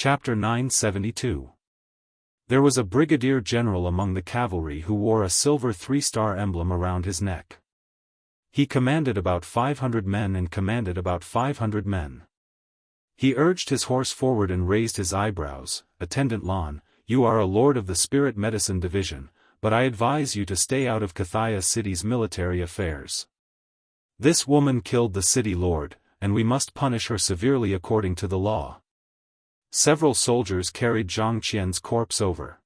Chapter 972. There was a brigadier general among the cavalry who wore a silver 3-star emblem around his neck. He commanded about 500 men and commanded about 500 men. He urged his horse forward and raised his eyebrows. "Attendant Lan, you are a lord of the Spirit Medicine Division, but I advise you to stay out of Kathaya City's military affairs. This woman killed the city lord, and we must punish her severely according to the law." Several soldiers carried Zhang Qian's corpse over.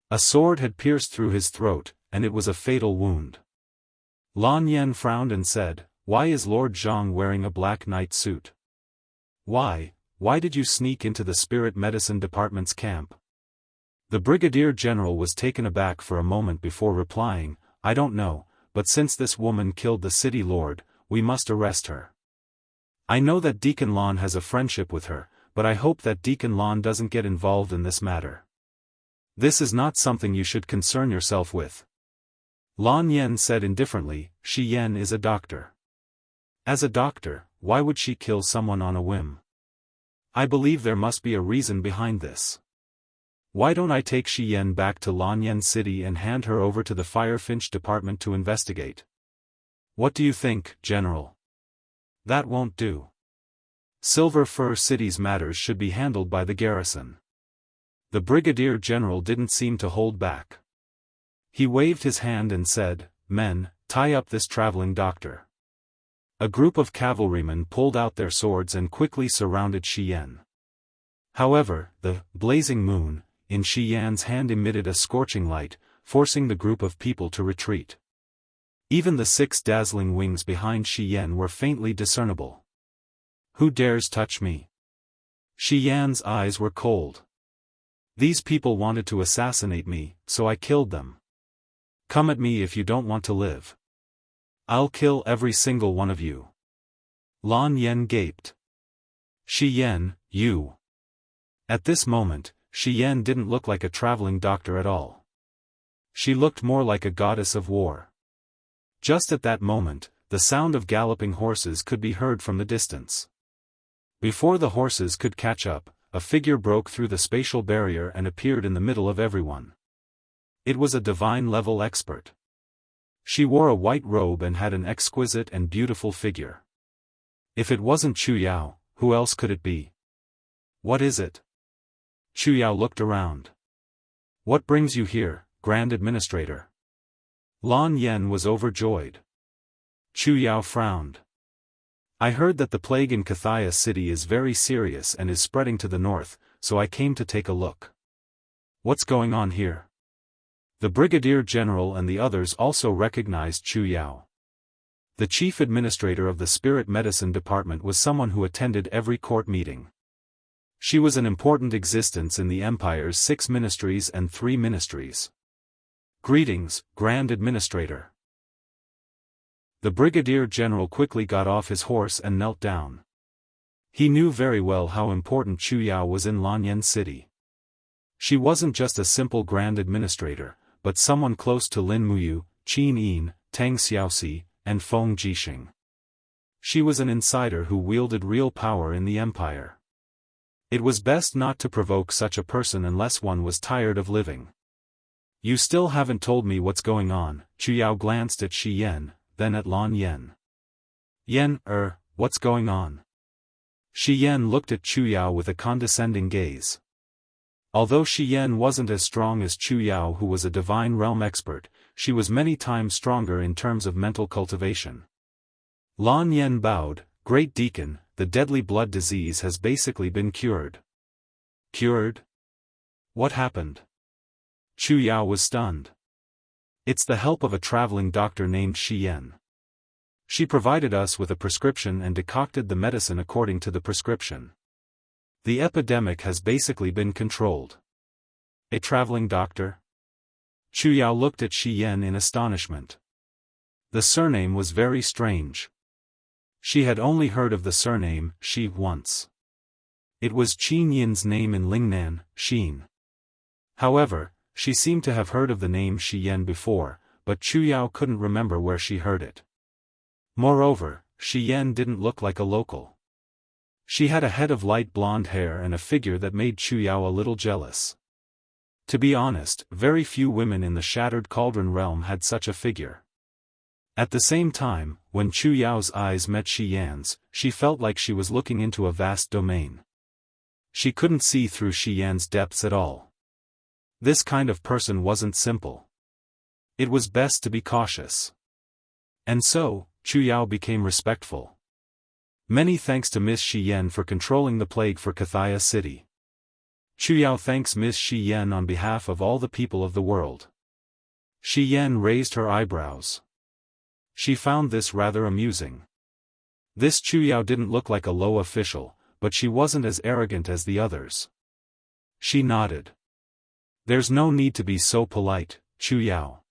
A sword had pierced through his throat, and it was a fatal wound. Lan Yen frowned and said, "Why is Lord Zhang wearing a black night suit? Why did you sneak into the Spirit Medicine Department's camp?" The brigadier general was taken aback for a moment before replying, "I don't know, but since this woman killed the city lord, we must arrest her. I know that Deacon Lan has a friendship with her, but I hope that Deacon Lan doesn't get involved in this matter. This is not something you should concern yourself with." Lan Yen said indifferently, "Shi Yen is a doctor. As a doctor, why would she kill someone on a whim? I believe there must be a reason behind this. Why don't I take Shi Yen back to Lan Yen City and hand her over to the Firefinch Department to investigate? What do you think, General?" "That won't do. Silver Fir City's matters should be handled by the garrison." The brigadier general didn't seem to hold back. He waved his hand and said, "Men, tie up this traveling doctor." A group of cavalrymen pulled out their swords and quickly surrounded Shi Yen. However, the blazing moon in Shi Yan's hand emitted a scorching light, forcing the group of people to retreat. Even the 6 dazzling wings behind Shi Yen were faintly discernible. "Who dares touch me?" Shi Yan's eyes were cold. "These people wanted to assassinate me, so I killed them. Come at me if you don't want to live. I'll kill every single one of you." Lan Yen gaped. "Shi Yen, you." At this moment, Shi Yen didn't look like a traveling doctor at all. She looked more like a goddess of war. Just at that moment, the sound of galloping horses could be heard from the distance. Before the horses could catch up, a figure broke through the spatial barrier and appeared in the middle of everyone. It was a divine-level expert. She wore a white robe and had an exquisite and beautiful figure. If it wasn't Chu Yao, who else could it be? "What is it?" Chu Yao looked around. "What brings you here, Grand Administrator?" Lan Yen was overjoyed. Chu Yao frowned. "I heard that the plague in Kathaya City is very serious and is spreading to the north, so I came to take a look. What's going on here?" The brigadier general and the others also recognized Chu Yao. The chief administrator of the Spirit Medicine Department was someone who attended every court meeting. She was an important existence in the Empire's 6 ministries and 3 ministries. "Greetings, Grand Administrator." The brigadier general quickly got off his horse and knelt down. He knew very well how important Chu Yao was in Lanyan City. She wasn't just a simple Grand Administrator, but someone close to Lin Muyu, Qin Yin, Tang Xiaoxi, and Feng Jixing. She was an insider who wielded real power in the Empire. It was best not to provoke such a person unless one was tired of living. "You still haven't told me what's going on." Chu Yao glanced at Shi Yen, then at Lan Yen. "Yen, what's going on?" Shi Yen looked at Chu Yao with a condescending gaze. Although Shi Yen wasn't as strong as Chu Yao, who was a divine realm expert, she was many times stronger in terms of mental cultivation. Lan Yen bowed. "Great Deacon, the deadly blood disease has basically been cured." "Cured? What happened?" Chu Yao was stunned. "It's the help of a traveling doctor named Shi Yen. She provided us with a prescription and decocted the medicine according to the prescription. The epidemic has basically been controlled." "A traveling doctor?" Chu Yao looked at Shi Yen in astonishment. The surname was very strange. She had only heard of the surname Shi once. It was Qin Yin's name in Lingnan, Xin. However, she seemed to have heard of the name Shi Yen before, but Chu Yao couldn't remember where she heard it. Moreover, Shi Yen didn't look like a local. She had a head of light blonde hair and a figure that made Chu Yao a little jealous. To be honest, very few women in the Shattered Cauldron realm had such a figure. At the same time, when Chu Yao's eyes met Shi Yan's, she felt like she was looking into a vast domain. She couldn't see through Shi Yan's depths at all. This kind of person wasn't simple. It was best to be cautious. And so, Chu Yao became respectful. Many thanks to Miss Shi Yan for controlling the plague for Cathaya City. Chu Yao thanks Miss Shi Yan on behalf of all the people of the world. Shi Yan raised her eyebrows. She found this rather amusing. This Chu Yao didn't look like a low official, but she wasn't as arrogant as the others. She nodded. There's no need to be so polite, Chu Yao.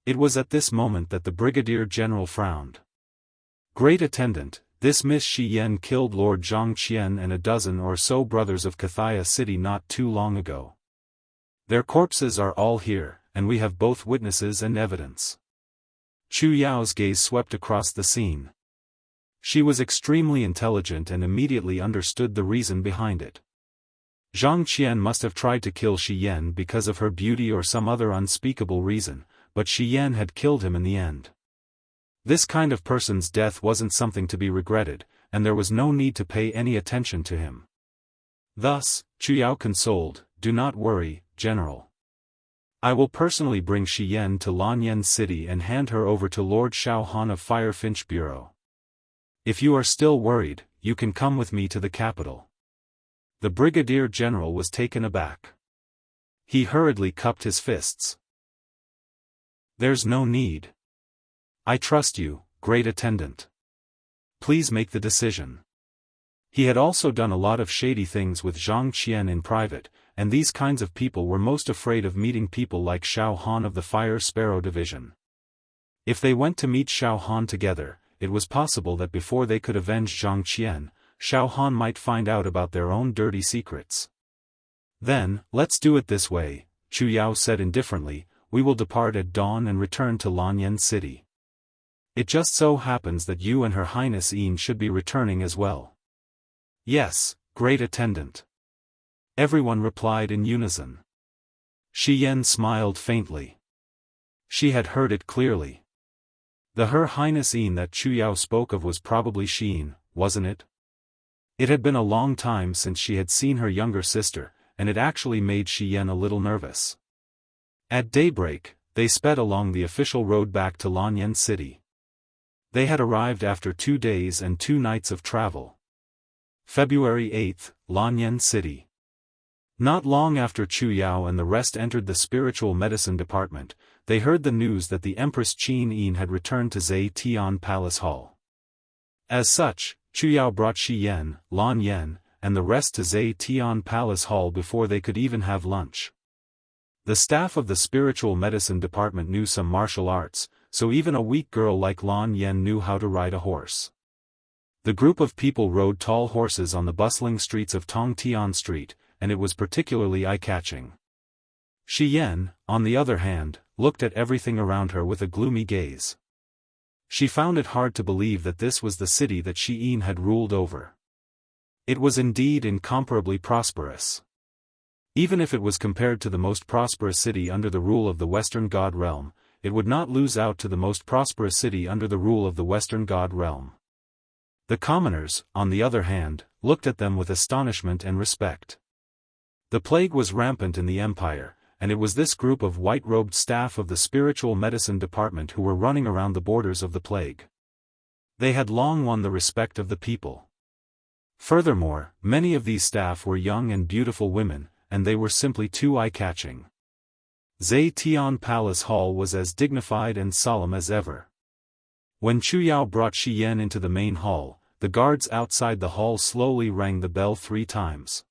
It was at this moment that the Brigadier General frowned. Great Attendant, this Miss Shi Yan killed Lord Zhang Qian and a dozen or so brothers of Cathaya City not too long ago. Their corpses are all here, and we have both witnesses and evidence. Chu Yao's gaze swept across the scene. She was extremely intelligent and immediately understood the reason behind it. Zhang Qian must have tried to kill Shi Yan because of her beauty or some other unspeakable reason, but Shi Yan had killed him in the end. This kind of person's death wasn't something to be regretted, and there was no need to pay any attention to him. Thus, Chu Yao consoled, "Do not worry, General. I will personally bring Shi Yan to Lanyan City and hand her over to Lord Shao Han of Firefinch Bureau. If you are still worried, you can come with me to the capital." The Brigadier General was taken aback. He hurriedly cupped his fists. "There's no need. I trust you, Great Attendant. Please make the decision." He had also done a lot of shady things with Zhang Qian in private, and these kinds of people were most afraid of meeting people like Shao Han of the Fire Sparrow Division. If they went to meet Shao Han together, it was possible that before they could avenge Zhang Qian, Shao Han might find out about their own dirty secrets. "Then, let's do it this way," Chu Yao said indifferently. "We will depart at dawn and return to Lanyan City. It just so happens that you and Her Highness Yin should be returning as well." "Yes, Great Attendant." Everyone replied in unison. Shi Yan smiled faintly. She had heard it clearly. The Her Highness Yin that Chu Yao spoke of was probably Xin, wasn't it? It had been a long time since she had seen her younger sister, and it actually made Shi Yan a little nervous. At daybreak, they sped along the official road back to Lanyan City. They had arrived after 2 days and 2 nights of travel. February 8, Lanyan City. Not long after Chu Yao and the rest entered the spiritual medicine department, they heard the news that the Empress Qin Yin had returned to Zhe Tian Palace Hall. As such, Chu Yao brought Shi Yan, Lan Yan, and the rest to Zhe Tian Palace Hall before they could even have lunch. The staff of the spiritual medicine department knew some martial arts, so even a weak girl like Lan Yan knew how to ride a horse. The group of people rode tall horses on the bustling streets of Tongtian Street, and it was particularly eye-catching. Shi Yan, on the other hand, looked at everything around her with a gloomy gaze. She found it hard to believe that this was the city that Shi Yin had ruled over. It was indeed incomparably prosperous. Even if it was compared to the most prosperous city under the rule of the Western God Realm, it would not lose out to the most prosperous city under the rule of the Western God Realm. The commoners, on the other hand, looked at them with astonishment and respect. The plague was rampant in the empire, and it was this group of white-robed staff of the spiritual medicine department who were running around the borders of the plague. They had long won the respect of the people. Furthermore, many of these staff were young and beautiful women, and they were simply too eye-catching. Zhe Tian Palace Hall was as dignified and solemn as ever. When Chu Yao brought Shi Yan into the main hall, the guards outside the hall slowly rang the bell 3 times.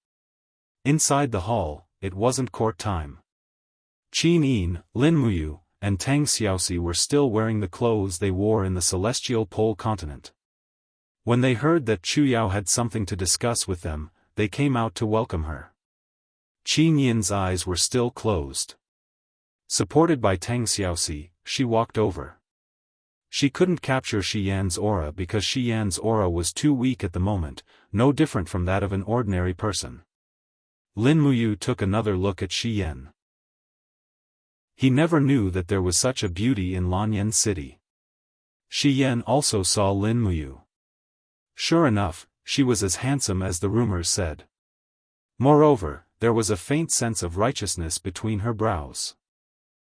Inside the hall, it wasn't court time. Qin Yin, Lin Muyu, and Tang Xiaoxi were still wearing the clothes they wore in the celestial pole continent. When they heard that Chu Yao had something to discuss with them, they came out to welcome her. Qin Yin's eyes were still closed. Supported by Tang Xiaoxi, she walked over. She couldn't capture Xian's aura because Xian's aura was too weak at the moment, no different from that of an ordinary person. Lin Muyu took another look at Xian. He never knew that there was such a beauty in Lanyan City. Xian also saw Lin Muyu. Sure enough, she was as handsome as the rumors said. Moreover, there was a faint sense of righteousness between her brows.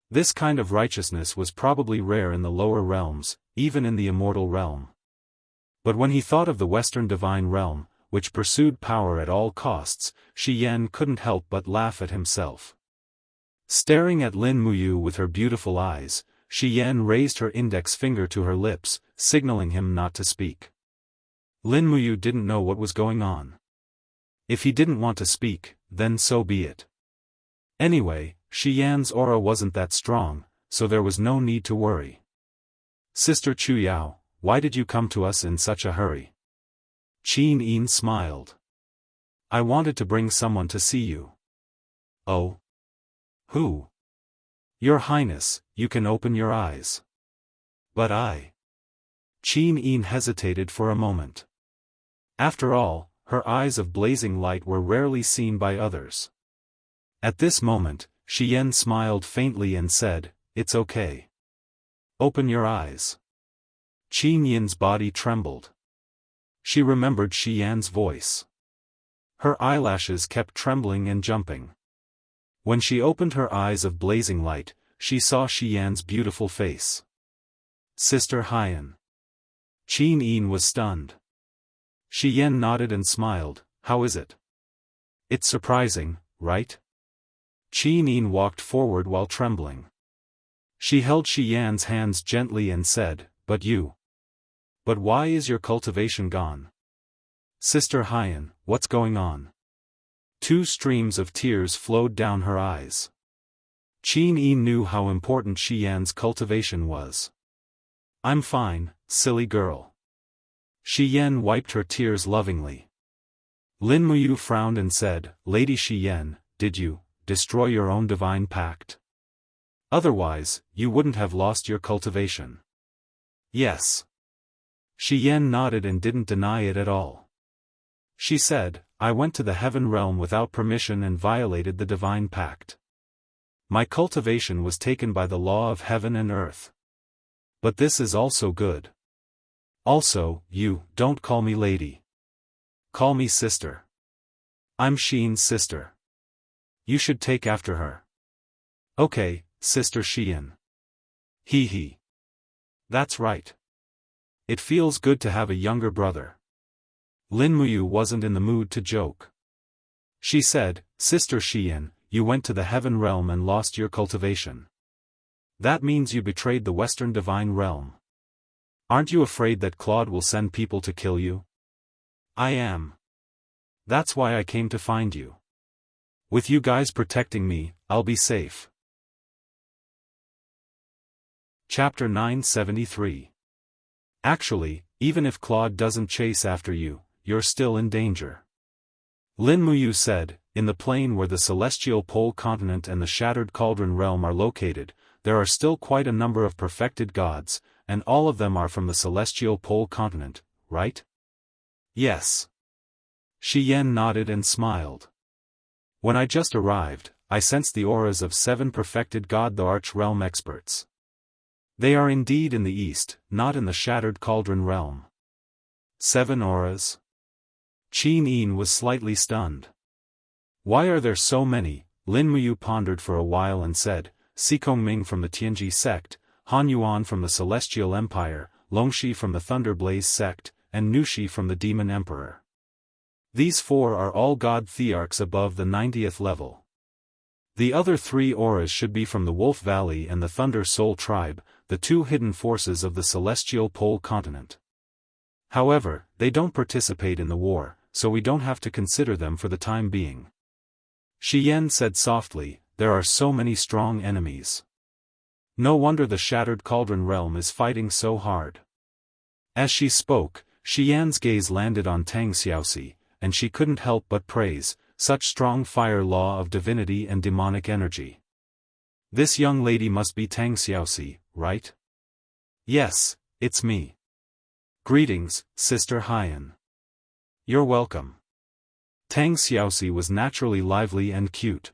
This kind of righteousness was probably rare in the lower realms, even in the immortal realm. But when he thought of the Western divine realm, which pursued power at all costs, Xian couldn't help but laugh at himself. Staring at Lin Muyu with her beautiful eyes, Xian raised her index finger to her lips, signaling him not to speak. Lin Muyu didn't know what was going on. If he didn't want to speak, then so be it. Anyway, Xian's aura wasn't that strong, so there was no need to worry. Sister Chuyao, why did you come to us in such a hurry? Qin Yin smiled. I wanted to bring someone to see you. Oh? Who? Your Highness, you can open your eyes. But I. Qin Yin hesitated for a moment. After all, her eyes of blazing light were rarely seen by others. At this moment, Xian smiled faintly and said, It's okay. Open your eyes. Qin Yin's body trembled. She remembered Xian's voice. Her eyelashes kept trembling and jumping. When she opened her eyes of blazing light, she saw Xian's beautiful face. Sister Haiyan. Qin Yin was stunned. Xian nodded and smiled, How is it? It's surprising, right? Qin Yin walked forward while trembling. She held Xian's hands gently and said, But you. But why is your cultivation gone? Sister Haiyan, what's going on? 2 streams of tears flowed down her eyes. Qin Yin knew how important Xian's cultivation was. I'm fine, silly girl. Xian wiped her tears lovingly. Lin Muyu frowned and said, Lady Xian, did you destroy your own divine pact? Otherwise, you wouldn't have lost your cultivation. Yes. Xian nodded and didn't deny it at all. She said, I went to the heaven realm without permission and violated the divine pact. My cultivation was taken by the law of heaven and earth. But this is also good. Also, you, don't call me lady. Call me sister. I'm Xian's sister. You should take after her. Okay, Sister Xian. Hee. That's right. It feels good to have a younger brother. Lin Muyu wasn't in the mood to joke. She said, Sister Xian, you went to the heaven realm and lost your cultivation. That means you betrayed the Western divine realm. Aren't you afraid that Claude will send people to kill you? I am. That's why I came to find you. With you guys protecting me, I'll be safe. Chapter 973. Actually, even if Claude doesn't chase after you, you're still in danger. Lin Muyu said, in the plain where the celestial pole continent and the shattered cauldron realm are located, there are still quite a number of perfected gods, and all of them are from the celestial pole continent, right? Yes. Xian nodded and smiled. When I just arrived, I sensed the auras of 7 perfected god the Arch Realm experts. They are indeed in the east, not in the shattered cauldron realm. 7 auras? Qin Yin was slightly stunned. Why are there so many? Lin Muyu pondered for a while and said, Sikongming from the Tianji sect, Han Yuan from the Celestial Empire, Longxi from the Thunderblaze sect, and Nushi from the Demon Emperor. These 4 are all god thearchs above the 90th level. The other 3 auras should be from the Wolf Valley and the Thunder Soul tribe, the 2 hidden forces of the celestial pole continent. However, they don't participate in the war, so we don't have to consider them for the time being. Xian said softly, there are so many strong enemies. No wonder the shattered cauldron realm is fighting so hard. As she spoke, Xian's gaze landed on Tang Xiaoxi, and she couldn't help but praise, such strong fire law of divinity and demonic energy. This young lady must be Tang Xiaoxi, right? Yes, it's me. Greetings, Sister Haiyan. You're welcome. Tang Xiaoxi was naturally lively and cute.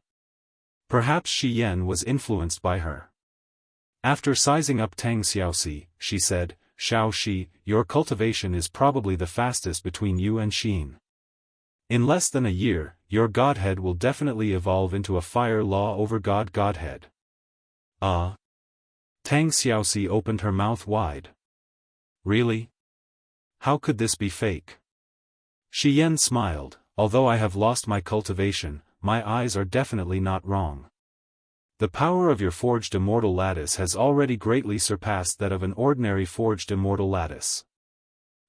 Perhaps Shi Yan was influenced by her. After sizing up Tang Xiaoxi, she said, Xiao Shi, your cultivation is probably the fastest between you and Xin. In less than a year, your godhead will definitely evolve into a fire law over godhead. Tang Xiaoxi opened her mouth wide. Really? How could this be fake? Shi Yan smiled, although I have lost my cultivation, my eyes are definitely not wrong. The power of your forged immortal lattice has already greatly surpassed that of an ordinary forged immortal lattice.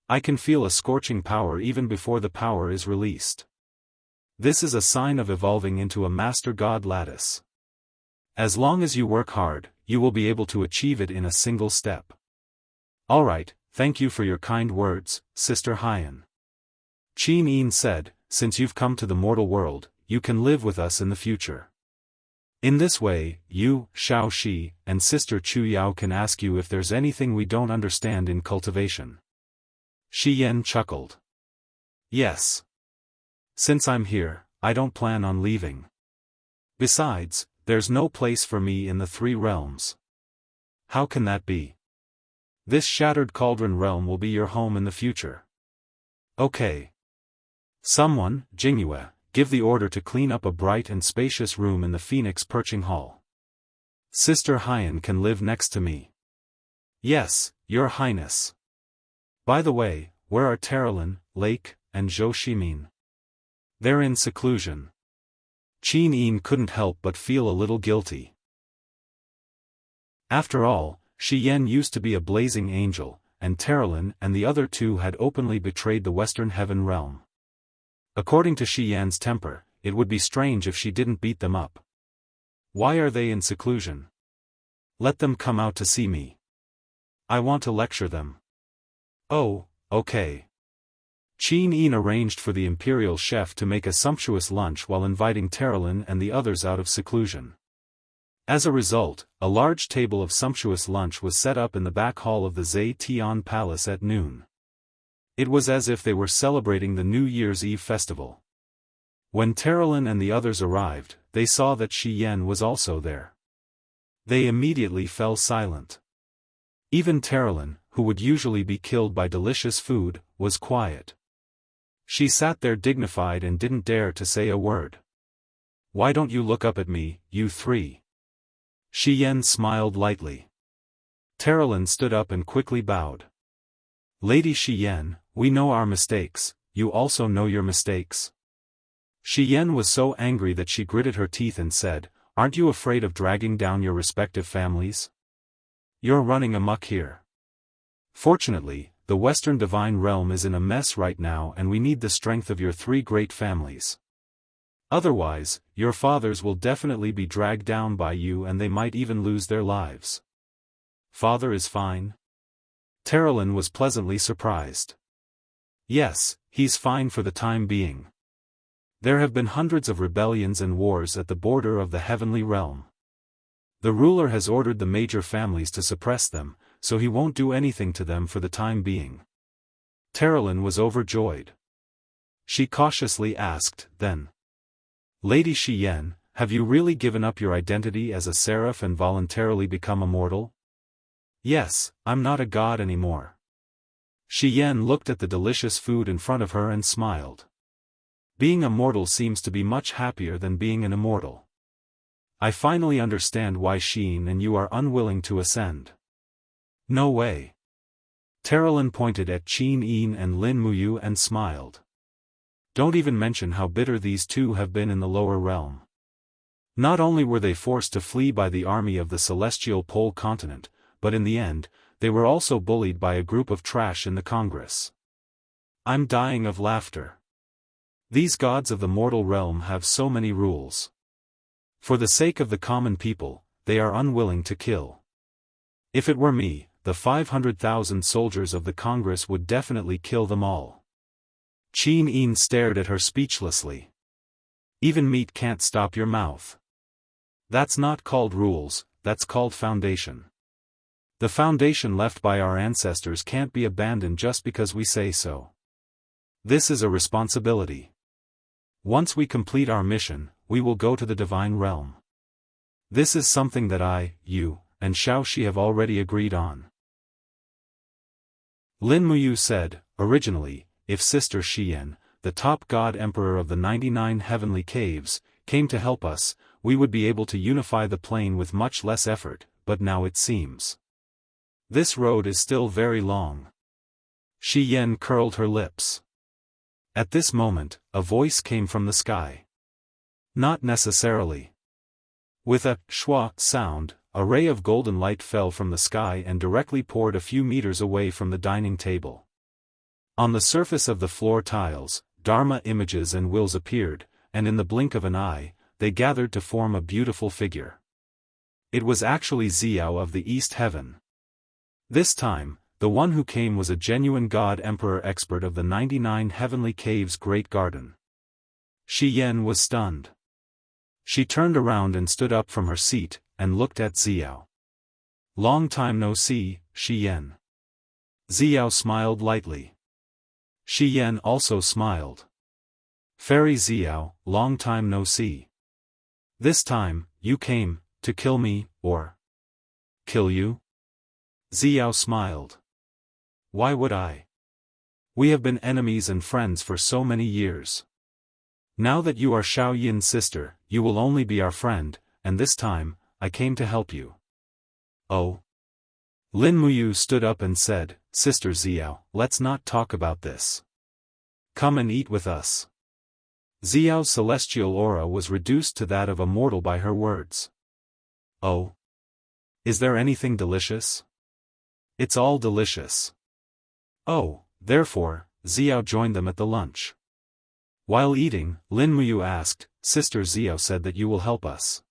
I can feel a scorching power even before the power is released. This is a sign of evolving into a master god lattice. As long as you work hard, you will be able to achieve it in a single step. Alright, thank you for your kind words, Sister Haiyan. Qin Yin said, since you've come to the mortal world, you can live with us in the future. In this way, you, Xiao Shi, and Sister Chu Yao can ask you if there's anything we don't understand in cultivation. Shi Yan chuckled. Yes. Since I'm here, I don't plan on leaving. Besides, there's no place for me in the three realms. How can that be? This shattered cauldron realm will be your home in the future. Okay. Someone, Jingyue, give the order to clean up a bright and spacious room in the Phoenix Perching Hall. Sister Haiyan can live next to me. Yes, Your Highness. By the way, where are Terralin, Lake, and Zhou Shimin? They're in seclusion. Qin Yin couldn't help but feel a little guilty. After all, Shi Yan used to be a blazing angel, and Terralin and the other two had openly betrayed the Western Heaven realm. According to Shi Yan's temper, it would be strange if she didn't beat them up. Why are they in seclusion? Let them come out to see me. I want to lecture them. Oh, okay. Qin Yin arranged for the imperial chef to make a sumptuous lunch while inviting Terralin and the others out of seclusion. As a result, a large table of sumptuous lunch was set up in the back hall of the Zhe Tian Palace at noon. It was as if they were celebrating the New Year's Eve festival. When Terralin and the others arrived, they saw that Shi Yan was also there. They immediately fell silent. Even Terralin, who would usually be killed by delicious food, was quiet. She sat there dignified and didn't dare to say a word. Why don't you look up at me, you three? Shi Yan smiled lightly. Terralin stood up and quickly bowed. Lady Shi Yan, we know our mistakes, you also know your mistakes. Shi Yan was so angry that she gritted her teeth and said, aren't you afraid of dragging down your respective families? You're running amok here. Fortunately, the Western Divine Realm is in a mess right now and we need the strength of your three great families. Otherwise, your fathers will definitely be dragged down by you and they might even lose their lives. Father is fine? Terralin was pleasantly surprised. Yes, he's fine for the time being. There have been hundreds of rebellions and wars at the border of the heavenly realm. The ruler has ordered the major families to suppress them, so he won't do anything to them for the time being. Terralin was overjoyed. She cautiously asked, then. Lady Shi Yan, have you really given up your identity as a seraph and voluntarily become immortal? Yes, I'm not a god anymore. Shi Yan looked at the delicious food in front of her and smiled. Being a mortal seems to be much happier than being an immortal. I finally understand why Xin and you are unwilling to ascend. No way. Terralin pointed at Qin Yin and Lin Muyu and smiled. Don't even mention how bitter these two have been in the lower realm. Not only were they forced to flee by the army of the celestial pole continent, but in the end, they were also bullied by a group of trash in the Congress. I'm dying of laughter. These gods of the mortal realm have so many rules. For the sake of the common people, they are unwilling to kill. If it were me, the 500,000 soldiers of the Congress would definitely kill them all. Qin Yin stared at her speechlessly. Even meat can't stop your mouth. That's not called rules, that's called foundation. The foundation left by our ancestors can't be abandoned just because we say so. This is a responsibility. Once we complete our mission, we will go to the divine realm. This is something that I, you, and Xiaoxi have already agreed on. Lin Muyu said, originally, if Sister Xian, the top god emperor of the 99 heavenly caves, came to help us, we would be able to unify the plane with much less effort, but now it seems. This road is still very long. Shi Yan curled her lips. At this moment, a voice came from the sky. Not necessarily. With a schwa sound, a ray of golden light fell from the sky and directly poured a few meters away from the dining table. On the surface of the floor tiles, Dharma images and wills appeared, and in the blink of an eye, they gathered to form a beautiful figure. It was actually Xiao of the East Heaven. This time, the one who came was a genuine god emperor expert of the 99 heavenly caves' great garden. Shi Yan was stunned. She turned around and stood up from her seat, and looked at Xiao. Long time no see, Shi Yan. Xiao smiled lightly. Shi Yan also smiled. Fairy Xiao, long time no see. This time, you came, to kill me, or kill you? Xiao smiled. Why would I? We have been enemies and friends for so many years. Now that you are Xiao Yin's sister, you will only be our friend, and this time, I came to help you. Oh. Lin Muyu stood up and said, Sister Xiao, let's not talk about this. Come and eat with us. Xiao's celestial aura was reduced to that of a mortal by her words. Oh. Is there anything delicious? It's all delicious. Oh, therefore, Xiao joined them at the lunch. While eating, Lin Muyu asked, Sister Xiao said that you will help us.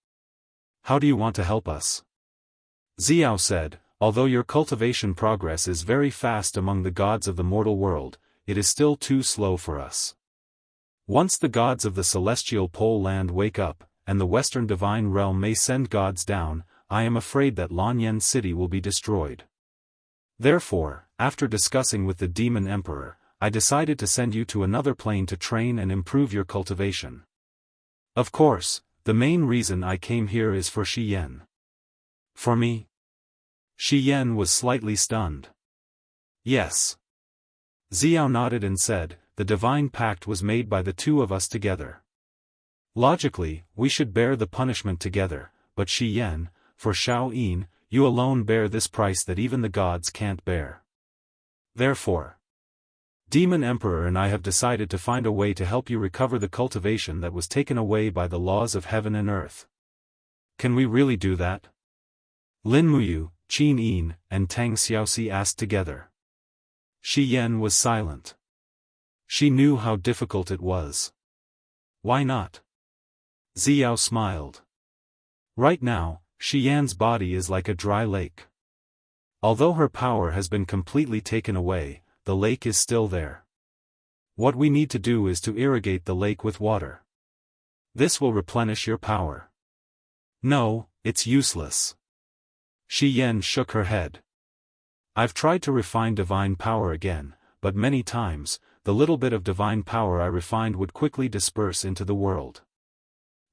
How do you want to help us? Xiao said, although your cultivation progress is very fast among the gods of the mortal world, it is still too slow for us. Once the gods of the celestial pole land wake up, and the western divine realm may send gods down, I am afraid that Lanyan city will be destroyed. Therefore, after discussing with the demon emperor, I decided to send you to another plane to train and improve your cultivation. Of course, the main reason I came here is for Shi Yan. For me? Shi Yan was slightly stunned. Yes. Xiao nodded and said, the divine pact was made by the two of us together. Logically, we should bear the punishment together, but Shi Yan, for Xiao Yin, you alone bear this price that even the gods can't bear. Therefore, Demon Emperor and I have decided to find a way to help you recover the cultivation that was taken away by the laws of heaven and earth. Can we really do that? Lin Muyu, Qin Yin, and Tang Xiaoxi asked together. Shi Yan was silent. She knew how difficult it was. Why not? Xiao smiled. Right now, Shi Yan's body is like a dry lake. Although her power has been completely taken away, the lake is still there. What we need to do is to irrigate the lake with water. This will replenish your power. No, it's useless. Shi Yan shook her head. I've tried to refine divine power again, but many times, the little bit of divine power I refined would quickly disperse into the world.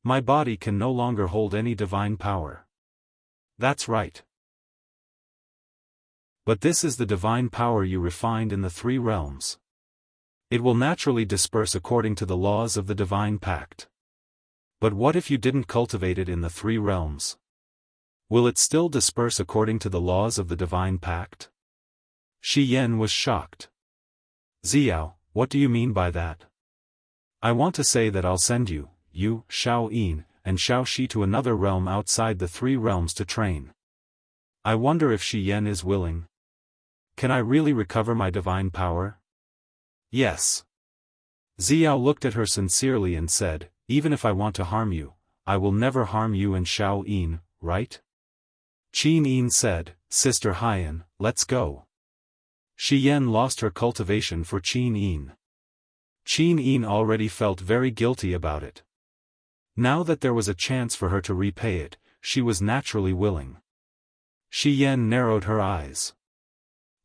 My body can no longer hold any divine power. That's right. But this is the divine power you refined in the three realms. It will naturally disperse according to the laws of the divine pact. But what if you didn't cultivate it in the three realms? Will it still disperse according to the laws of the divine pact? Shi Yan was shocked. Xiao, what do you mean by that? I want to say that I'll send you, Xiao Yin, and Xiaoxi to another realm outside the three realms to train. I wonder if Shi Yan is willing. Can I really recover my divine power? Yes. Xiao looked at her sincerely and said, even if I want to harm you, I will never harm you and Xiao Yin, right? Qin Yin said, Sister Haiyan, let's go. Shi Yan lost her cultivation for Qin Yin. Qin Yin already felt very guilty about it. Now that there was a chance for her to repay it, she was naturally willing. Shi Yan narrowed her eyes.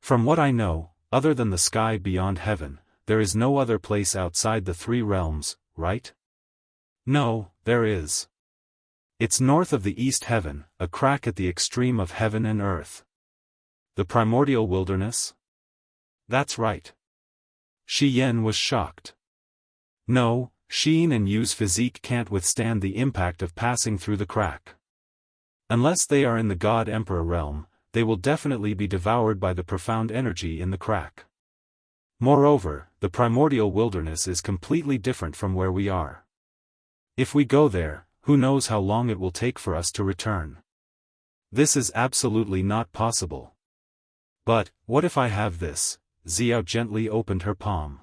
From what I know, other than the sky beyond heaven, there is no other place outside the three realms, right? No, there is. It's north of the east heaven, a crack at the extreme of heaven and earth. The primordial wilderness? That's right. Shi Yan was shocked. No, Xin and Yu's physique can't withstand the impact of passing through the crack. Unless they are in the God Emperor realm, they will definitely be devoured by the profound energy in the crack. Moreover, the primordial wilderness is completely different from where we are. If we go there, who knows how long it will take for us to return. This is absolutely not possible. But, what if I have this? Xiao gently opened her palm.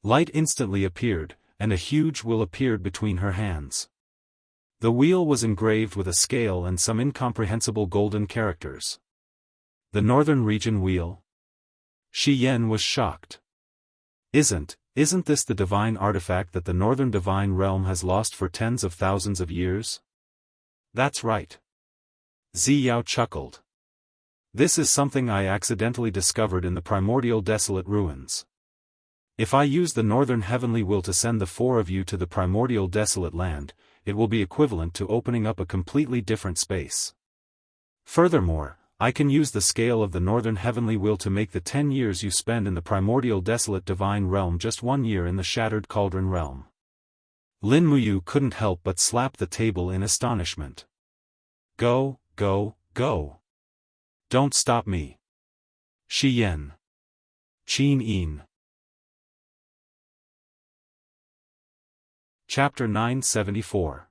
Light instantly appeared, and a huge wheel appeared between her hands. The wheel was engraved with a scale and some incomprehensible golden characters. The Northern Region Wheel? Shi Yan was shocked. Isn't this the divine artifact that the Northern Divine Realm has lost for tens of thousands of years? That's right. Xiao chuckled. This is something I accidentally discovered in the primordial desolate ruins. If I use the Northern Heavenly Will to send the four of you to the primordial desolate land, it will be equivalent to opening up a completely different space. Furthermore, I can use the scale of the Northern Heavenly Will to make the 10 years you spend in the primordial desolate divine realm just 1 year in the shattered cauldron realm. Lin Muyu couldn't help but slap the table in astonishment. Go, go, go. Don't stop me. Shi Yan. Qin Yin. Chapter 974.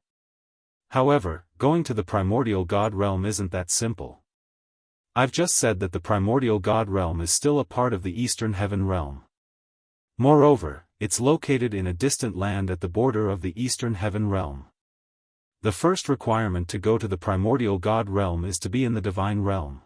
However, going to the primordial god realm isn't that simple. I've just said that the primordial god realm is still a part of the eastern heaven realm. Moreover, it's located in a distant land at the border of the eastern heaven realm. The first requirement to go to the primordial god realm is to be in the divine realm.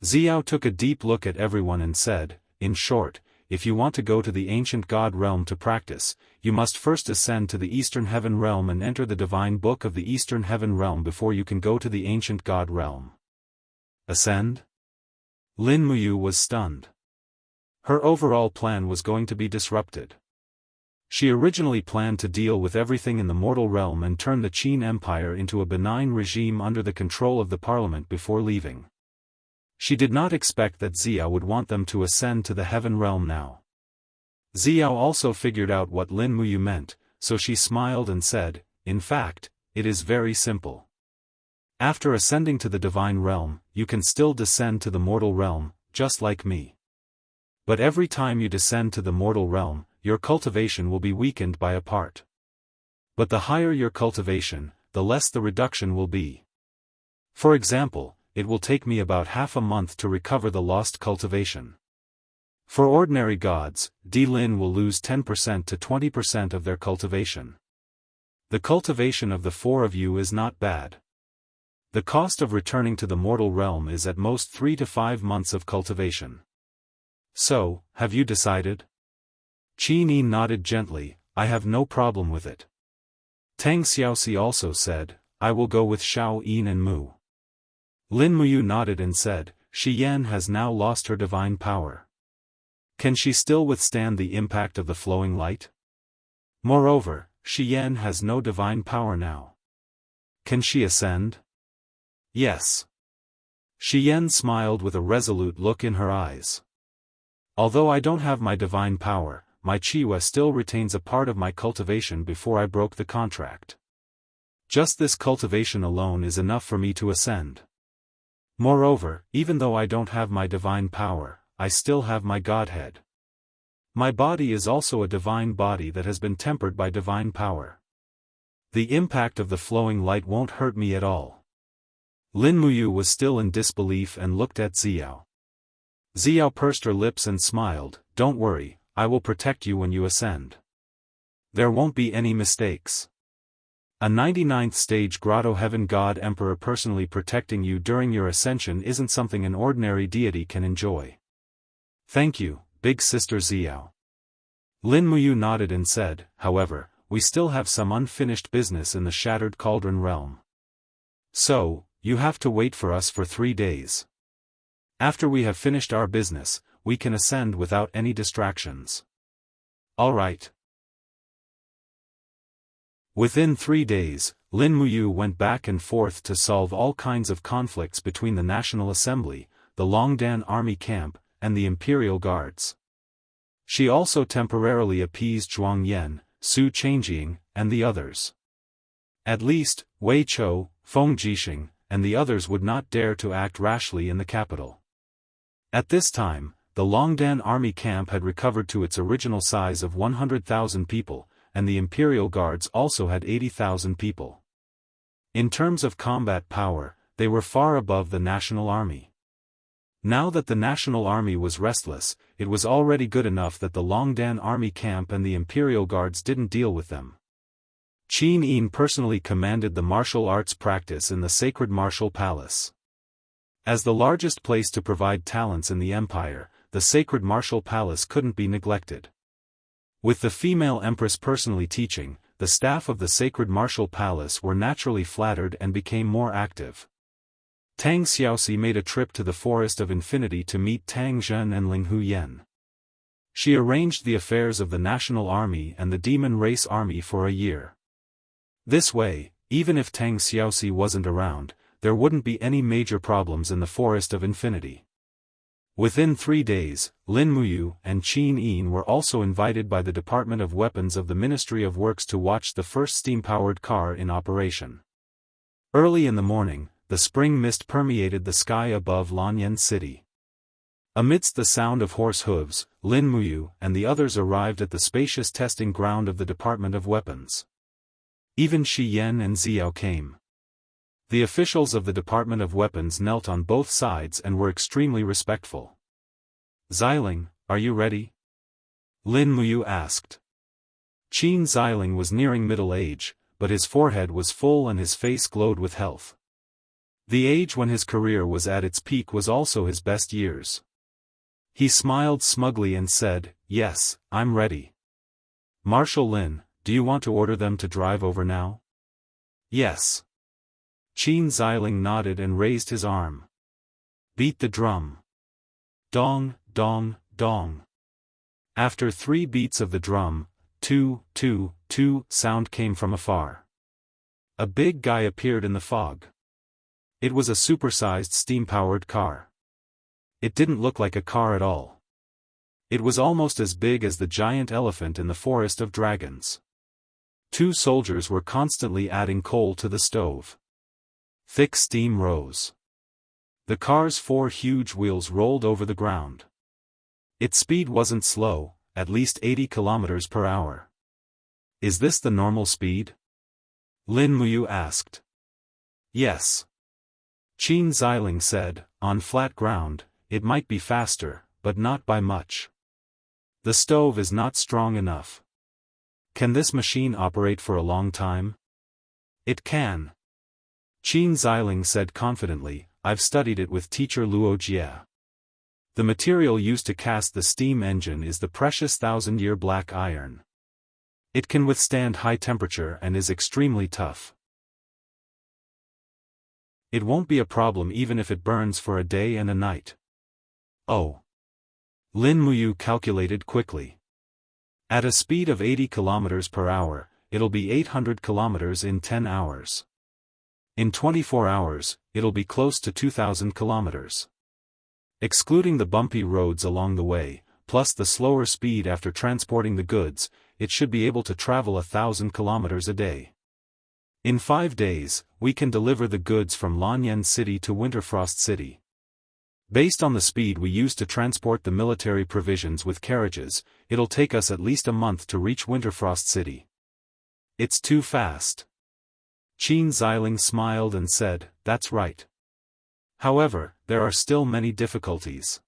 Xiao took a deep look at everyone and said, in short, if you want to go to the ancient god realm to practice, you must first ascend to the eastern heaven realm and enter the divine book of the eastern heaven realm before you can go to the ancient god realm. Ascend? Lin Muyu was stunned. Her overall plan was going to be disrupted. She originally planned to deal with everything in the mortal realm and turn the Qin Empire into a benign regime under the control of the parliament before leaving. She did not expect that Xiao would want them to ascend to the heaven realm now. Xiao also figured out what Lin Muyu meant, so she smiled and said, in fact, it is very simple. After ascending to the divine realm, you can still descend to the mortal realm, just like me. But every time you descend to the mortal realm, your cultivation will be weakened by a part. But the higher your cultivation, the less the reduction will be. For example, it will take me about half a month to recover the lost cultivation. For ordinary gods, Lin will lose 10% to 20% of their cultivation. The cultivation of the four of you is not bad. The cost of returning to the mortal realm is at most 3 to 5 months of cultivation. So, have you decided? Qin Yin nodded gently, I have no problem with it. Tang Xiaoxi also said, I will go with Xiao Yin and Mu. Lin Muyu nodded and said, Shi Yan has now lost her divine power. Can she still withstand the impact of the flowing light? Moreover, Shi Yan has no divine power now. Can she ascend? Yes. Shi Yan smiled with a resolute look in her eyes. Although I don't have my divine power, my Chiwa still retains a part of my cultivation before I broke the contract. Just this cultivation alone is enough for me to ascend. Moreover, even though I don't have my divine power, I still have my godhead. My body is also a divine body that has been tempered by divine power. The impact of the flowing light won't hurt me at all. Lin Muyu was still in disbelief and looked at Xiao. Xiao pursed her lips and smiled, don't worry, I will protect you when you ascend. There won't be any mistakes. A 99th stage Grotto Heaven God Emperor personally protecting you during your ascension isn't something an ordinary deity can enjoy. Thank you, big sister Xiao. Lin Muyu nodded and said, however, we still have some unfinished business in the shattered cauldron realm. So, you have to wait for us for 3 days. After we have finished our business, we can ascend without any distractions. All right. Within 3 days, Lin Muyu went back and forth to solve all kinds of conflicts between the National Assembly, the Longdan Army Camp, and the Imperial Guards. She also temporarily appeased Zhuang Yan, Su Changjing, and the others. At least, Wei Chou, Feng Jixing, and the others would not dare to act rashly in the capital. At this time, the Longdan Army Camp had recovered to its original size of 100,000 people, and the Imperial Guards also had 80,000 people. In terms of combat power, they were far above the National Army. Now that the National Army was restless, it was already good enough that the Longdan Army Camp and the Imperial Guards didn't deal with them. Qin Yin personally commanded the martial arts practice in the Sacred Martial Palace. As the largest place to provide talents in the empire, the Sacred Martial Palace couldn't be neglected. With the female empress personally teaching, the staff of the Sacred Martial Palace were naturally flattered and became more active. Tang Xiaoxi made a trip to the Forest of Infinity to meet Tang Zhen and Ling Huyen. She arranged the affairs of the National Army and the Demon Race Army for a year. This way, even if Tang Xiaoxi wasn't around, there wouldn't be any major problems in the Forest of Infinity. Within 3 days, Lin Muyu and Qin Yin were also invited by the Department of Weapons of the Ministry of Works to watch the first steam-powered car in operation. Early in the morning, the spring mist permeated the sky above Lanyan City. Amidst the sound of horse hooves, Lin Muyu and the others arrived at the spacious testing ground of the Department of Weapons. Even Shi Yan and Xiao came. The officials of the Department of Weapons knelt on both sides and were extremely respectful. Xiling, are you ready? Lin Muyu asked. Qin Xiling was nearing middle age, but his forehead was full and his face glowed with health. The age when his career was at its peak was also his best years. He smiled smugly and said, "Yes, I'm ready." Marshal Lin, do you want to order them to drive over now? Yes. Qin Xiling nodded and raised his arm. Beat the drum. Dong, dong, dong. After 3 beats of the drum, 2, 2, 2 sound came from afar. A big guy appeared in the fog. It was a supersized steam-powered car. It didn't look like a car at all. It was almost as big as the giant elephant in the Forest of Dragons. 2 soldiers were constantly adding coal to the stove. Thick steam rose. The car's 4 huge wheels rolled over the ground. Its speed wasn't slow, at least 80 kilometers per hour. Is this the normal speed? Lin Muyu asked. Yes. Qin Xiling said, on flat ground, it might be faster, but not by much. The stove is not strong enough. Can this machine operate for a long time? It can. Qin Xiling said confidently, I've studied it with teacher Luo Jie. The material used to cast the steam engine is the precious 1,000-year black iron. It can withstand high temperature and is extremely tough. It won't be a problem even if it burns for a day and a night. Oh. Lin Muyu calculated quickly. At a speed of 80 kilometers per hour, it'll be 800 kilometers in 10 hours. In 24 hours, it'll be close to 2,000 kilometers. Excluding the bumpy roads along the way, plus the slower speed after transporting the goods, it should be able to travel 1,000 kilometers a day. In 5 days, we can deliver the goods from Lanyan City to Winterfrost City. Based on the speed we use to transport the military provisions with carriages, it'll take us at least a month to reach Winterfrost City. It's too fast. Qin Xiling smiled and said, that's right. However, there are still many difficulties.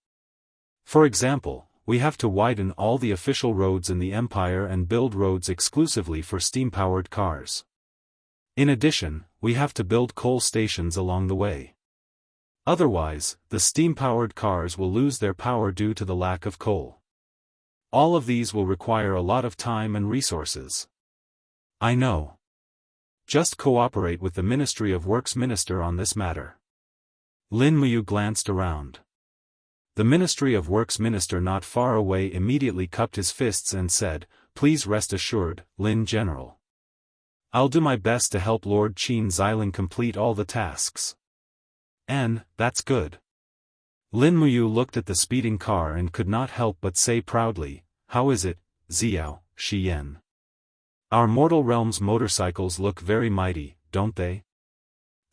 For example, we have to widen all the official roads in the Empire and build roads exclusively for steam-powered cars. In addition, we have to build coal stations along the way. Otherwise, the steam-powered cars will lose their power due to the lack of coal. All of these will require a lot of time and resources. I know. Just cooperate with the Ministry of Works minister on this matter. Lin Muyu glanced around. The Ministry of Works minister not far away immediately cupped his fists and said, "Please rest assured, Lin General. I'll do my best to help Lord Qin Xiling complete all the tasks." That's good. Lin Muyu looked at the speeding car and could not help but say proudly, "How is it, Xiao, Xian? Our mortal realm's motorcycles look very mighty, don't they?"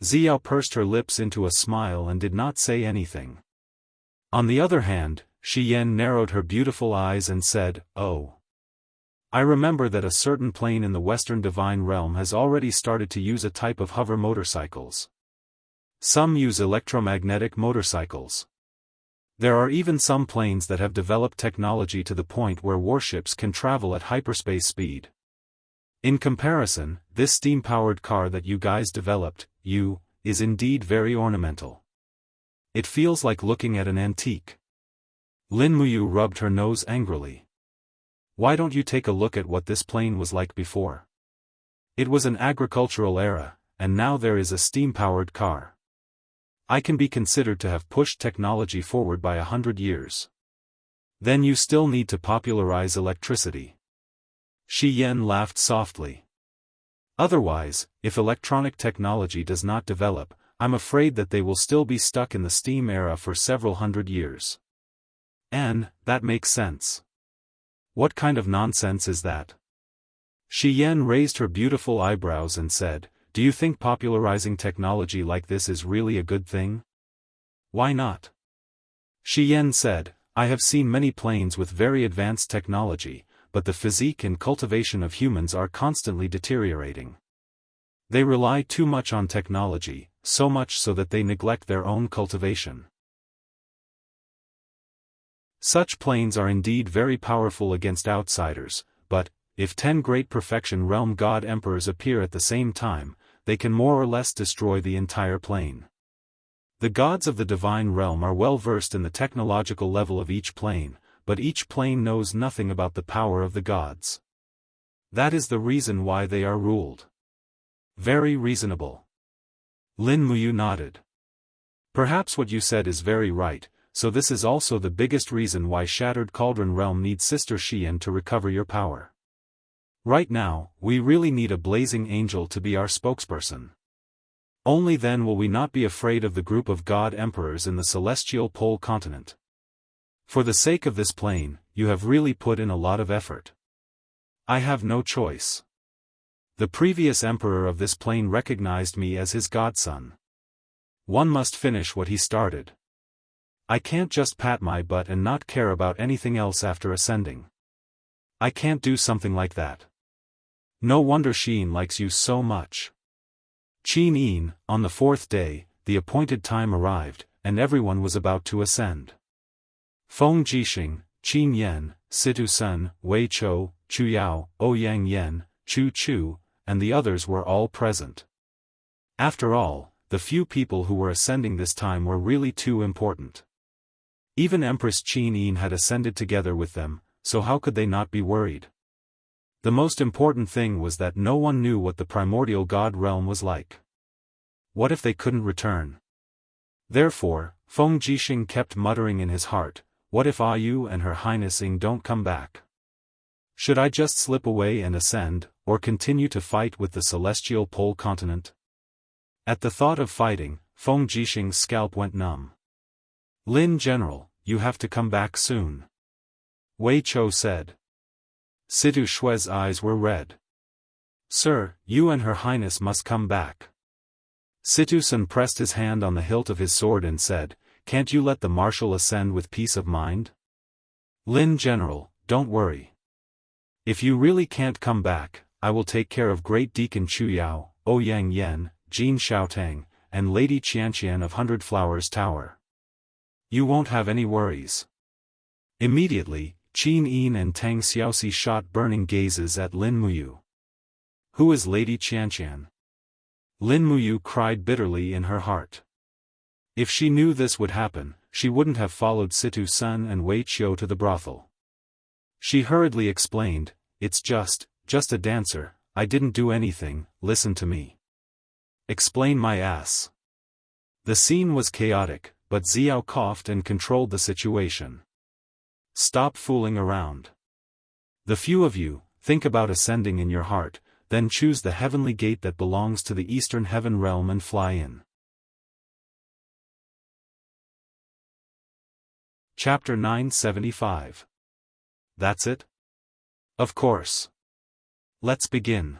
Xiao pursed her lips into a smile and did not say anything. On the other hand, Xian narrowed her beautiful eyes and said, "Oh. I remember that a certain plane in the Western Divine Realm has already started to use a type of hover motorcycles. Some use electromagnetic motorcycles. There are even some planes that have developed technology to the point where warships can travel at hyperspace speed. In comparison, this steam-powered car that you guys developed, is indeed very ornamental. It feels like looking at an antique." Lin Muyu rubbed her nose angrily. "Why don't you take a look at what this plane was like before? It was an agricultural era, and now there is a steam-powered car. I can be considered to have pushed technology forward by 100 years. Then you still need to popularize electricity." Shi Yan laughed softly. "Otherwise, if electronic technology does not develop, I'm afraid that they will still be stuck in the steam era for several hundred years." That makes sense. What kind of nonsense is that?" Shi Yan raised her beautiful eyebrows and said, "Do you think popularizing technology like this is really a good thing?" "Why not?" Shi Yan said, "I have seen many planes with very advanced technology, but the physique and cultivation of humans are constantly deteriorating. They rely too much on technology, so much so that they neglect their own cultivation. Such planes are indeed very powerful against outsiders, but, if 10 great perfection realm god emperors appear at the same time, they can more or less destroy the entire plane. The gods of the divine realm are well versed in the technological level of each plane, but each plane knows nothing about the power of the gods. That is the reason why they are ruled." "Very reasonable." Lin Muyu nodded. "Perhaps what you said is very right, so this is also the biggest reason why Shattered Cauldron Realm needs Sister Xian to recover your power. Right now, we really need a blazing angel to be our spokesperson. Only then will we not be afraid of the group of god emperors in the celestial pole continent. For the sake of this plane, you have really put in a lot of effort. I have no choice. The previous emperor of this plane recognized me as his godson. One must finish what he started. I can't just pat my butt and not care about anything else after ascending. I can't do something like that. No wonder Sheen likes you so much." Qin Yin, on the 4th day, the appointed time arrived, and everyone was about to ascend. Feng Jixing, Qin Yan, Situ Sun, Wei Chou, Chu Yao, Ouyang Yan, Chu Chu, and the others were all present. After all, the few people who were ascending this time were really too important. Even Empress Qin Yin had ascended together with them, so how could they not be worried? The most important thing was that no one knew what the primordial god realm was like. What if they couldn't return? Therefore, Feng Jixing kept muttering in his heart, "What if Ayu and Her Highness Ying don't come back? Should I just slip away and ascend, or continue to fight with the celestial pole continent?" At the thought of fighting, Feng Jixing's scalp went numb. "Lin General, you have to come back soon," Wei Chou said. Situ Shue's eyes were red. "Sir, you and Her Highness must come back." Situ Sun pressed his hand on the hilt of his sword and said, "Can't you let the marshal ascend with peace of mind?" "Lin General, don't worry. If you really can't come back, I will take care of Great Deacon Chu Yao, Ouyang Yan, Jin Xiaotang, and Lady Qianxian of 100 Flowers Tower. You won't have any worries." Immediately, Qin Yin and Tang Xiaoxi shot burning gazes at Lin Muyu. "Who is Lady Qianxian?" Lin Muyu cried bitterly in her heart. If she knew this would happen, she wouldn't have followed Situ Sun and Wei Qiu to the brothel. She hurriedly explained, "It's just a dancer, I didn't do anything, listen to me. Explain my ass. The scene was chaotic, but Xiao coughed and controlled the situation. Stop fooling around. The few of you, think about ascending in your heart, then choose the heavenly gate that belongs to the Eastern Heaven realm and fly in. Chapter 975. That's it? Of course. Let's begin.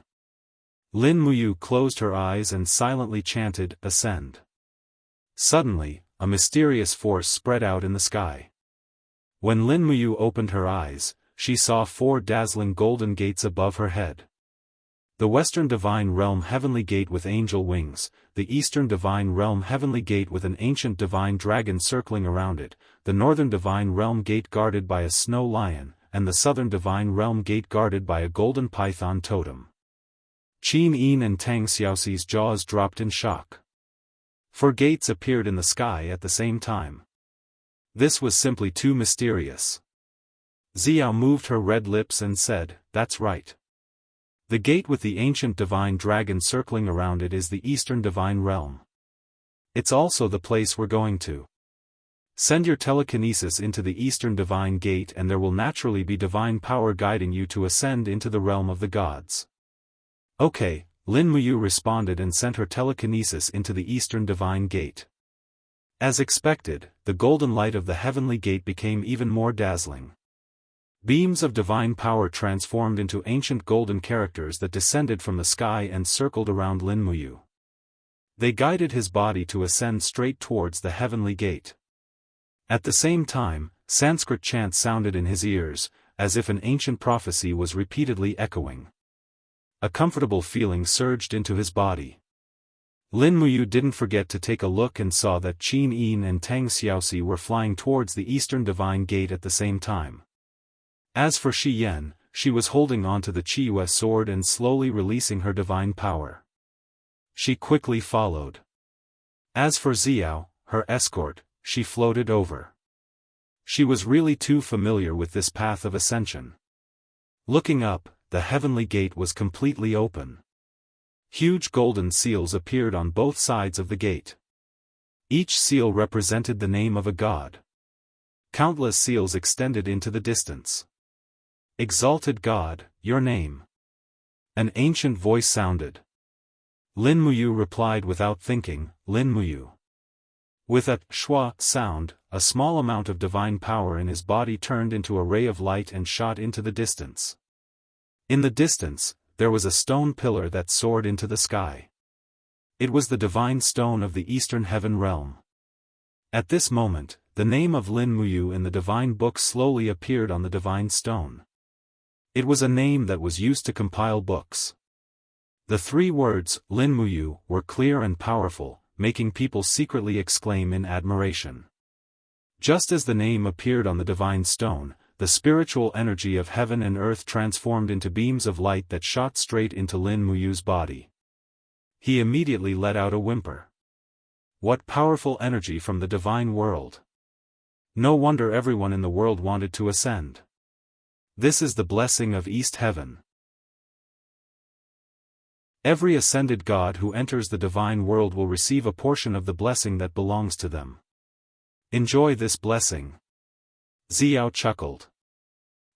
Lin Muyu closed her eyes and silently chanted, "Ascend." Suddenly, a mysterious force spread out in the sky. When Lin Muyu opened her eyes, she saw 4 dazzling golden gates above her head. The Western Divine Realm Heavenly Gate with angel wings, the Eastern Divine Realm Heavenly Gate with an ancient divine dragon circling around it, the Northern Divine Realm Gate guarded by a snow lion, and the Southern Divine Realm Gate guarded by a golden python totem. Qin Yin and Tang Xiaoxi's jaws dropped in shock. 4 gates appeared in the sky at the same time. This was simply too mysterious. Xiao moved her red lips and said, "That's right. The gate with the ancient divine dragon circling around it is the Eastern Divine Realm. It's also the place we're going to. Send your telekinesis into the Eastern Divine Gate and there will naturally be divine power guiding you to ascend into the realm of the gods." Okay, Lin Muyu responded and sent her telekinesis into the Eastern Divine Gate. As expected, the golden light of the heavenly gate became even more dazzling. Beams of divine power transformed into ancient golden characters that descended from the sky and circled around Lin Muyu. They guided his body to ascend straight towards the heavenly gate. At the same time, Sanskrit chants sounded in his ears, as if an ancient prophecy was repeatedly echoing. A comfortable feeling surged into his body. Lin Muyu didn't forget to take a look and saw that Qin Yin and Tang Xiaoxi were flying towards the Eastern Divine Gate at the same time. As for Shi Yan, she was holding onto the Qiyue sword and slowly releasing her divine power. She quickly followed. As for Xiao, her escort, she floated over. She was really too familiar with this path of ascension. Looking up, the heavenly gate was completely open. Huge golden seals appeared on both sides of the gate. Each seal represented the name of a god. Countless seals extended into the distance. "Exalted God, your name." An ancient voice sounded. Lin Muyu replied without thinking, "Lin Muyu." With a schwa sound, a small amount of divine power in his body turned into a ray of light and shot into the distance. In the distance, there was a stone pillar that soared into the sky. It was the divine stone of the Eastern Heaven realm. At this moment, the name of Lin Muyu in the divine book slowly appeared on the divine stone. It was a name that was used to compile books. The 3 words, Lin Muyu, were clear and powerful, making people secretly exclaim in admiration. Just as the name appeared on the divine stone, the spiritual energy of heaven and earth transformed into beams of light that shot straight into Lin Muyu's body. He immediately let out a whimper. What powerful energy from the divine world! No wonder everyone in the world wanted to ascend. This is the blessing of East Heaven. Every ascended god who enters the divine world will receive a portion of the blessing that belongs to them. Enjoy this blessing. Xiao chuckled.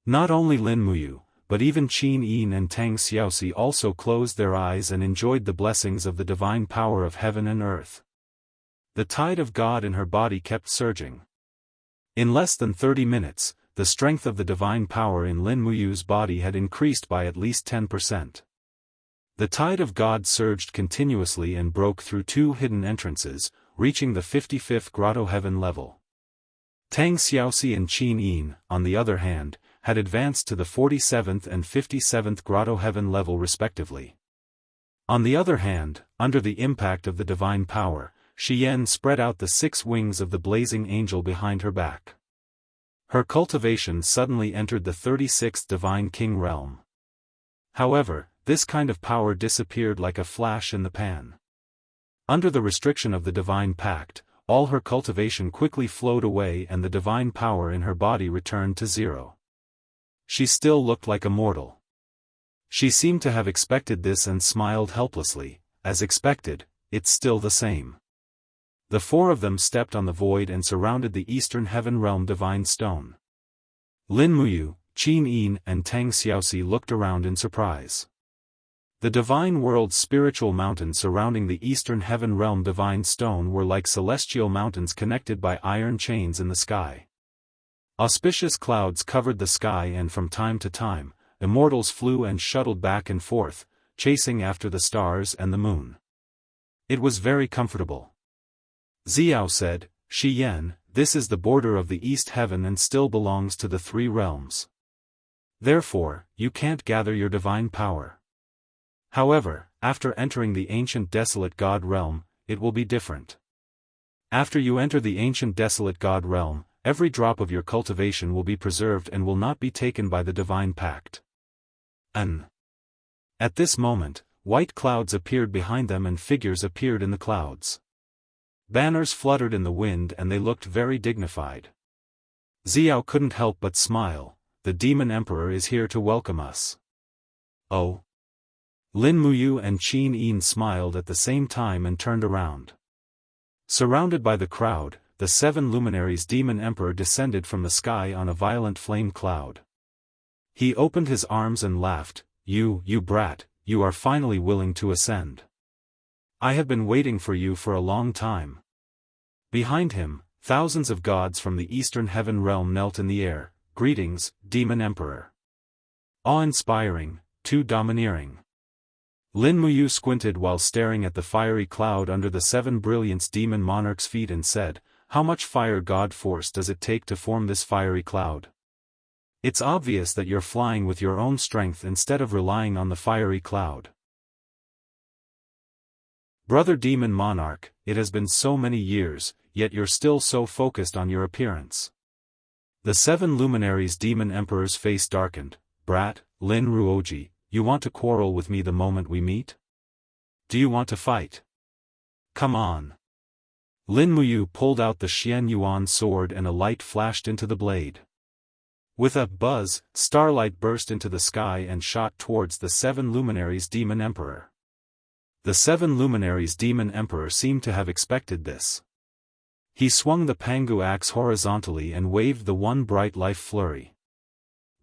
Not only Lin Muyu, but even Qin Yin and Tang Xiaoxi also closed their eyes and enjoyed the blessings of the divine power of heaven and earth. The tide of God in her body kept surging. In less than 30 minutes, the strength of the divine power in Lin Muyu's body had increased by at least 10%. The tide of God surged continuously and broke through 2 hidden entrances, reaching the 55th grotto heaven level. Tang Xiaoxi and Qin Yin, on the other hand, had advanced to the 47th and 57th grotto heaven level respectively. On the other hand, under the impact of the divine power, Shi Yan spread out the 6 wings of the blazing angel behind her back. Her cultivation suddenly entered the 36th divine king realm. However, this kind of power disappeared like a flash in the pan. Under the restriction of the divine pact, all her cultivation quickly flowed away and the divine power in her body returned to 0. She still looked like a mortal. She seemed to have expected this and smiled helplessly. As expected, it's still the same. The four of them stepped on the void and surrounded the Eastern Heaven Realm Divine Stone. Lin Muyu, Qin Yin and Tang Xiaoxi looked around in surprise. The Divine World's spiritual mountains surrounding the Eastern Heaven Realm Divine Stone were like celestial mountains connected by iron chains in the sky. Auspicious clouds covered the sky and from time to time, immortals flew and shuttled back and forth, chasing after the stars and the moon. It was very comfortable. Xiao said, "Shi Yan, this is the border of the East Heaven and still belongs to the three realms. Therefore, you can't gather your divine power. However, after entering the ancient desolate God realm, it will be different. After you enter the ancient desolate God realm, every drop of your cultivation will be preserved and will not be taken by the divine pact." At this moment, white clouds appeared behind them and figures appeared in the clouds. Banners fluttered in the wind and they looked very dignified. Xiao couldn't help but smile. The Demon Emperor is here to welcome us. Oh. Lin Muyu and Qin Yin smiled at the same time and turned around. Surrounded by the crowd, the seven luminaries Demon Emperor descended from the sky on a violent flame cloud. He opened his arms and laughed, You brat, you are finally willing to ascend. I have been waiting for you for a long time." Behind him, thousands of gods from the Eastern Heaven Realm knelt in the air. "Greetings, Demon Emperor." Awe-inspiring, too domineering. Lin Muyu squinted while staring at the fiery cloud under the seven brilliance demon monarch's feet and said, "How much fire god force does it take to form this fiery cloud? It's obvious that you're flying with your own strength instead of relying on the fiery cloud." "Brother Demon Monarch, it has been so many years, yet you're still so focused on your appearance." The seven luminaries Demon Emperor's face darkened. "Brat, Lin Ruoji, you want to quarrel with me the moment we meet? Do you want to fight? Come on." Lin Muyu pulled out the Xian Yuan sword and a light flashed into the blade. With a buzz, starlight burst into the sky and shot towards the seven luminaries Demon Emperor. The seven luminaries Demon Emperor seemed to have expected this. He swung the Pangu axe horizontally and waved the one bright life flurry.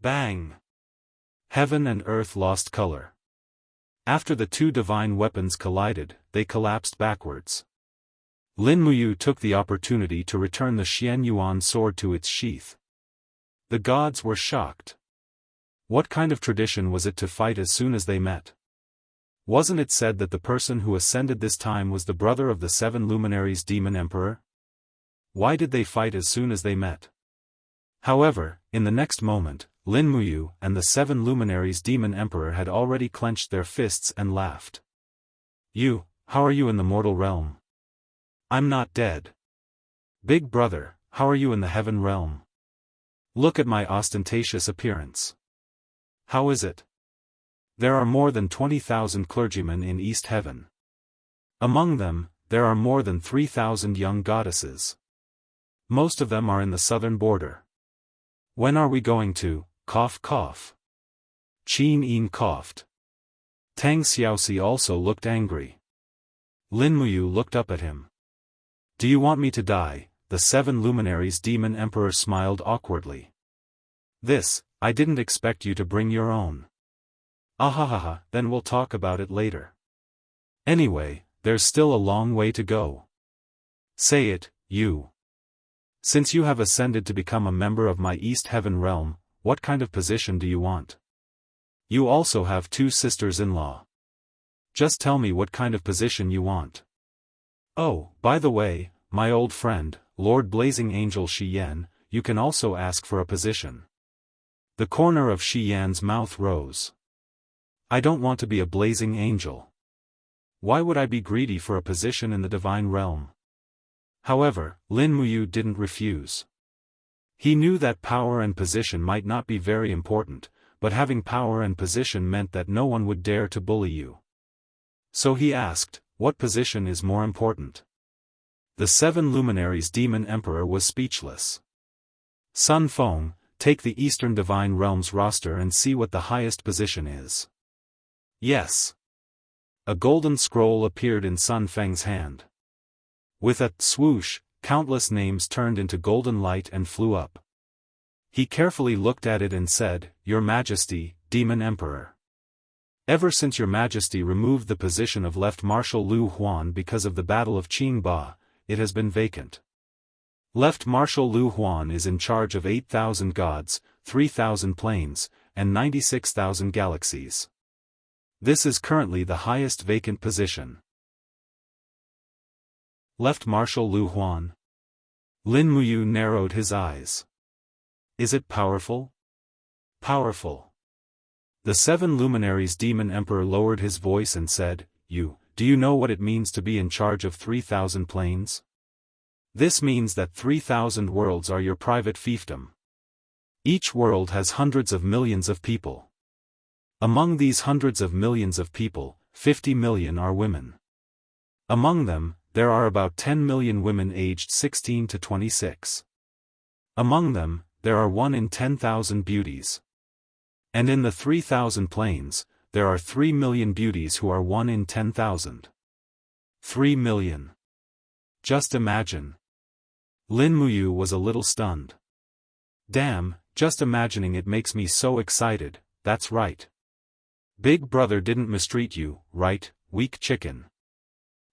Bang! Heaven and earth lost color. After the two divine weapons collided, they collapsed backwards. Lin Muyu took the opportunity to return the Xian Yuan sword to its sheath. The gods were shocked. What kind of tradition was it to fight as soon as they met? Wasn't it said that the person who ascended this time was the brother of the seven luminaries Demon Emperor? Why did they fight as soon as they met? However, in the next moment, Lin Muyu and the seven luminaries Demon Emperor had already clenched their fists and laughed. How are you in the mortal realm? I'm not dead. Big brother, how are you in the heaven realm? Look at my ostentatious appearance. How is it? There are more than 20,000 clergymen in East Heaven. Among them, there are more than 3,000 young goddesses. Most of them are in the southern border. When are we going to, cough cough? Qin Yin coughed. Tang Xiaoxi also looked angry. Lin Muyu looked up at him. Do you want me to die? The seven luminaries Demon Emperor smiled awkwardly. I didn't expect you to bring your own. Ahahaha, then we'll talk about it later. Anyway, there's still a long way to go. Say it, you. Since you have ascended to become a member of my East Heaven realm, what kind of position do you want? You also have two sisters-in-law. Just tell me what kind of position you want. Oh, by the way, my old friend, Lord Blazing Angel Shi Yan, you can also ask for a position. The corner of Shi Yan's mouth rose. I don't want to be a blazing angel. Why would I be greedy for a position in the divine realm? However, Lin Muyu didn't refuse. He knew that power and position might not be very important, but having power and position meant that no one would dare to bully you. So he asked, what position is more important? The seven luminaries Demon Emperor was speechless. Sun Feng, take the Eastern Divine Realms roster and see what the highest position is. Yes. A golden scroll appeared in Sun Feng's hand. With a swoosh, countless names turned into golden light and flew up. He carefully looked at it and said, "Your Majesty, Demon Emperor. Ever since Your Majesty removed the position of Left Marshal Lu Huan because of the Battle of Qingba, it has been vacant. Left Marshal Lu Huan is in charge of 8,000 gods, 3,000 planes, and 96,000 galaxies. This is currently the highest vacant position." Left Marshal Lu Huan. Lin Muyu narrowed his eyes. Is it powerful? Powerful. The 7 luminaries Demon Emperor lowered his voice and said, Do you know what it means to be in charge of 3,000 planes? This means that 3,000 worlds are your private fiefdom. Each world has hundreds of millions of people. Among these hundreds of millions of people, 50 million are women. Among them, there are about 10 million women aged 16 to 26. Among them, there are 1 in 10,000 beauties. And in the 3,000 planes, there are 3 million beauties who are 1 in 10,000. 3 million. Just imagine. Lin Muyu was a little stunned. Damn, just imagining it makes me so excited. That's right. Big brother didn't mistreat you, right, weak chicken?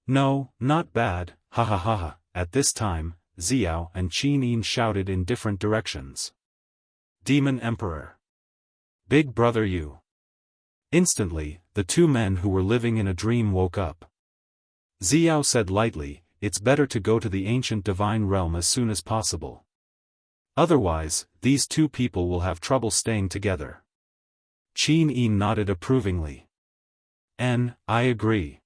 No, not bad, ha ha ha ha. At this time, Xiao and Qin Yin shouted in different directions. Demon Emperor. Big brother you. Instantly, the 2 men who were living in a dream woke up. Xiao said lightly, "It's better to go to the ancient divine realm as soon as possible. Otherwise, these 2 people will have trouble staying together." Qin Yin nodded approvingly. I agree.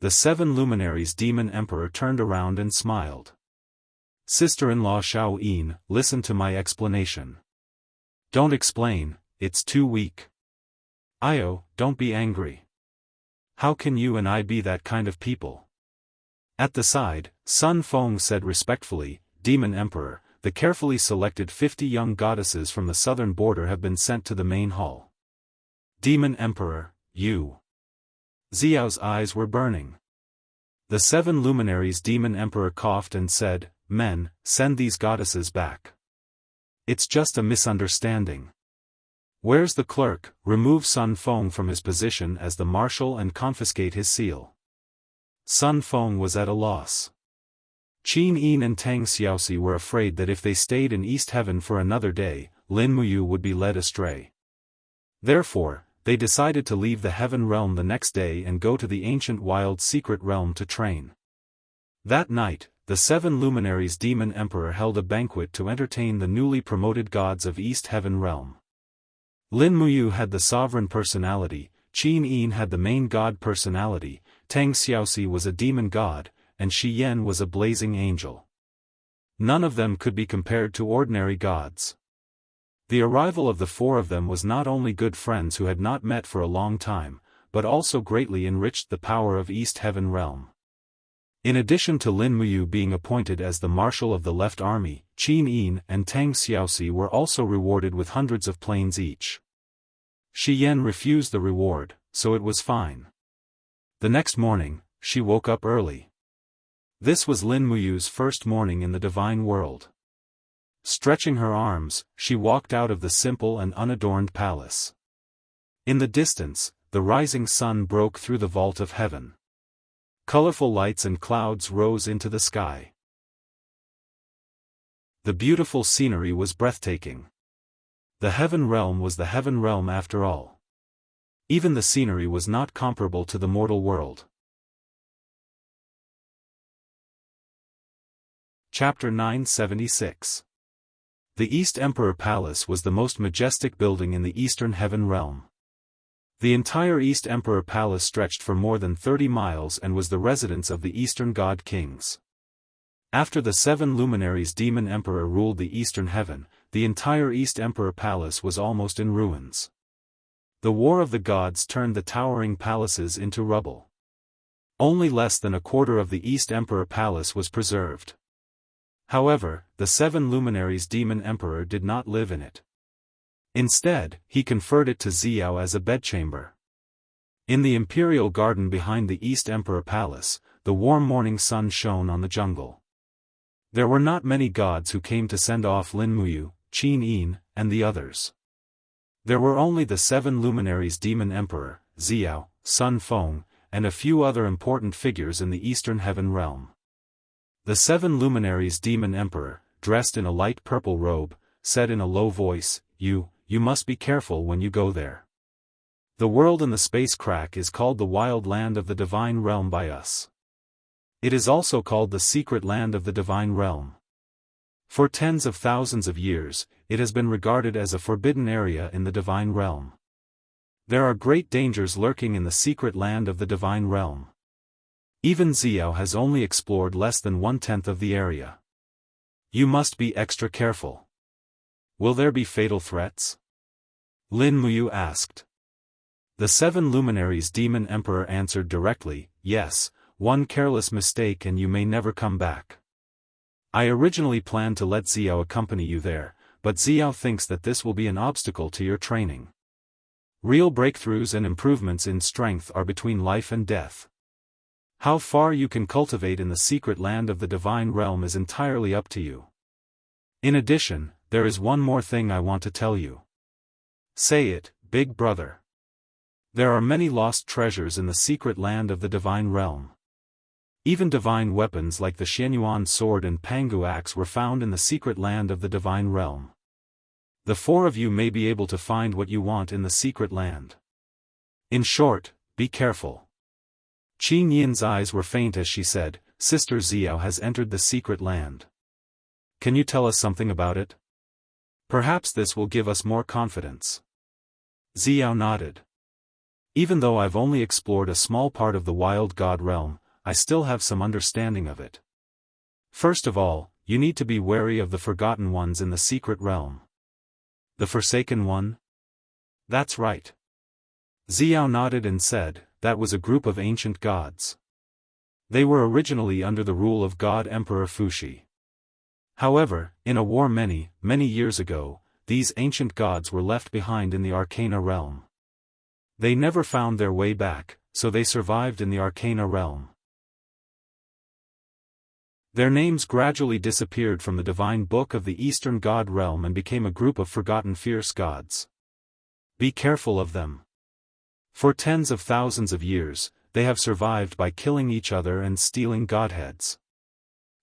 The 7 luminaries Demon Emperor turned around and smiled. Sister-in-law Xiao Yin, listen to my explanation. Don't explain, it's too weak. Io, don't be angry. How can you and I be that kind of people? At the side, Sun Feng said respectfully, Demon Emperor, the carefully selected 50 young goddesses from the southern border have been sent to the main hall. Demon Emperor, you. Xiao's eyes were burning. The 7 luminaries Demon Emperor coughed and said, Men, send these goddesses back. It's just a misunderstanding. Where's the clerk? Remove Sun Feng from his position as the marshal and confiscate his seal. Sun Feng was at a loss. Qin Yin and Tang Xiaoxi were afraid that if they stayed in East Heaven for another day, Lin Muyu would be led astray. Therefore, they decided to leave the Heaven Realm the next day and go to the ancient wild secret realm to train. That night, the 7 luminaries Demon Emperor held a banquet to entertain the newly promoted gods of East Heaven Realm. Lin Muyu had the sovereign personality, Qin Yin had the main god personality, Tang Xiaoxi was a demon god, and Shi Yan was a blazing angel. None of them could be compared to ordinary gods. The arrival of the 4 of them was not only good friends who had not met for a long time, but also greatly enriched the power of East Heaven Realm. In addition to Lin Muyu being appointed as the marshal of the left army, Qin Yin and Tang Xiaoxi were also rewarded with hundreds of planes each. Shi Yan refused the reward, so it was fine. The next morning, she woke up early. This was Lin Muyu's first morning in the divine world. Stretching her arms, she walked out of the simple and unadorned palace. In the distance, the rising sun broke through the vault of heaven. Colorful lights and clouds rose into the sky. The beautiful scenery was breathtaking. The Heaven Realm was the Heaven Realm after all. Even the scenery was not comparable to the mortal world. Chapter 976. The East Emperor Palace was the most majestic building in the Eastern Heaven Realm. The entire East Emperor Palace stretched for more than 30 miles and was the residence of the Eastern God Kings. After the 7 luminaries Demon Emperor ruled the Eastern Heaven, the entire East Emperor Palace was almost in ruins. The War of the Gods turned the towering palaces into rubble. Only less than a quarter of the East Emperor Palace was preserved. However, the 7 luminaries Demon Emperor did not live in it. Instead, he conferred it to Xiao as a bedchamber. In the imperial garden behind the East Emperor Palace, the warm morning sun shone on the jungle. There were not many gods who came to send off Lin Muyu, Qin Yin, and the others. There were only the 7 luminaries Demon Emperor, Xiao, Sun Feng, and a few other important figures in the Eastern Heaven realm. The 7 luminaries Demon Emperor, dressed in a light purple robe, said in a low voice, You must be careful when you go there. The world in the space crack is called the Wild Land of the Divine Realm by us. It is also called the Secret Land of the Divine Realm. For tens of thousands of years, it has been regarded as a forbidden area in the Divine Realm. There are great dangers lurking in the Secret Land of the Divine Realm. Even Xiao has only explored less than 1/10 of the area. You must be extra careful. Will there be fatal threats? Lin Muyu asked. The 7 luminaries Demon Emperor answered directly, Yes, one careless mistake and you may never come back. I originally planned to let Xiao accompany you there, but Xiao thinks that this will be an obstacle to your training. Real breakthroughs and improvements in strength are between life and death. How far you can cultivate in the secret land of the divine realm is entirely up to you. In addition, there is one more thing I want to tell you. Say it, big brother. There are many lost treasures in the secret land of the divine realm. Even divine weapons like the Xianyuan sword and Pangu axe were found in the secret land of the divine realm. The 4 of you may be able to find what you want in the secret land. In short, be careful. Qin Yin's eyes were faint as she said, Sister Xiao has entered the secret land. Can you tell us something about it? Perhaps this will give us more confidence. Xiao nodded. Even though I've only explored a small part of the wild god realm, I still have some understanding of it. First of all, you need to be wary of the forgotten ones in the secret realm. The Forsaken One? That's right. Xiao nodded and said, that was a group of ancient gods. They were originally under the rule of God Emperor Fuxi. However, in a war many years ago, these ancient gods were left behind in the Arcana realm. They never found their way back, so they survived in the Arcana realm. Their names gradually disappeared from the divine book of the Eastern God realm and became a group of forgotten fierce gods. Be careful of them. For tens of thousands of years, they have survived by killing each other and stealing godheads.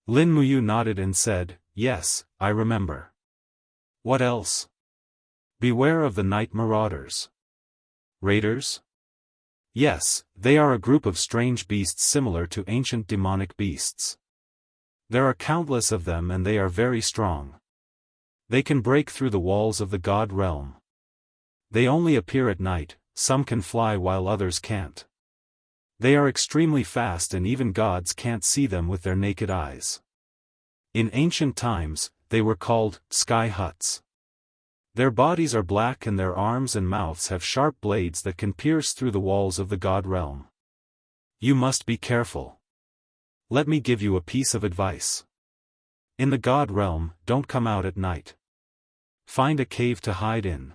Lin Muyu nodded and said, Yes, I remember. What else? Beware of the night marauders. Raiders? Yes, they are a group of strange beasts similar to ancient demonic beasts. There are countless of them and they are very strong. They can break through the walls of the god realm. They only appear at night, some can fly while others can't. They are extremely fast and even gods can't see them with their naked eyes. In ancient times, they were called sky huts. Their bodies are black and their arms and mouths have sharp blades that can pierce through the walls of the god realm. You must be careful. Let me give you a piece of advice. In the god realm, don't come out at night. Find a cave to hide in.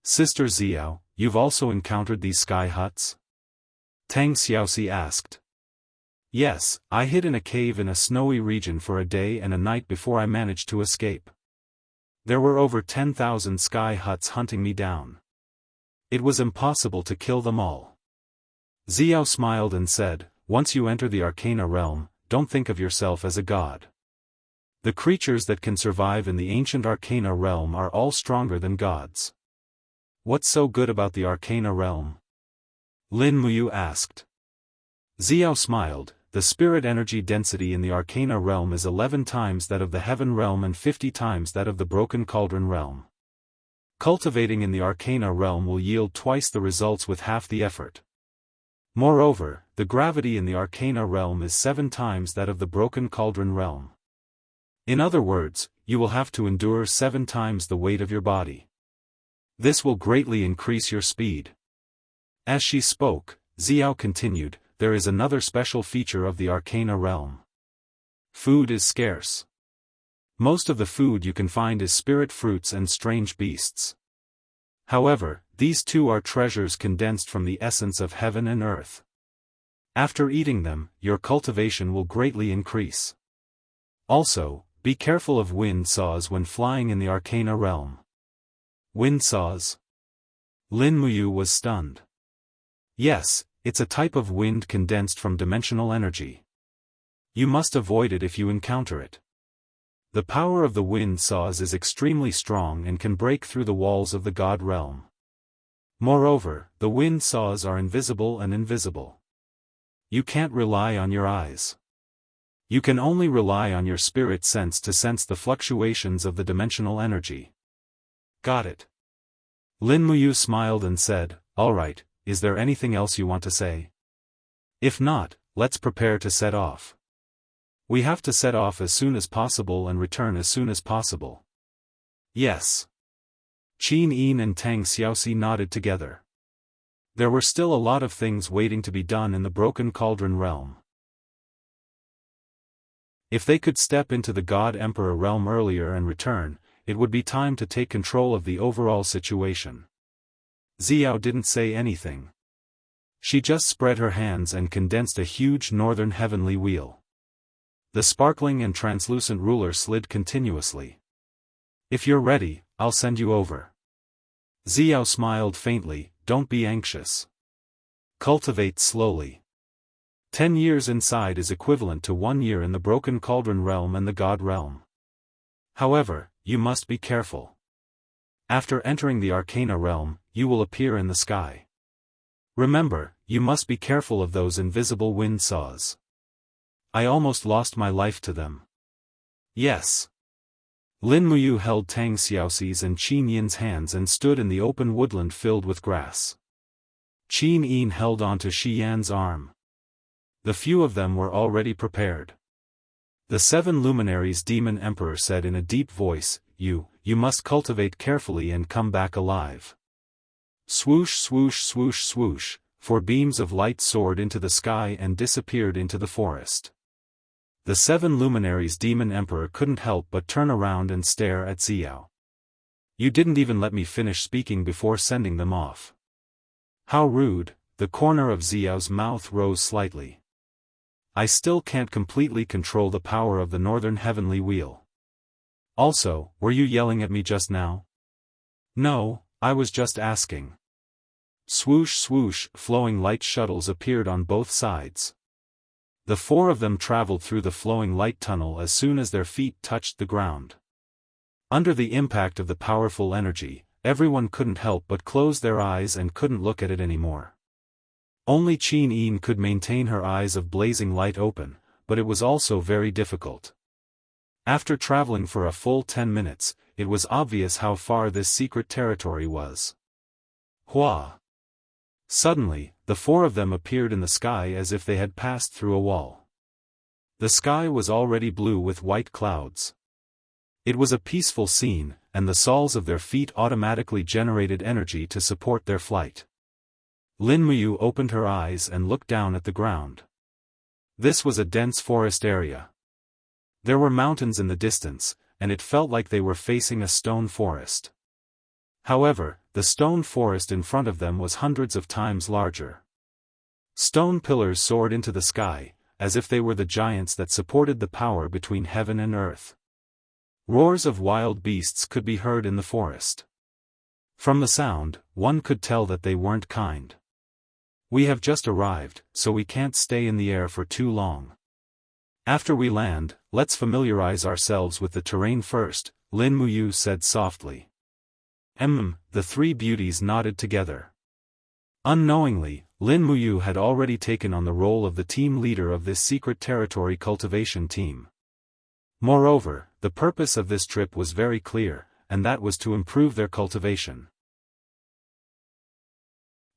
Sister Xiao, you've also encountered these sky huts? Tang Xiaoxi asked. Yes, I hid in a cave in a snowy region for a day and a night before I managed to escape. There were over 10,000 sky huts hunting me down. It was impossible to kill them all. Xiao smiled and said, Once you enter the Arcana realm, don't think of yourself as a god. The creatures that can survive in the ancient Arcana realm are all stronger than gods. What's so good about the Arcana realm? Lin Muyu asked. Xiao smiled. The spirit energy density in the Arcana realm is 11 times that of the Heaven realm and 50 times that of the Broken Cauldron realm. Cultivating in the Arcana realm will yield twice the results with half the effort. Moreover, the gravity in the Arcana realm is 7 times that of the Broken Cauldron realm. In other words, you will have to endure 7 times the weight of your body. This will greatly increase your speed. As she spoke, Xiao continued, there is another special feature of the Arcana realm. Food is scarce. Most of the food you can find is spirit fruits and strange beasts. However, these two are treasures condensed from the essence of heaven and earth. After eating them, your cultivation will greatly increase. Also, be careful of wind saws when flying in the Arcana realm. Wind saws? Lin Muyu was stunned. Yes, it's a type of wind condensed from dimensional energy. You must avoid it if you encounter it. The power of the wind saws is extremely strong and can break through the walls of the god realm. Moreover, the wind saws are invisible and invisible. You can't rely on your eyes. You can only rely on your spirit sense to sense the fluctuations of the dimensional energy. Got it. Lin Muyu smiled and said, "Alright, is there anything else you want to say? If not, let's prepare to set off. We have to set off as soon as possible and return as soon as possible." Yes. Qin Yin and Tang Xiaoxi nodded together. There were still a lot of things waiting to be done in the Broken Cauldron realm. If they could step into the God Emperor realm earlier and return, it would be time to take control of the overall situation. Xiao didn't say anything. She just spread her hands and condensed a huge northern heavenly wheel. The sparkling and translucent ruler slid continuously. "If you're ready, I'll send you over." Xiao smiled faintly, "Don't be anxious. Cultivate slowly. 10 years inside is equivalent to 1 year in the Broken Cauldron realm and the God realm. However, you must be careful. After entering the Arcana realm, you will appear in the sky. Remember, you must be careful of those invisible wind saws. I almost lost my life to them." "Yes." Lin Muyu held Tang Xiaoxi's and Qin Yin's hands and stood in the open woodland filled with grass. Qin Yin held onto Shi Yan's arm. The few of them were already prepared. The 7 luminaries Demon Emperor said in a deep voice, You must cultivate carefully and come back alive." Swoosh swoosh swoosh swoosh, 4 beams of light soared into the sky and disappeared into the forest. The 7 luminaries Demon Emperor couldn't help but turn around and stare at Xiao. "You didn't even let me finish speaking before sending them off." How rude. The corner of Xiao's mouth rose slightly. "I still can't completely control the power of the Northern Heavenly Wheel. Also, were you yelling at me just now?" "No, I was just asking." Swoosh swoosh, flowing light shuttles appeared on both sides. The 4 of them traveled through the flowing light tunnel as soon as their feet touched the ground. Under the impact of the powerful energy, everyone couldn't help but close their eyes and couldn't look at it anymore. Only Qin Yin could maintain her eyes of blazing light open, but it was also very difficult. After traveling for a full 10 minutes, it was obvious how far this secret territory was. Hua! Suddenly, the 4 of them appeared in the sky as if they had passed through a wall. The sky was already blue with white clouds. It was a peaceful scene, and the soles of their feet automatically generated energy to support their flight. Lin Muyu opened her eyes and looked down at the ground. This was a dense forest area. There were mountains in the distance, and it felt like they were facing a stone forest. However, the stone forest in front of them was hundreds of times larger. Stone pillars soared into the sky, as if they were the giants that supported the power between heaven and earth. Roars of wild beasts could be heard in the forest. From the sound, one could tell that they weren't kind. "We have just arrived, so we can't stay in the air for too long. After we land, let's familiarize ourselves with the terrain first," Lin Muyu said softly. The 3 beauties nodded together. Unknowingly, Lin Muyu had already taken on the role of the team leader of this secret territory cultivation team. Moreover, the purpose of this trip was very clear, and that was to improve their cultivation.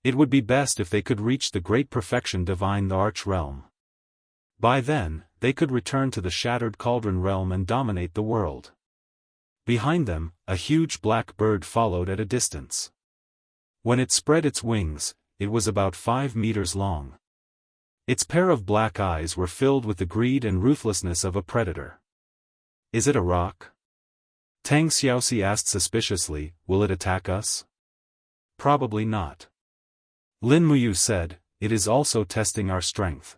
It would be best if they could reach the great perfection divine the Arch realm. By then, they could return to the Shattered Cauldron realm and dominate the world. Behind them, a huge black bird followed at a distance. When it spread its wings, it was about 5 meters long. Its pair of black eyes were filled with the greed and ruthlessness of a predator. "Is it a rock?" Tang Xiaoxi asked suspiciously, "Will it attack us?" Probably not. Lin Muyu said, it is also testing our strength.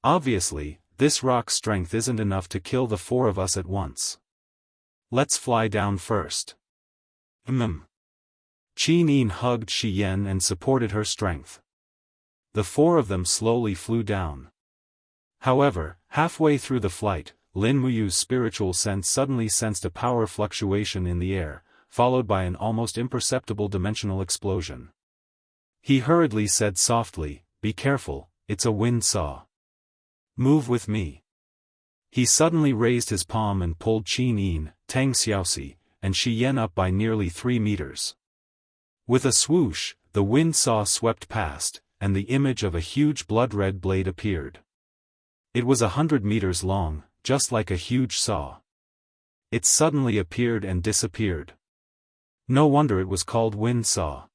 Obviously, this rock's strength isn't enough to kill the four of us at once. Let's fly down first. Qin Yin hugged Shi Yan and supported her strength. The four of them slowly flew down. However, halfway through the flight, Lin Muyu's spiritual sense suddenly sensed a power fluctuation in the air, followed by an almost imperceptible dimensional explosion. He hurriedly said softly, "Be careful, it's a wind saw. Move with me." He suddenly raised his palm and pulled Qin Yin, Tang Xiaoxi, and Shi Yan up by nearly 3 meters. With a swoosh, the wind saw swept past, and the image of a huge blood-red blade appeared. It was 100 meters long, just like a huge saw. It suddenly appeared and disappeared. No wonder it was called wind saw.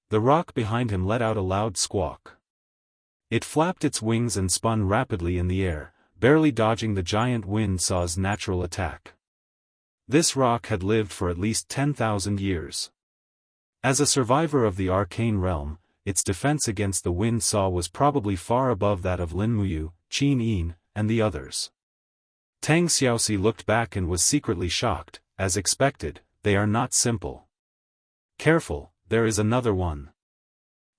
The rock behind him let out a loud squawk. It flapped its wings and spun rapidly in the air, barely dodging the giant wind saw's natural attack. This rock had lived for at least 10,000 years. As a survivor of the arcane realm, its defense against the wind saw was probably far above that of Lin Muyu, Qin Yin, and the others. Tang Xiaoxi looked back and was secretly shocked. As expected, they are not simple. Careful, there is another one.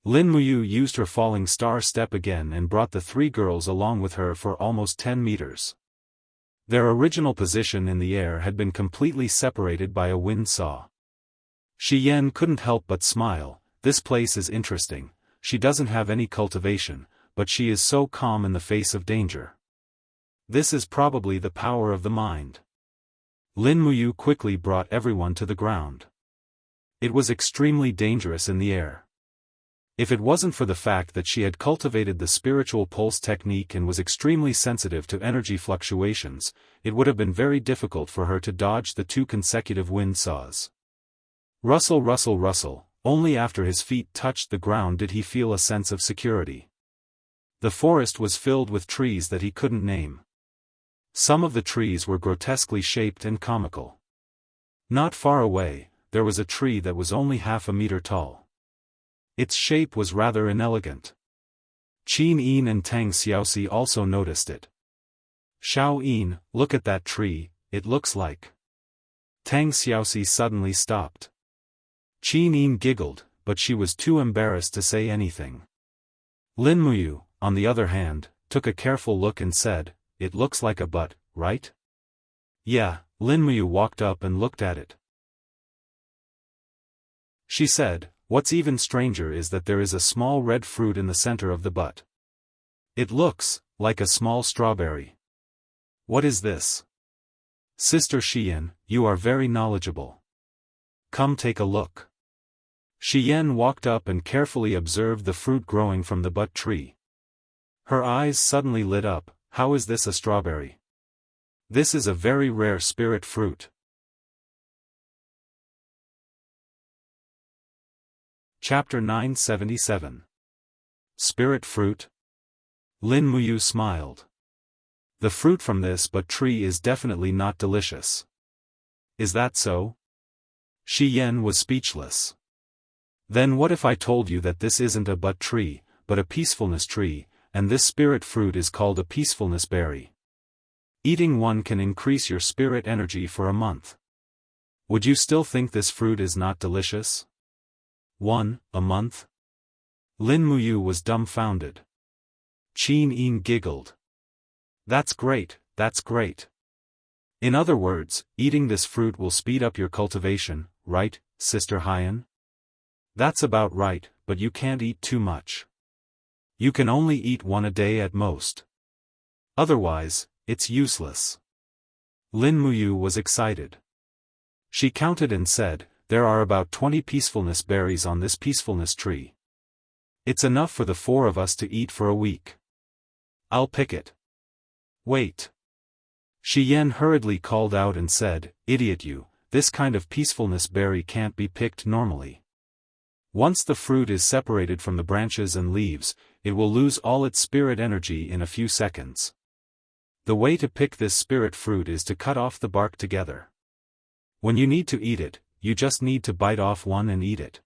Lin Muyu used her falling star step again and brought the 3 girls along with her for almost 10 meters. Their original position in the air had been completely separated by a wind saw. Shi Yan couldn't help but smile. This place is interesting. She doesn't have any cultivation, but she is so calm in the face of danger. This is probably the power of the mind. Lin Muyu quickly brought everyone to the ground. It was extremely dangerous in the air. If it wasn't for the fact that she had cultivated the spiritual pulse technique and was extremely sensitive to energy fluctuations, it would have been very difficult for her to dodge the 2 consecutive wind saws. Rustle, rustle, rustle. Only after his feet touched the ground did he feel a sense of security. The forest was filled with trees that he couldn't name. Some of the trees were grotesquely shaped and comical. Not far away, there was a tree that was only half a meter tall. Its shape was rather inelegant. Qin Yin and Tang Xiaoxi also noticed it. "Xiao Yin, look at that tree, it looks like..." Tang Xiaoxi suddenly stopped. Qin Yin giggled, but she was too embarrassed to say anything. Lin Muyu, on the other hand, took a careful look and said, "It looks like a butt, right?" "Yeah." Lin Muyu walked up and looked at it. She said, "What's even stranger is that there is a small red fruit in the center of the butt. It looks like a small strawberry. What is this?" "Sister Xian, you are very knowledgeable. Come take a look." Shi Yan walked up and carefully observed the fruit growing from the butt tree. Her eyes suddenly lit up. "How is this a strawberry? This is a very rare spirit fruit." Chapter 977. Spirit Fruit? Lin Muyu smiled. The fruit from this butt tree is definitely not delicious. Is that so? Shi Yan was speechless. Then what if I told you that this isn't a butt tree, but a peacefulness tree, and this spirit fruit is called a peacefulness berry? Eating one can increase your spirit energy for a month. Would you still think this fruit is not delicious? A month? Lin Muyu was dumbfounded. Qin Yin giggled. That's great, that's great. In other words, eating this fruit will speed up your cultivation, right, Sister Hyan? That's about right, but you can't eat too much. You can only eat one a day at most. Otherwise, it's useless. Lin Muyu was excited. She counted and said, "There are about 20 peacefulness berries on this peacefulness tree. It's enough for the 4 of us to eat for a week. I'll pick it." "Wait." Shi Yan hurriedly called out and said, "Idiot you, this kind of peacefulness berry can't be picked normally. Once the fruit is separated from the branches and leaves, it will lose all its spirit energy in a few seconds. The way to pick this spirit fruit is to cut off the bark together. When you need to eat it, you just need to bite off one and eat it.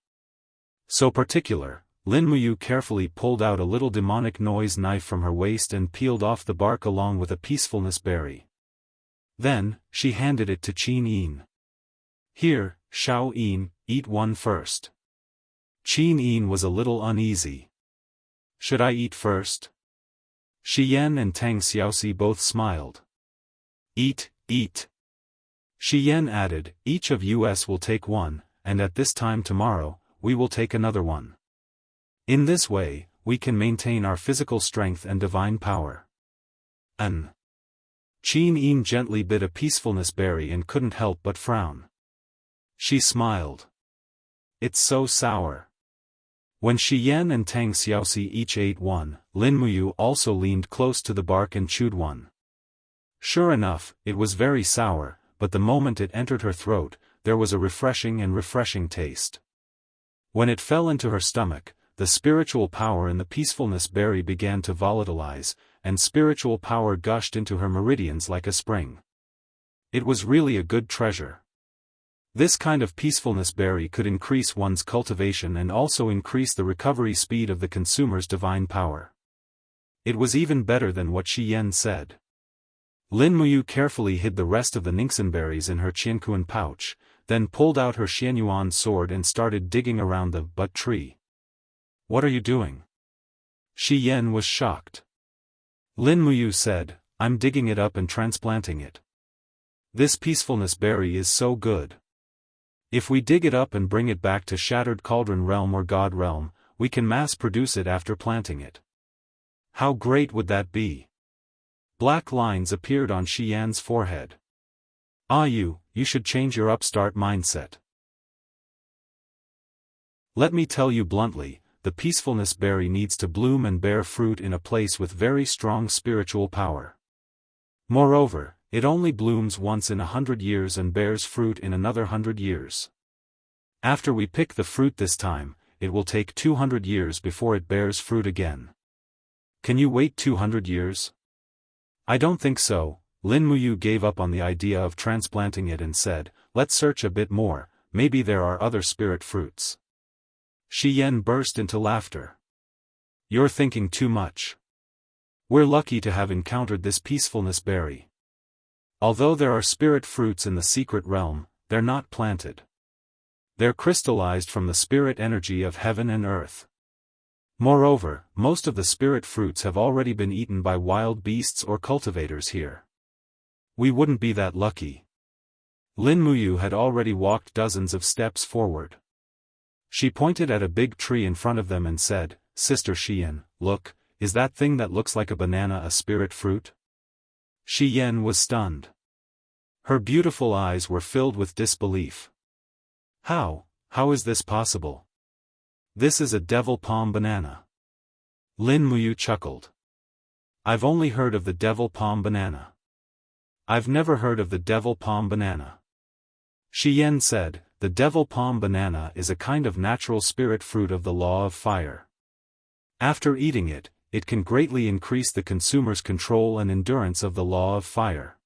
So particular, Lin Muyu carefully pulled out a little demonic noise knife from her waist and peeled off the bark along with a peacefulness berry. Then, she handed it to Qin Yin. Here, Shao Yin, eat one first. Qin Yin was a little uneasy. Should I eat first? Shi Yan and Tang Xiaoxi both smiled. Eat, eat. Shi Yan added, each of us will take one, and at this time tomorrow, we will take another one. In this way, we can maintain our physical strength and divine power. Qin Yin gently bit a peacefulness berry and couldn't help but frown. She smiled. It's so sour. When Shi Yan and Tang Xiaoxi each ate one, Lin Muyu also leaned close to the bark and chewed one. Sure enough, it was very sour, but the moment it entered her throat, there was a refreshing taste. When it fell into her stomach, the spiritual power in the peacefulness berry began to volatilize, and spiritual power gushed into her meridians like a spring. It was really a good treasure. This kind of peacefulness berry could increase one's cultivation and also increase the recovery speed of the consumer's divine power. It was even better than what Shi Yan said. Lin Muyu carefully hid the rest of the Ningxin berries in her Qianquan pouch, then pulled out her Xianyuan sword and started digging around the but tree. What are you doing? Shi Yan was shocked. Lin Muyu said, I'm digging it up and transplanting it. This peacefulness berry is so good. If we dig it up and bring it back to Shattered Cauldron Realm or God Realm, we can mass-produce it after planting it. How great would that be? Black lines appeared on Shi Yan's forehead. You should change your upstart mindset. Let me tell you bluntly, the peacefulness berry needs to bloom and bear fruit in a place with very strong spiritual power. Moreover, it only blooms once in 100 years and bears fruit in another 100 years. After we pick the fruit this time, it will take 200 years before it bears fruit again. Can you wait 200 years? I don't think so. Lin Muyu gave up on the idea of transplanting it and said, let's search a bit more, maybe there are other spirit fruits. Shi Yan burst into laughter. You're thinking too much. We're lucky to have encountered this peacefulness berry. Although there are spirit fruits in the secret realm, they're not planted. They're crystallized from the spirit energy of heaven and earth. Moreover, most of the spirit fruits have already been eaten by wild beasts or cultivators here. We wouldn't be that lucky. Lin Muyu had already walked dozens of steps forward. She pointed at a big tree in front of them and said, Sister Xian, look, is that thing that looks like a banana a spirit fruit? Shi Yan was stunned. Her beautiful eyes were filled with disbelief. How is this possible? This is a devil palm banana. Lin Muyu chuckled. I've only heard of the devil palm banana. I've never heard of the devil palm banana. Shi Yan said, the devil palm banana is a kind of natural spirit fruit of the law of fire. After eating it, it can greatly increase the consumer's control and endurance of the law of fire.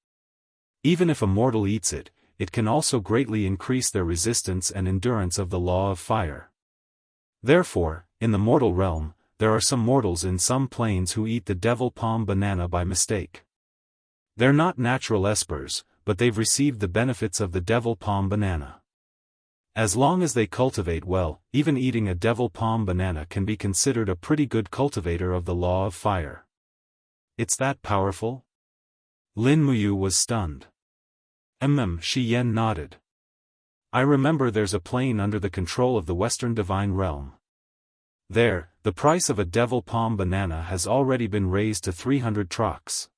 Even if a mortal eats it, it can also greatly increase their resistance and endurance of the law of fire. Therefore, in the mortal realm, there are some mortals in some planes who eat the devil palm banana by mistake. They're not natural espers, but they've received the benefits of the devil palm banana. As long as they cultivate well, even eating a devil palm banana can be considered a pretty good cultivator of the law of fire. It's that powerful? Lin Muyu was stunned. Shi Yan nodded. I remember there's a plane under the control of the Western Divine Realm. There, the price of a devil palm banana has already been raised to 300 trox.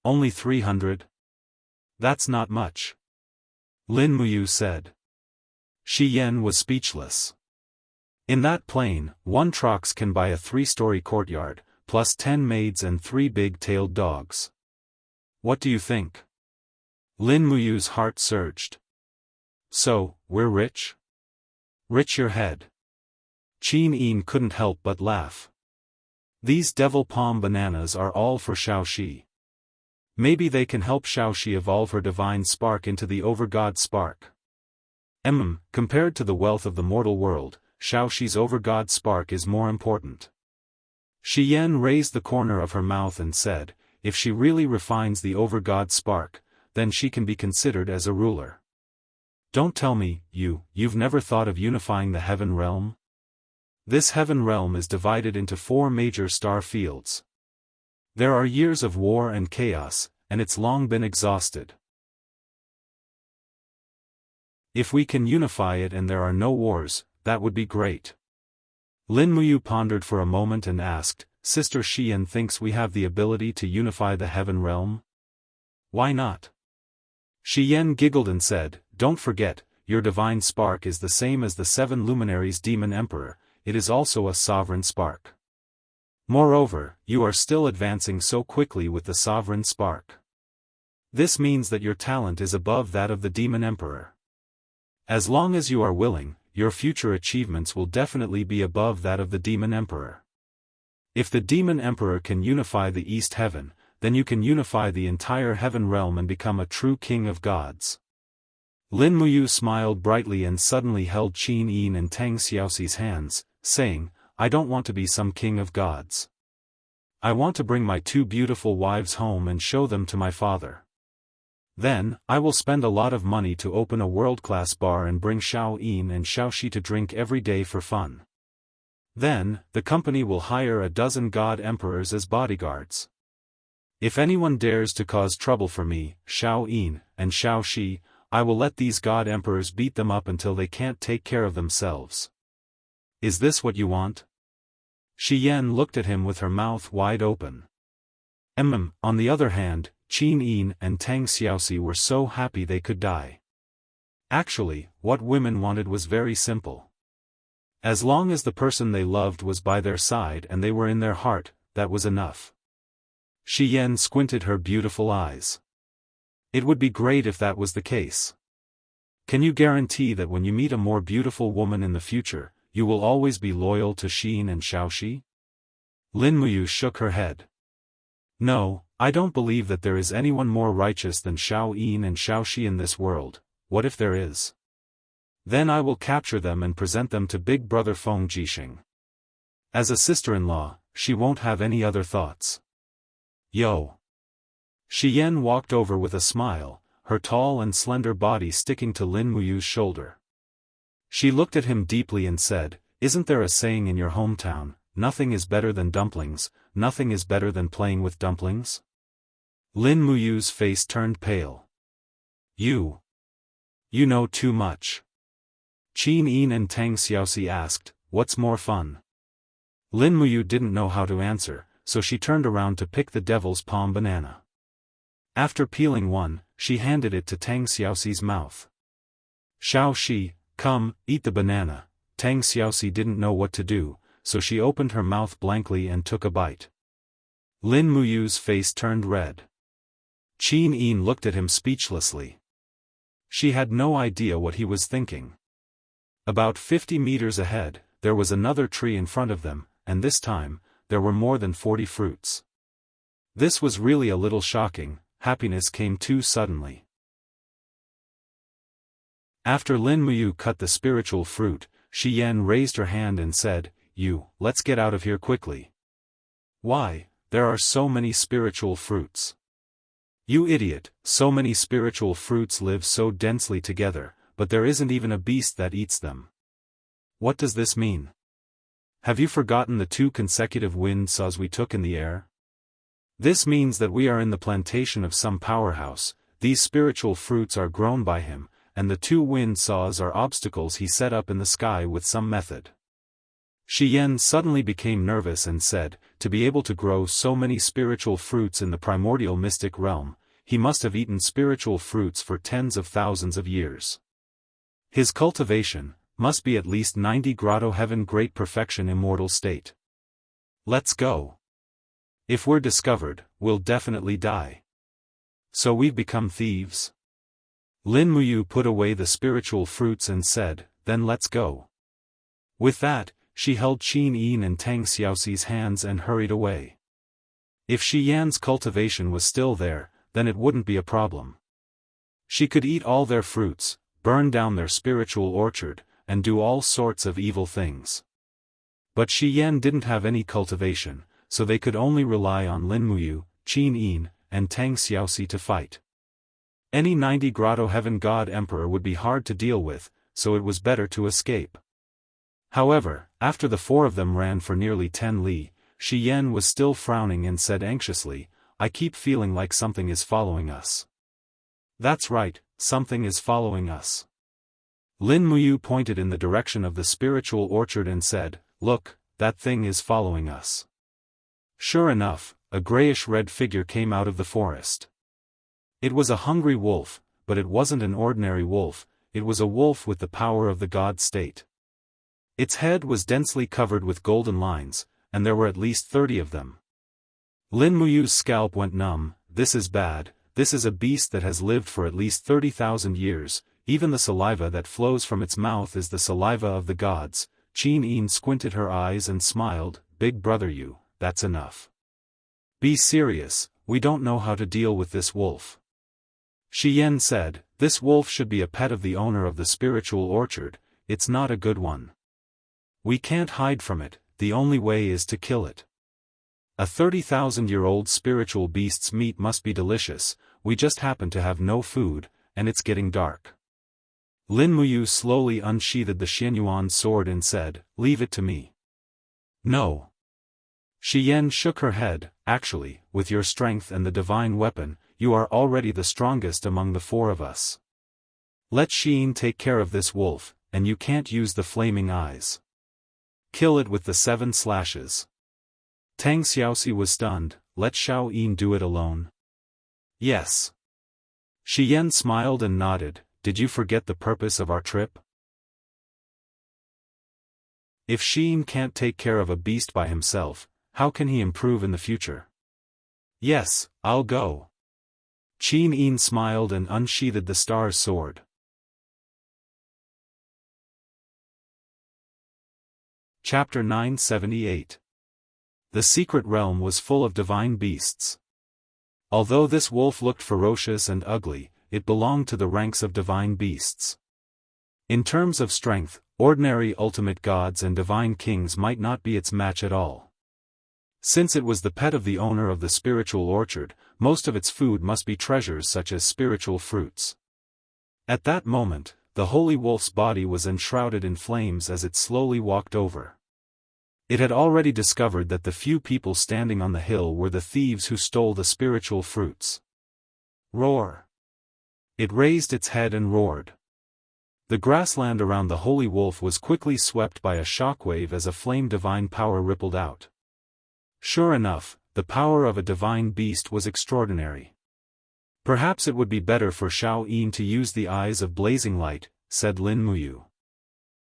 Only 300? That's not much. Lin Muyu said. Shi Yan was speechless. In that plane, 1 trox can buy a 3-story courtyard, plus 10 maids and 3 big-tailed dogs. What do you think? Lin Muyu's heart surged. So, we're rich? Rich your head. Qin Yin couldn't help but laugh. These devil palm bananas are all for Xiaoxi. Maybe they can help Xiaoxi evolve her divine spark into the overgod spark. Compared to the wealth of the mortal world, Xiaoxi's over-god spark is more important. Shi Yan raised the corner of her mouth and said, if she really refines the over-god spark, then she can be considered as a ruler. Don't tell me, you've never thought of unifying the heaven realm? This heaven realm is divided into 4 major star fields. There are years of war and chaos, and it's long been exhausted. If we can unify it and there are no wars, that would be great. Lin Muyu pondered for a moment and asked, Sister Xian thinks we have the ability to unify the heaven realm? Why not? Shi Yan giggled and said, don't forget, your divine spark is the same as the 7 luminaries' demon emperor, it is also a sovereign spark. Moreover, you are still advancing so quickly with the sovereign spark. This means that your talent is above that of the demon emperor. As long as you are willing, your future achievements will definitely be above that of the demon emperor. If the demon emperor can unify the East Heaven, then you can unify the entire heaven realm and become a true king of gods. Lin Muyu smiled brightly and suddenly held Qin Yin and Tang Xiaoxi's hands, saying, I don't want to be some king of gods. I want to bring my 2 beautiful wives home and show them to my father. Then, I will spend a lot of money to open a world-class bar and bring Xiao Yin and Xiaoxi to drink every day for fun. Then, the company will hire a dozen god emperors as bodyguards. If anyone dares to cause trouble for me, Xiao Yin, and Xiaoxi, I will let these god emperors beat them up until they can't take care of themselves. Is this what you want? Shi Yan looked at him with her mouth wide open. On the other hand, Qin Yin and Tang Xiaoxi were so happy they could die. Actually, what women wanted was very simple. As long as the person they loved was by their side and they were in their heart, that was enough. Shi Yan squinted her beautiful eyes. It would be great if that was the case. Can you guarantee that when you meet a more beautiful woman in the future, you will always be loyal to Xin and Xiaoxi? Lin Muyu shook her head. No, I don't believe that there is anyone more righteous than Xiao Yin and Xiaoxi in this world. What if there is? Then I will capture them and present them to Big Brother Feng Jixing. As a sister-in-law, she won't have any other thoughts. Yo! Shi Yan walked over with a smile, her tall and slender body sticking to Lin Muyu's shoulder. She looked at him deeply and said, isn't there a saying in your hometown, nothing is better than dumplings, nothing is better than playing with dumplings? Lin Muyu's face turned pale. You know too much. Qin Yin and Tang Xiaoxi asked, what's more fun? Lin Muyu didn't know how to answer, so she turned around to pick the devil's palm banana. After peeling one, she handed it to Tang Xiaoxi's mouth. Xiaoxi, come, eat the banana. Tang Xiaoxi didn't know what to do, so she opened her mouth blankly and took a bite. Lin Muyu's face turned red. Qin Yin looked at him speechlessly. She had no idea what he was thinking. About 50 meters ahead, there was another tree in front of them, and this time, there were more than 40 fruits. This was really a little shocking. Happiness came too suddenly. After Lin Muyu cut the spiritual fruit, Shi Yan raised her hand and said, let's get out of here quickly. Why, there are so many spiritual fruits. You idiot, so many spiritual fruits live so densely together, but there isn't even a beast that eats them. What does this mean? Have you forgotten the 2 consecutive wind saws we took in the air? This means that we are in the plantation of some powerhouse, these spiritual fruits are grown by him, and the 2 wind saws are obstacles he set up in the sky with some method. Shi Yan suddenly became nervous and said, to be able to grow so many spiritual fruits in the primordial mystic realm, he must have eaten spiritual fruits for tens of thousands of years. His cultivation must be at least 90 grotto heaven great perfection immortal state. Let's go. If we're discovered, we'll definitely die. So we've become thieves? Lin Muyu put away the spiritual fruits and said, then let's go. With that, she held Qin Yin and Tang Xiaoxi's hands and hurried away. If Shi Yan's cultivation was still there, then it wouldn't be a problem. She could eat all their fruits, burn down their spiritual orchard, and do all sorts of evil things. But Shi Yan didn't have any cultivation, so they could only rely on Lin Muyu, Qin Yin, and Tang Xiaoxi to fight. Any 90 Grotto Heaven God Emperor would be hard to deal with, so it was better to escape. However, after the four of them ran for nearly 10 li, Shi Yan was still frowning and said anxiously, "I keep feeling like something is following us." "That's right, something is following us." Lin Muyu pointed in the direction of the spiritual orchard and said, "Look, that thing is following us." Sure enough, a grayish-red figure came out of the forest. It was a hungry wolf, but it wasn't an ordinary wolf, it was a wolf with the power of the god state. Its head was densely covered with golden lines, and there were at least 30 of them. Lin Muyu's scalp went numb. "This is bad, this is a beast that has lived for at least 30,000 years, even the saliva that flows from its mouth is the saliva of the gods." Qin Yin squinted her eyes and smiled, "Big brother you, that's enough. Be serious, we don't know how to deal with this wolf." Shi Yan said, "This wolf should be a pet of the owner of the spiritual orchard, it's not a good one. We can't hide from it, the only way is to kill it. A 30,000-year-old spiritual beast's meat must be delicious, we just happen to have no food, and it's getting dark." Lin Muyu slowly unsheathed the Xianyuan sword and said, "Leave it to me." "No." Shi Yan shook her head, "Actually, with your strength and the divine weapon, you are already the strongest among the four of us. Let Xiyin take care of this wolf, and you can't use the flaming eyes. Kill it with the 7 slashes." Tang Xiaoxi was stunned, "Let Xiao Yin do it alone?" "Yes." Shi Yan smiled and nodded, "Did you forget the purpose of our trip? If Xiyin can't take care of a beast by himself, how can he improve in the future?" "Yes, I'll go." Qin Yin smiled and unsheathed the star's sword. Chapter 978. The secret realm was full of divine beasts. Although this wolf looked ferocious and ugly, it belonged to the ranks of divine beasts. In terms of strength, ordinary ultimate gods and divine kings might not be its match at all. Since it was the pet of the owner of the spiritual orchard, most of its food must be treasures such as spiritual fruits. At that moment, the holy wolf's body was enshrouded in flames as it slowly walked over. It had already discovered that the few people standing on the hill were the thieves who stole the spiritual fruits. Roar! It raised its head and roared. The grassland around the holy wolf was quickly swept by a shockwave as a flame divine power rippled out. Sure enough, the power of a divine beast was extraordinary. "Perhaps it would be better for Xiao Yin to use the eyes of blazing light," said Lin Muyu.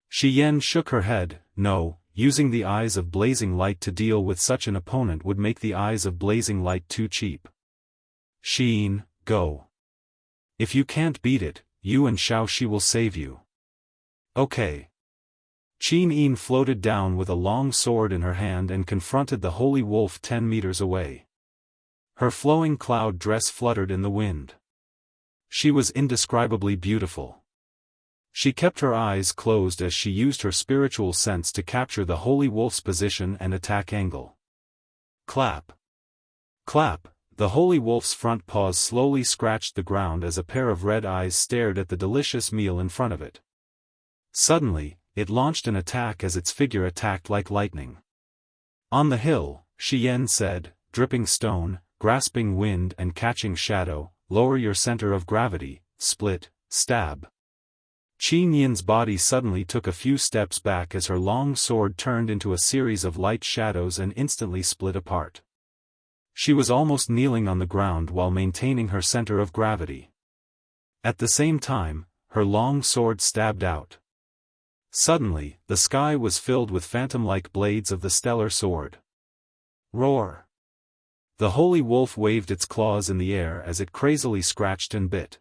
Shi Yan shook her head, "No, using the eyes of blazing light to deal with such an opponent would make the eyes of blazing light too cheap. Xiyin, go. If you can't beat it, you and Xiao Shi will save you." "Okay." Qin Yin floated down with a long sword in her hand and confronted the holy wolf 10 meters away. Her flowing cloud dress fluttered in the wind. She was indescribably beautiful. She kept her eyes closed as she used her spiritual sense to capture the holy wolf's position and attack angle. Clap! Clap! The holy wolf's front paws slowly scratched the ground as a pair of red eyes stared at the delicious meal in front of it. Suddenly, it launched an attack as its figure attacked like lightning. On the hill, Shi Yan said, "Dripping stone, grasping wind and catching shadow, lower your center of gravity, split, stab." Qin Yin's body suddenly took a few steps back as her long sword turned into a series of light shadows and instantly split apart. She was almost kneeling on the ground while maintaining her center of gravity. At the same time, her long sword stabbed out. Suddenly, the sky was filled with phantom-like blades of the stellar sword. Roar! The holy wolf waved its claws in the air as it crazily scratched and bit.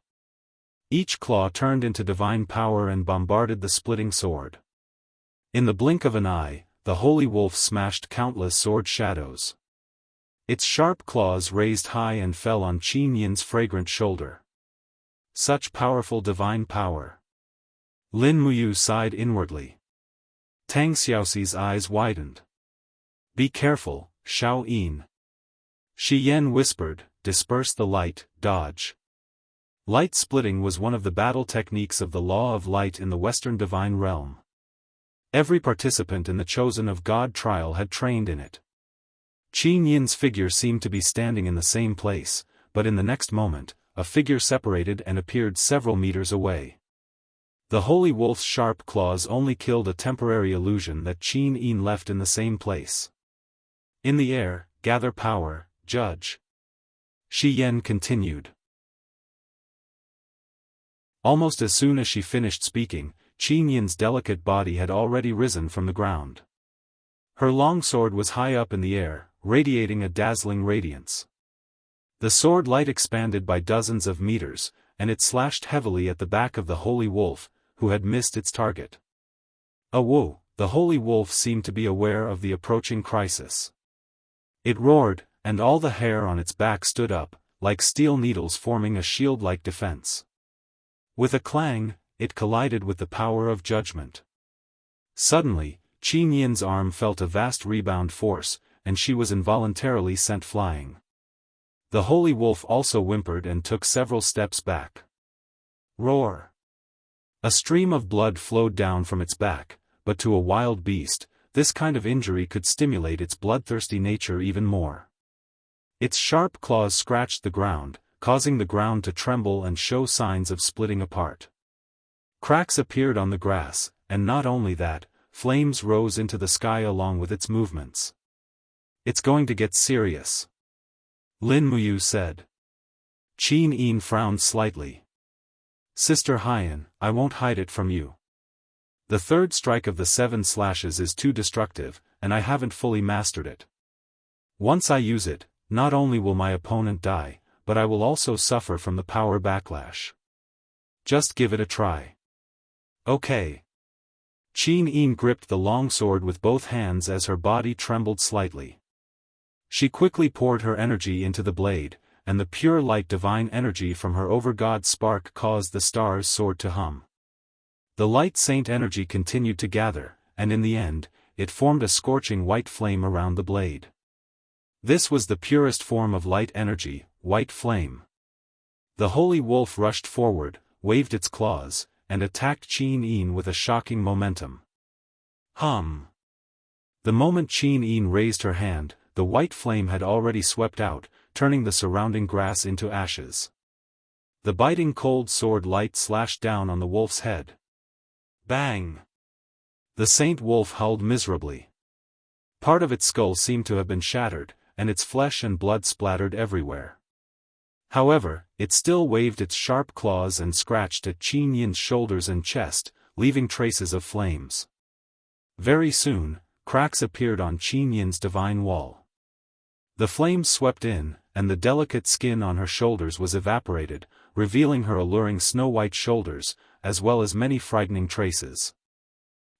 Each claw turned into divine power and bombarded the splitting sword. In the blink of an eye, the holy wolf smashed countless sword shadows. Its sharp claws raised high and fell on Qin Yin's fragrant shoulder. Such powerful divine power. Lin Muyu sighed inwardly. Tang Xiaoxi's eyes widened. Be careful, Xiao Yin. Shi Yan whispered, disperse the light, dodge. Light splitting was one of the battle techniques of the law of light in the Western divine realm. Every participant in the Chosen of God trial had trained in it. Qin Yin's figure seemed to be standing in the same place, but in the next moment, a figure separated and appeared several meters away. The Holy Wolf's sharp claws only killed a temporary illusion that Qin Yin left in the same place. In the air, gather power, judge. Shi Yan continued. Almost as soon as she finished speaking, Qin Yin's delicate body had already risen from the ground. Her long sword was high up in the air, radiating a dazzling radiance. The sword light expanded by dozens of meters, and it slashed heavily at the back of the Holy Wolf, who had missed its target. Whoa! The Holy Wolf seemed to be aware of the approaching crisis. It roared, and all the hair on its back stood up, like steel needles forming a shield-like defense. With a clang, it collided with the power of judgment. Suddenly, Qin Yin's arm felt a vast rebound force, and she was involuntarily sent flying. The Holy Wolf also whimpered and took several steps back. Roar! A stream of blood flowed down from its back, but to a wild beast, this kind of injury could stimulate its bloodthirsty nature even more. Its sharp claws scratched the ground, causing the ground to tremble and show signs of splitting apart. Cracks appeared on the grass, and not only that, flames rose into the sky along with its movements. It's going to get serious, Lin Muyu said. Qin Yin frowned slightly. Sister Haiyan, I won't hide it from you. The third strike of the 7 slashes is too destructive, and I haven't fully mastered it. Once I use it, not only will my opponent die, but I will also suffer from the power backlash. Just give it a try. Okay. Qin Yin gripped the long sword with both hands as her body trembled slightly. She quickly poured her energy into the blade, and the pure light divine energy from her over-god spark caused the star's sword to hum. The light saint energy continued to gather, and in the end, it formed a scorching white flame around the blade. This was the purest form of light energy, white flame. The Holy Wolf rushed forward, waved its claws, and attacked Qin Yin with a shocking momentum. Hum! The moment Qin Yin raised her hand, the white flame had already swept out, turning the surrounding grass into ashes. The biting cold sword light slashed down on the wolf's head. Bang! The Saint Wolf howled miserably. Part of its skull seemed to have been shattered, and its flesh and blood splattered everywhere. However, it still waved its sharp claws and scratched at Qin Yin's shoulders and chest, leaving traces of flames. Very soon, cracks appeared on Qin Yin's divine wall. The flames swept in, and the delicate skin on her shoulders was evaporated, revealing her alluring snow-white shoulders, as well as many frightening traces.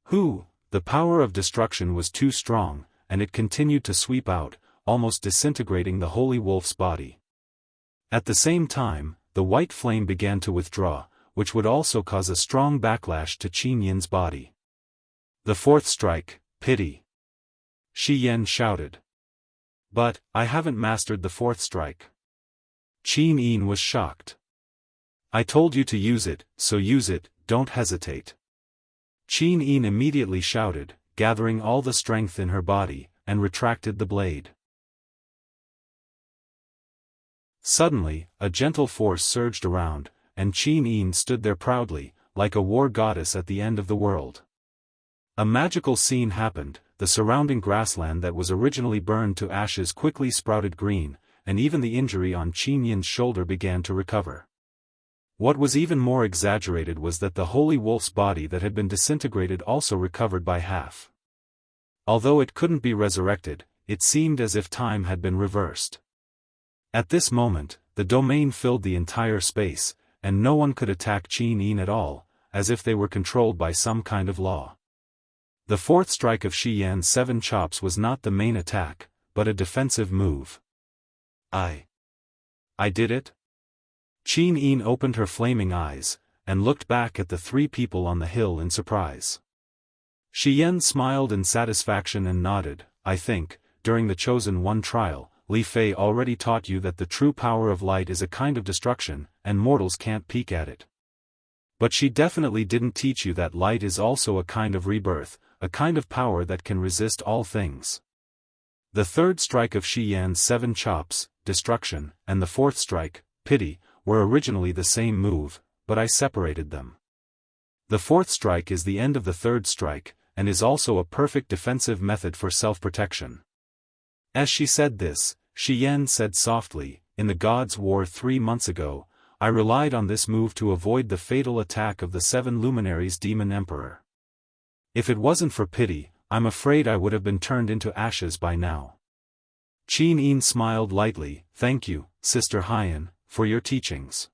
The power of destruction was too strong, and it continued to sweep out, almost disintegrating the Holy Wolf's body. At the same time, the white flame began to withdraw, which would also cause a strong backlash to Qin Yin's body. The fourth strike, pity! Shi Yan shouted. But, I haven't mastered the fourth strike. Qin Yin was shocked. I told you to use it, so use it, don't hesitate. Qin Yin immediately shouted, gathering all the strength in her body, and retracted the blade. Suddenly, a gentle force surged around, and Qin Yin stood there proudly, like a war goddess at the end of the world. A magical scene happened. The surrounding grassland that was originally burned to ashes quickly sprouted green, and even the injury on Qin Yin's shoulder began to recover. What was even more exaggerated was that the Holy Wolf's body that had been disintegrated also recovered by half. Although it couldn't be resurrected, it seemed as if time had been reversed. At this moment, the domain filled the entire space, and no one could attack Qin Yin at all, as if they were controlled by some kind of law. The fourth strike of Shi Yan's 7 chops was not the main attack, but a defensive move. I did it? Qin Yin opened her flaming eyes, and looked back at the three people on the hill in surprise. Shi Yan smiled in satisfaction and nodded. I think, during the Chosen One trial, Li Fei already taught you that the true power of light is a kind of destruction, and mortals can't peek at it. But she definitely didn't teach you that light is also a kind of rebirth, a kind of power that can resist all things. The third strike of Shi Yan's 7 chops, destruction, and the fourth strike, pity, were originally the same move, but I separated them. The fourth strike is the end of the third strike, and is also a perfect defensive method for self-protection. As she said this, Shi Yan said softly, in the God's War 3 months ago, I relied on this move to avoid the fatal attack of the 7 luminaries Demon Emperor. If it wasn't for pity, I'm afraid I would have been turned into ashes by now. Qin Yin smiled lightly. Thank you, Sister Haiyan, for your teachings.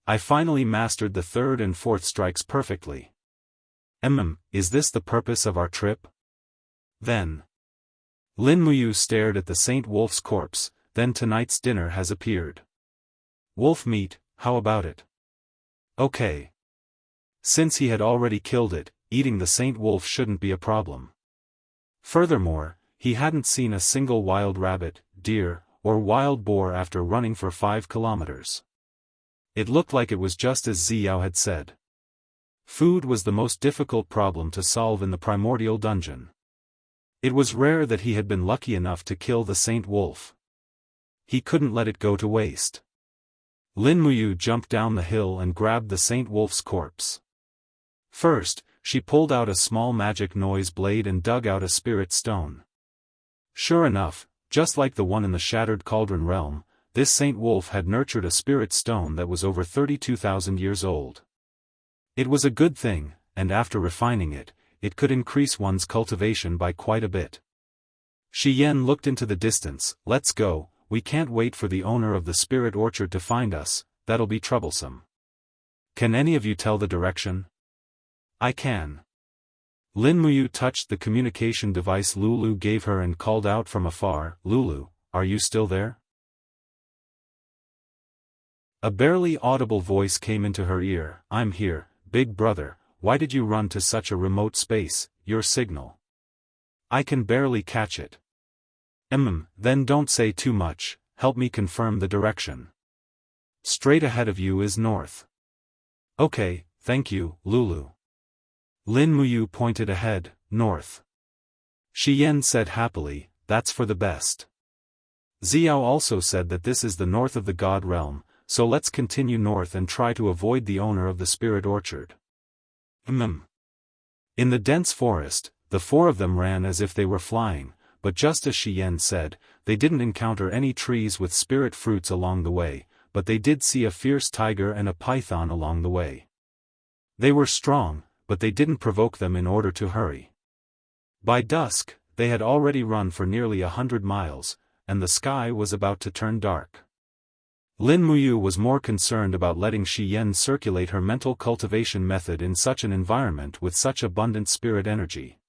I finally mastered the third and fourth strikes perfectly. Is this the purpose of our trip? Then. Lin Muyu stared at the Saint Wolf's corpse. Then tonight's dinner has appeared. Wolf meat, how about it? Okay. Since he had already killed it, eating the Saint Wolf shouldn't be a problem. Furthermore, he hadn't seen a single wild rabbit, deer, or wild boar after running for 5 kilometers. It looked like it was just as Xiao had said. Food was the most difficult problem to solve in the primordial dungeon. It was rare that he had been lucky enough to kill the Saint Wolf. He couldn't let it go to waste. Lin Muyu jumped down the hill and grabbed the Saint Wolf's corpse. First, she pulled out a small magic noise blade and dug out a spirit stone. Sure enough, just like the one in the Shattered Cauldron realm, this Saint Wolf had nurtured a spirit stone that was over 32,000 years old. It was a good thing, and after refining it, it could increase one's cultivation by quite a bit. Shi Yan looked into the distance. Let's go, we can't wait for the owner of the spirit orchard to find us, that'll be troublesome. Can any of you tell the direction? I can. Lin Muyu touched the communication device Lulu gave her and called out from afar, Lulu, are you still there? A barely audible voice came into her ear. I'm here, big brother, why did you run to such a remote space? Your signal. I can barely catch it. Then don't say too much, help me confirm the direction. Straight ahead of you is north. Okay, thank you, Lulu. Lin Muyu pointed ahead, north. Shi Yan said happily, that's for the best. Xiao also said that this is the north of the God realm, so let's continue north and try to avoid the owner of the spirit orchard. In the dense forest, the 4 of them ran as if they were flying, but just as Shi Yan said, they didn't encounter any trees with spirit fruits along the way, but they did see a fierce tiger and a python along the way. They were strong, but they didn't provoke them in order to hurry. By dusk, they had already run for nearly 100 miles, and the sky was about to turn dark. Lin Muyu was more concerned about letting Shi Yan circulate her mental cultivation method in such an environment with such abundant spirit energy.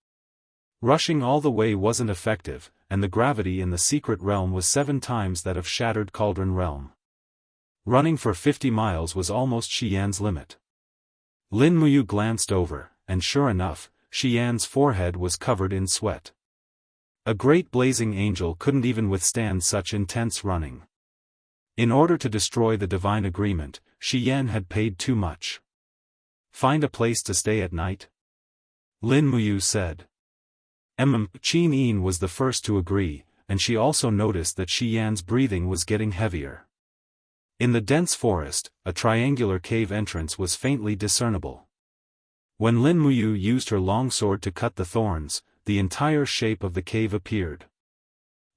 Rushing all the way wasn't effective, and the gravity in the secret realm was 7 times that of Shattered Cauldron realm. Running for 50 miles was almost Shi Yan's limit. Lin Muyu glanced over, and sure enough, Shi Yan's forehead was covered in sweat. A great blazing angel couldn't even withstand such intense running. In order to destroy the divine agreement, Shi Yan had paid too much. Find a place to stay at night? Lin Muyu said. Qin Yin was the first to agree, and she also noticed that Shi Yan's breathing was getting heavier. In the dense forest, a triangular cave entrance was faintly discernible. When Lin Muyu used her longsword to cut the thorns, the entire shape of the cave appeared.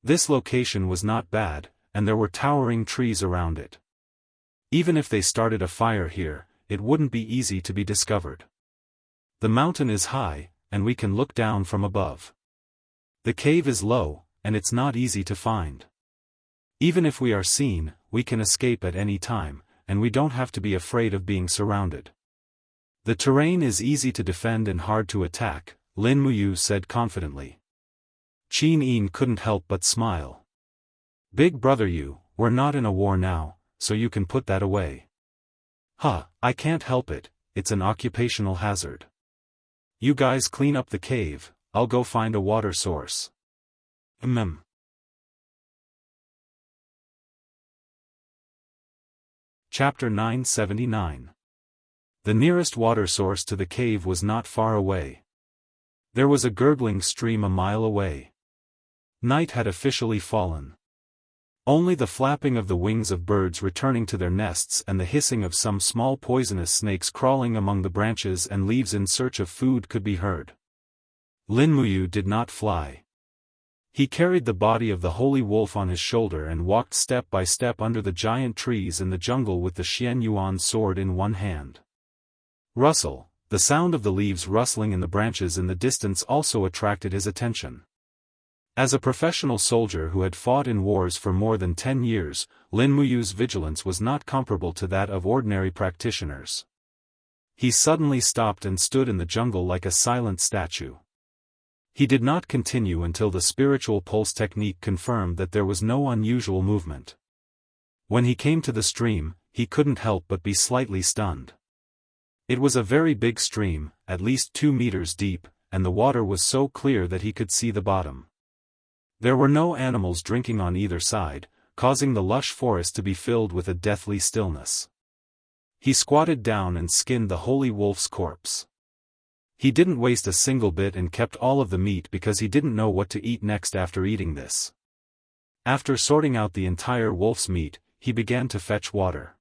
This location was not bad, and there were towering trees around it. Even if they started a fire here, it wouldn't be easy to be discovered. The mountain is high, and we can look down from above. The cave is low, and it's not easy to find. Even if we are seen, we can escape at any time, and we don't have to be afraid of being surrounded. The terrain is easy to defend and hard to attack, Lin Muyu said confidently. Qin Yin couldn't help but smile. Big brother, we're not in a war now, so you can put that away. I can't help it, it's an occupational hazard. You guys clean up the cave, I'll go find a water source. Chapter 979. The nearest water source to the cave was not far away. There was a gurgling stream a mile away. Night had officially fallen. Only the flapping of the wings of birds returning to their nests and the hissing of some small poisonous snakes crawling among the branches and leaves in search of food could be heard. Lin Muyu did not fly. He carried the body of the holy wolf on his shoulder and walked step by step under the giant trees in the jungle with the Xian Yuan sword in one hand. Rustle, the sound of the leaves rustling in the branches in the distance also attracted his attention. As a professional soldier who had fought in wars for more than 10 years, Lin Muyu's vigilance was not comparable to that of ordinary practitioners. He suddenly stopped and stood in the jungle like a silent statue. He did not continue until the spiritual pulse technique confirmed that there was no unusual movement. When he came to the stream, he couldn't help but be slightly stunned. It was a very big stream, at least 2 meters deep, and the water was so clear that he could see the bottom. There were no animals drinking on either side, causing the lush forest to be filled with a deathly stillness. He squatted down and skinned the holy wolf's corpse. He didn't waste a single bit and kept all of the meat because he didn't know what to eat next after eating this. After sorting out the entire wolf's meat, he began to fetch water.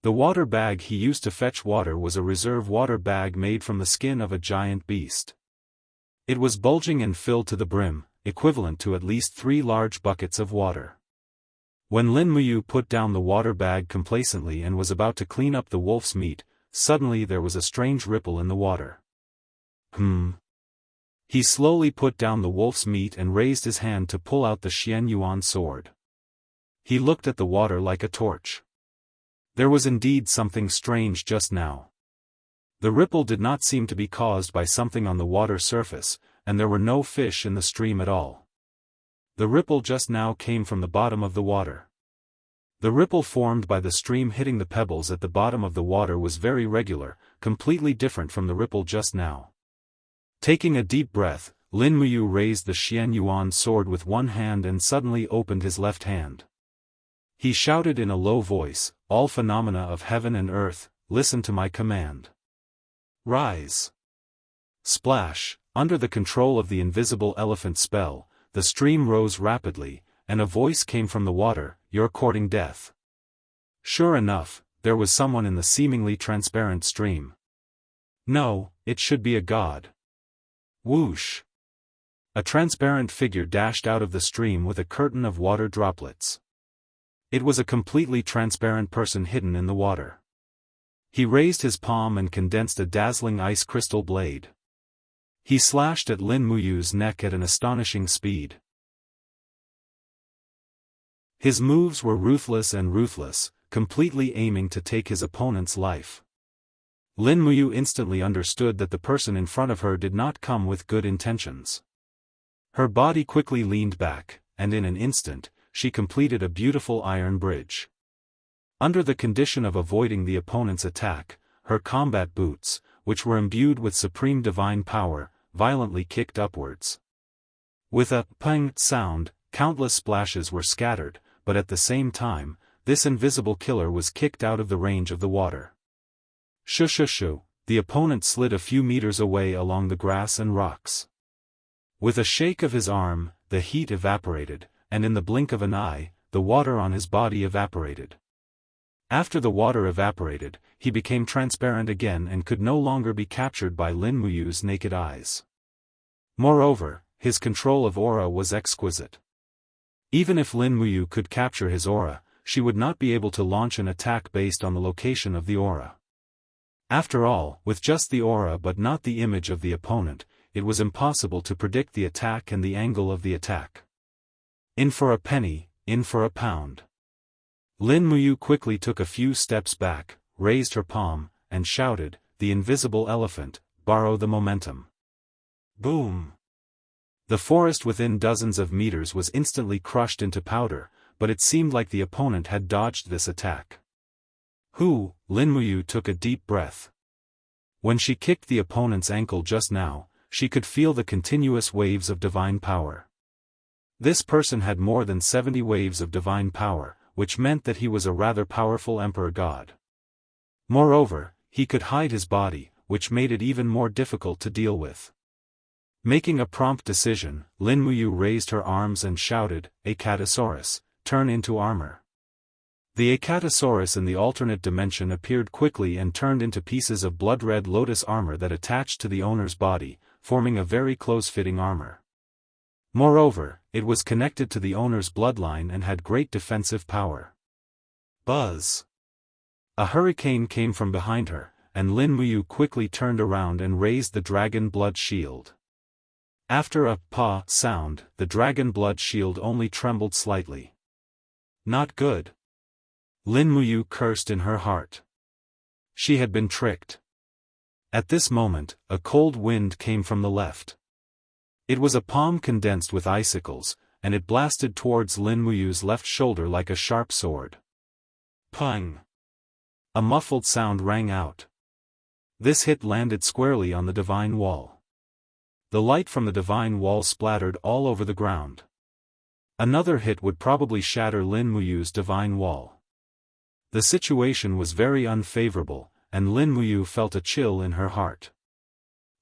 The water bag he used to fetch water was a reserve water bag made from the skin of a giant beast. It was bulging and filled to the brim, equivalent to at least 3 large buckets of water. When Lin Muyu put down the water bag complacently and was about to clean up the wolf's meat, suddenly there was a strange ripple in the water. He slowly put down the wolf's meat and raised his hand to pull out the Xian Yuan sword. He looked at the water like a torch. There was indeed something strange just now. The ripple did not seem to be caused by something on the water surface, and there were no fish in the stream at all. The ripple just now came from the bottom of the water. The ripple formed by the stream hitting the pebbles at the bottom of the water was very regular, completely different from the ripple just now. Taking a deep breath, Lin Muyu raised the Xian Yuan sword with one hand and suddenly opened his left hand. He shouted in a low voice, "All phenomena of heaven and earth, listen to my command. Rise." Splash, under the control of the invisible elephant spell, the stream rose rapidly, and a voice came from the water, "You're courting death." Sure enough, there was someone in the seemingly transparent stream. No, it should be a god. Whoosh! A transparent figure dashed out of the stream with a curtain of water droplets. It was a completely transparent person hidden in the water. He raised his palm and condensed a dazzling ice crystal blade. He slashed at Lin Muyu's neck at an astonishing speed. His moves were ruthless, completely aiming to take his opponent's life. Lin Muyu instantly understood that the person in front of her did not come with good intentions. Her body quickly leaned back, and in an instant, she completed a beautiful iron bridge. Under the condition of avoiding the opponent's attack, her combat boots, which were imbued with supreme divine power, violently kicked upwards. With a pang sound, countless splashes were scattered, but at the same time, this invisible killer was kicked out of the range of the water. Shoo, the opponent slid a few meters away along the grass and rocks. With a shake of his arm, the heat evaporated, and in the blink of an eye, the water on his body evaporated. After the water evaporated, he became transparent again and could no longer be captured by Lin Muyu's naked eyes. Moreover, his control of aura was exquisite. Even if Lin Muyu could capture his aura, she would not be able to launch an attack based on the location of the aura. After all, with just the aura but not the image of the opponent, it was impossible to predict the attack and the angle of the attack. In for a penny, in for a pound. Lin Muyu quickly took a few steps back, raised her palm, and shouted, "The invisible elephant, borrow the momentum." Boom! The forest within dozens of meters was instantly crushed into powder, but it seemed like the opponent had dodged this attack. Lin Muyu took a deep breath. When she kicked the opponent's ankle just now, she could feel the continuous waves of divine power. This person had more than 70 waves of divine power, which meant that he was a rather powerful emperor god. Moreover, he could hide his body, which made it even more difficult to deal with. Making a prompt decision, Lin Muyu raised her arms and shouted, "Acatosaurus, turn into armor." The Acatosaurus in the alternate dimension appeared quickly and turned into pieces of blood-red lotus armor that attached to the owner's body, forming a very close-fitting armor. Moreover, it was connected to the owner's bloodline and had great defensive power. Buzz! A hurricane came from behind her, and Lin Muyu quickly turned around and raised the dragon blood shield. After a "pa" sound, the dragon blood shield only trembled slightly. Not good. Lin Muyu cursed in her heart. She had been tricked. At this moment, a cold wind came from the left. It was a palm condensed with icicles, and it blasted towards Lin Muyu's left shoulder like a sharp sword. Pang! A muffled sound rang out. This hit landed squarely on the divine wall. The light from the divine wall splattered all over the ground. Another hit would probably shatter Lin Muyu's divine wall. The situation was very unfavorable, and Lin Muyu felt a chill in her heart.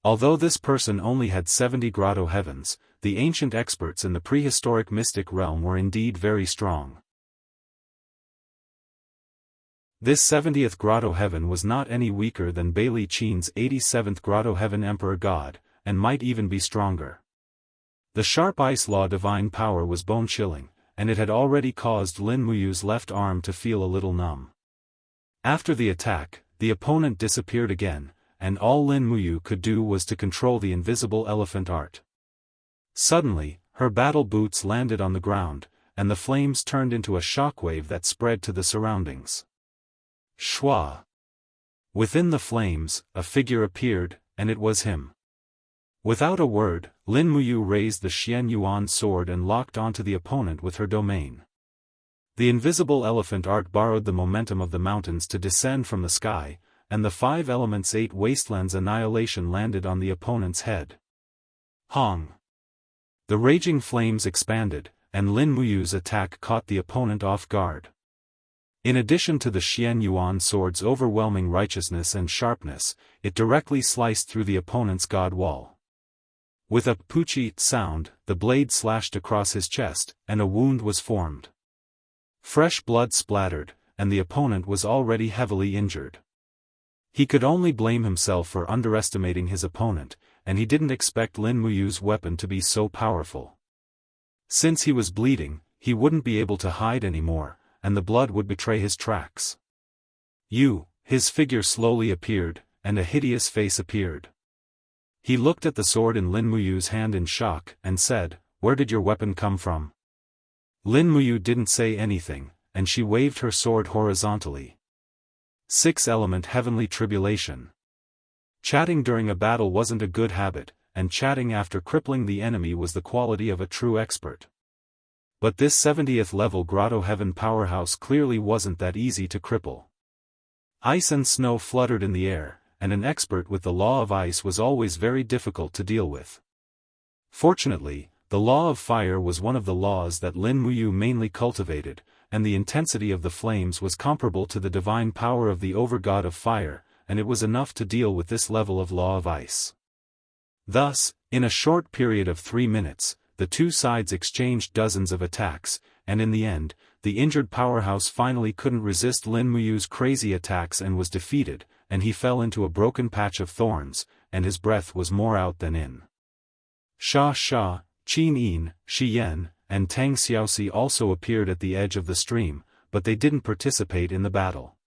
Although this person only had 70 grotto heavens, the ancient experts in the prehistoric mystic realm were indeed very strong. This 70th grotto heaven was not any weaker than Bailey Qin's 87th grotto heaven emperor god, and might even be stronger. The sharp ice law divine power was bone-chilling, and it had already caused Lin Muyu's left arm to feel a little numb. After the attack, the opponent disappeared again, and all Lin Muyu could do was to control the invisible elephant art. Suddenly, her battle boots landed on the ground, and the flames turned into a shockwave that spread to the surroundings. Shwa! Within the flames, a figure appeared, and it was him. Without a word, Lin Muyu raised the Xian Yuan sword and locked onto the opponent with her domain. The invisible elephant art borrowed the momentum of the mountains to descend from the sky, and the 5 elements 8 wastelands annihilation landed on the opponent's head. Hong! The raging flames expanded, and Lin Muyu's attack caught the opponent off guard. In addition to the Xian Yuan sword's overwhelming righteousness and sharpness, it directly sliced through the opponent's god wall. With a "poochie" sound, the blade slashed across his chest, and a wound was formed. Fresh blood splattered, and the opponent was already heavily injured. He could only blame himself for underestimating his opponent, and he didn't expect Lin Muyu's weapon to be so powerful. Since he was bleeding, he wouldn't be able to hide anymore, and the blood would betray his tracks. His figure slowly appeared, and a hideous face appeared. He looked at the sword in Lin Muyu's hand in shock, and said, "Where did your weapon come from?" Lin Muyu didn't say anything, and she waved her sword horizontally. 6-element heavenly tribulation. Chatting during a battle wasn't a good habit, and chatting after crippling the enemy was the quality of a true expert. But this 70th level grotto heaven powerhouse clearly wasn't that easy to cripple. Ice and snow fluttered in the air, and an expert with the law of ice was always very difficult to deal with. Fortunately, the law of fire was one of the laws that Lin Muyu mainly cultivated, and the intensity of the flames was comparable to the divine power of the overgod of fire, and it was enough to deal with this level of law of ice. Thus, in a short period of 3 minutes, the two sides exchanged dozens of attacks, and in the end, the injured powerhouse finally couldn't resist Lin Muyu's crazy attacks and was defeated, and he fell into a broken patch of thorns, and his breath was more out than in. Sha, Qin Yin, Shi Yan, and Tang Xiaoxi also appeared at the edge of the stream, but they didn't participate in the battle.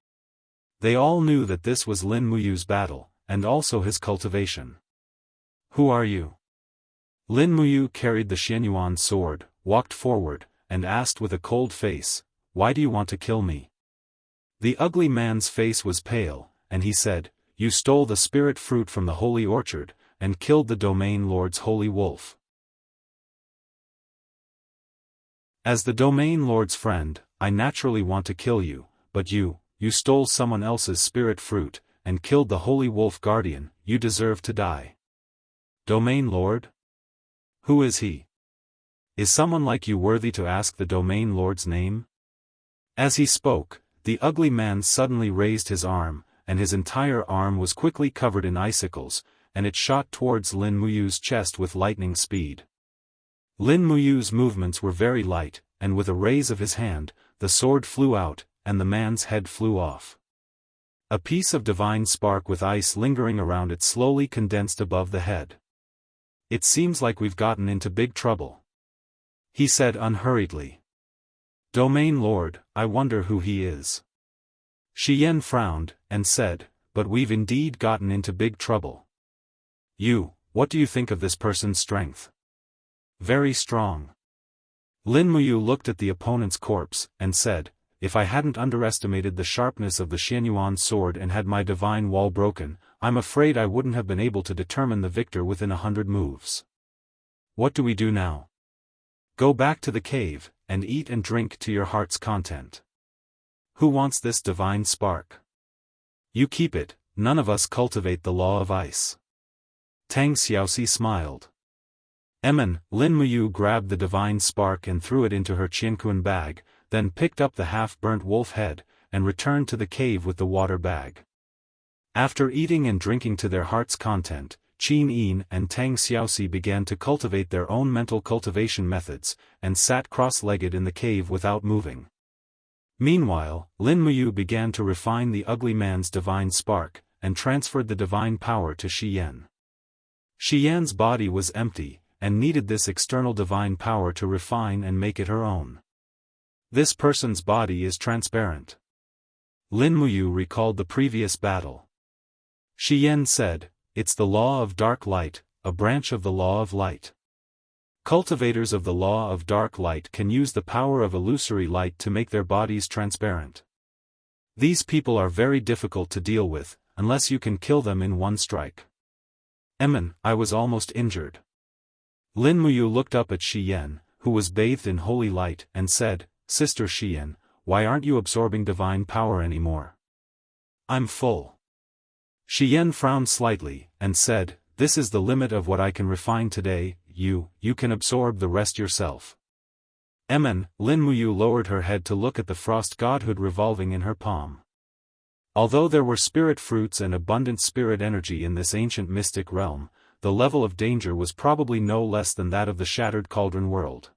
They all knew that this was Lin Muyu's battle, and also his cultivation. "Who are you?" Lin Muyu carried the Xianyuan sword, walked forward, and asked with a cold face, "Why do you want to kill me?" The ugly man's face was pale, and he said, "You stole the spirit fruit from the holy orchard, and killed the domain lord's holy wolf. As the domain lord's friend, I naturally want to kill you, but you you stole someone else's spirit fruit, and killed the holy wolf guardian, you deserve to die. Domain Lord? Who is he? Is someone like you worthy to ask the Domain Lord's name? As he spoke, the ugly man suddenly raised his arm, and his entire arm was quickly covered in icicles, and it shot towards Lin Muyu's chest with lightning speed. Lin Muyu's movements were very light, and with a raise of his hand, the sword flew out, and the man's head flew off. A piece of divine spark with ice lingering around it slowly condensed above the head. It seems like we've gotten into big trouble, he said unhurriedly. Domain Lord, I wonder who he is. Shi Yan frowned, and said, but we've indeed gotten into big trouble. What do you think of this person's strength? Very strong. Lin Muyu looked at the opponent's corpse, and said, if I hadn't underestimated the sharpness of the Xianyuan sword and had my divine wall broken, I'm afraid I wouldn't have been able to determine the victor within 100 moves. What do we do now? Go back to the cave, and eat and drink to your heart's content. Who wants this divine spark? You keep it, none of us cultivate the law of ice. Tang Xiaoxi smiled. Lin Muyu grabbed the divine spark and threw it into her Qianquan bag, then picked up the half-burnt wolf head, and returned to the cave with the water bag. After eating and drinking to their heart's content, Qin Yin and Tang Xiaoxi began to cultivate their own mental cultivation methods, and sat cross-legged in the cave without moving. Meanwhile, Lin Muyu began to refine the ugly man's divine spark, and transferred the divine power to Shi Yan. Shi Yan's body was empty, and needed this external divine power to refine and make it her own. This person's body is transparent. Lin Muyu recalled the previous battle. Shi Yan said, it's the law of dark light, a branch of the law of light. Cultivators of the law of dark light can use the power of illusory light to make their bodies transparent. These people are very difficult to deal with, unless you can kill them in one strike. I was almost injured. Lin Muyu looked up at Shi Yan, who was bathed in holy light, and said, Sister Shi Yan, why aren't you absorbing divine power anymore? I'm full. Shi Yan frowned slightly, and said, this is the limit of what I can refine today, you can absorb the rest yourself. Lin Muyu lowered her head to look at the frost godhood revolving in her palm. Although there were spirit fruits and abundant spirit energy in this ancient mystic realm, the level of danger was probably no less than that of the Shattered Cauldron world.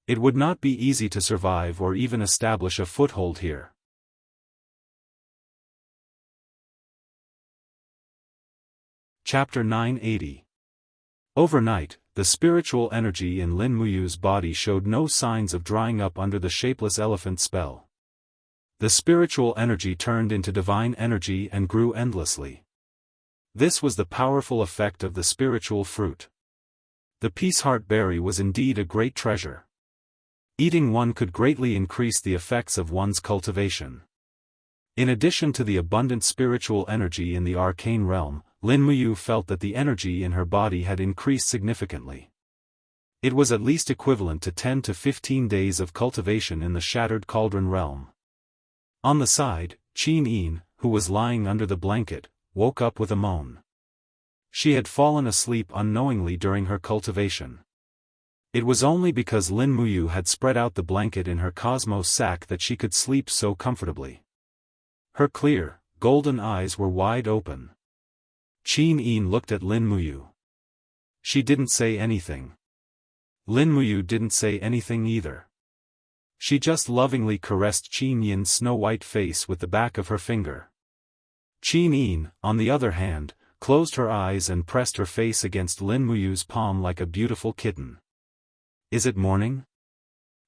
It would not be easy to survive or even establish a foothold here. Chapter 980. Overnight, the spiritual energy in Lin Muyu's body showed no signs of drying up under the shapeless elephant spell. The spiritual energy turned into divine energy and grew endlessly. This was the powerful effect of the spiritual fruit. The peace heart berry was indeed a great treasure. Eating one could greatly increase the effects of one's cultivation. In addition to the abundant spiritual energy in the arcane realm, Lin Muyu felt that the energy in her body had increased significantly. It was at least equivalent to 10 to 15 days of cultivation in the Shattered Cauldron realm. On the side, Qin Yin, who was lying under the blanket, woke up with a moan. She had fallen asleep unknowingly during her cultivation. It was only because Lin Muyu had spread out the blanket in her cosmos sack that she could sleep so comfortably. Her clear, golden eyes were wide open. Qin Yin looked at Lin Muyu. She didn't say anything. Lin Muyu didn't say anything either. She just lovingly caressed Qin Yin's snow-white face with the back of her finger. Qin Yin, on the other hand, closed her eyes and pressed her face against Lin Muyu's palm like a beautiful kitten. Is it morning?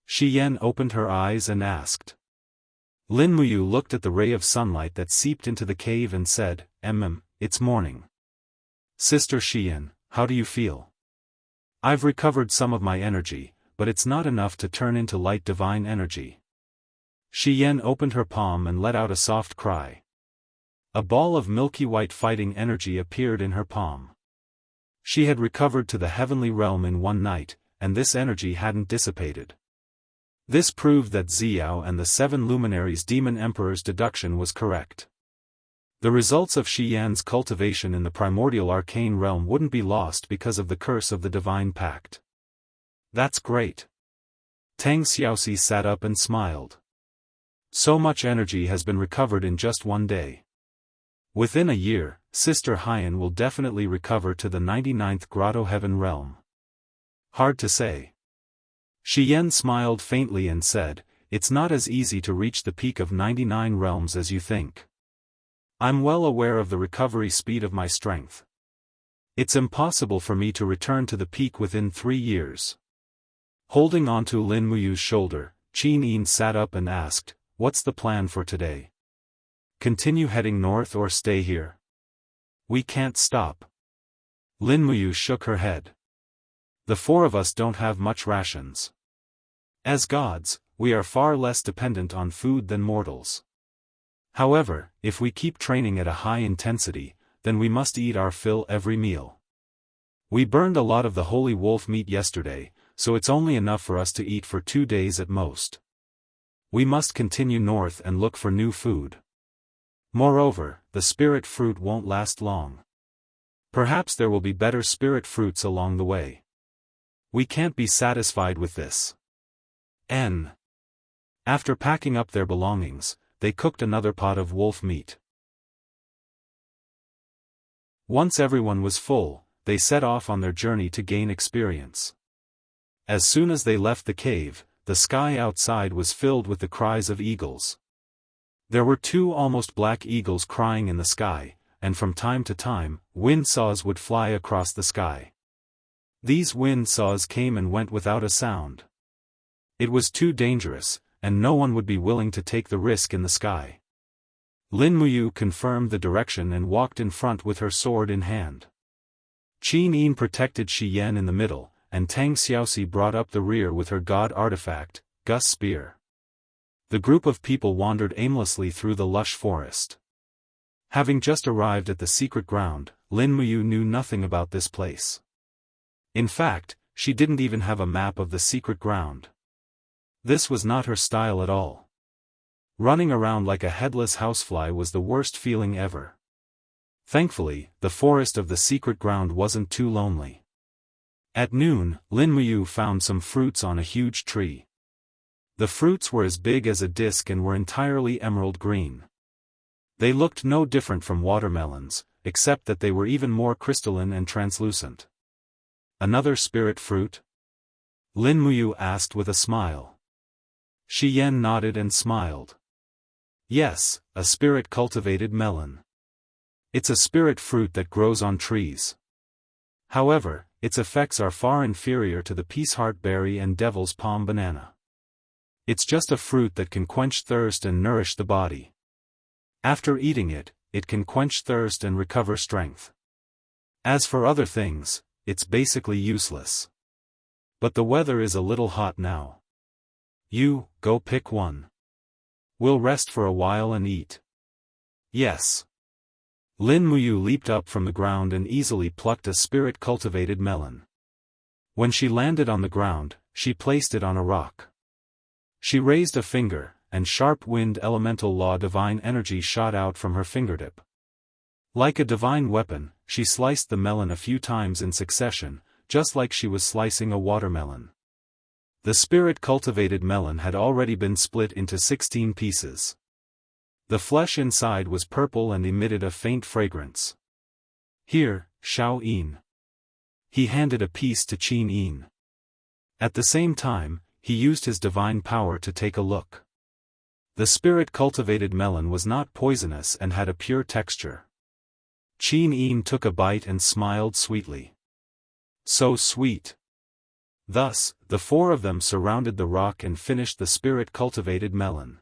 Shi Yan opened her eyes and asked. Lin Muyu looked at the ray of sunlight that seeped into the cave and said, it's morning. Sister Shi Yan, how do you feel? I've recovered some of my energy, but it's not enough to turn into light divine energy. Shi Yan opened her palm and let out a soft cry. A ball of milky white fighting energy appeared in her palm. She had recovered to the heavenly realm in one night, and this energy hadn't dissipated. This proved that Xiao and the 7 luminaries' demon emperor's deduction was correct. The results of Shi Yan's cultivation in the primordial arcane realm wouldn't be lost because of the curse of the divine pact. That's great. Tang Xiaoxi sat up and smiled. So much energy has been recovered in just one day. Within a year, Sister Haiyan will definitely recover to the 99th Grotto Heaven realm. Hard to say. Shi Yan smiled faintly and said, "It's not as easy to reach the peak of 99 realms as you think. I'm well aware of the recovery speed of my strength. It's impossible for me to return to the peak within 3 years." Holding onto Lin Muyu's shoulder, Qin Yin sat up and asked, "What's the plan for today? Continue heading north or stay here?" "We can't stop." Lin Muyu shook her head. "The 4 of us don't have much rations. As gods, we are far less dependent on food than mortals. However, if we keep training at a high intensity, then we must eat our fill every meal. We burned a lot of the holy wolf meat yesterday, so it's only enough for us to eat for 2 days at most. We must continue north and look for new food. Moreover, the spirit fruit won't last long. Perhaps there will be better spirit fruits along the way. We can't be satisfied with this." After packing up their belongings, they cooked another pot of wolf meat. Once everyone was full, they set off on their journey to gain experience. As soon as they left the cave, the sky outside was filled with the cries of eagles. There were 2 almost black eagles crying in the sky, and from time to time, wind saws would fly across the sky. These wind saws came and went without a sound. It was too dangerous, and no one would be willing to take the risk in the sky. Lin Muyu confirmed the direction and walked in front with her sword in hand. Qin Yin protected Shi Yan in the middle, and Tang Xiaoxi brought up the rear with her god artifact, Gus Spear. The group of people wandered aimlessly through the lush forest. Having just arrived at the secret ground, Lin Muyu knew nothing about this place. In fact, she didn't even have a map of the secret ground. This was not her style at all. Running around like a headless housefly was the worst feeling ever. Thankfully, the forest of the secret ground wasn't too lonely. At noon, Lin Muyu found some fruits on a huge tree. The fruits were as big as a disc and were entirely emerald green. They looked no different from watermelons, except that they were even more crystalline and translucent. "Another spirit fruit?" Lin Muyu asked with a smile. Shi Yan nodded and smiled. "Yes, a spirit-cultivated melon. It's a spirit fruit that grows on trees. However, its effects are far inferior to the peaceheart berry and devil's palm banana. It's just a fruit that can quench thirst and nourish the body. After eating it, it can quench thirst and recover strength. As for other things, it's basically useless. But the weather is a little hot now. You, go pick one. We'll rest for a while and eat." "Yes." Lin Muyu leaped up from the ground and easily plucked a spirit-cultivated melon. When she landed on the ground, she placed it on a rock. She raised a finger, and sharp wind elemental law divine energy shot out from her fingertip. Like a divine weapon, she sliced the melon a few times in succession, just like she was slicing a watermelon. The spirit-cultivated melon had already been split into 16 pieces. The flesh inside was purple and emitted a faint fragrance. "Here, Xiao Yin." He handed a piece to Qin Yin. At the same time, he used his divine power to take a look. The spirit-cultivated melon was not poisonous and had a pure texture. Qin Yin took a bite and smiled sweetly. So sweet. Thus, the 4 of them surrounded the rock and finished the spirit-cultivated melon.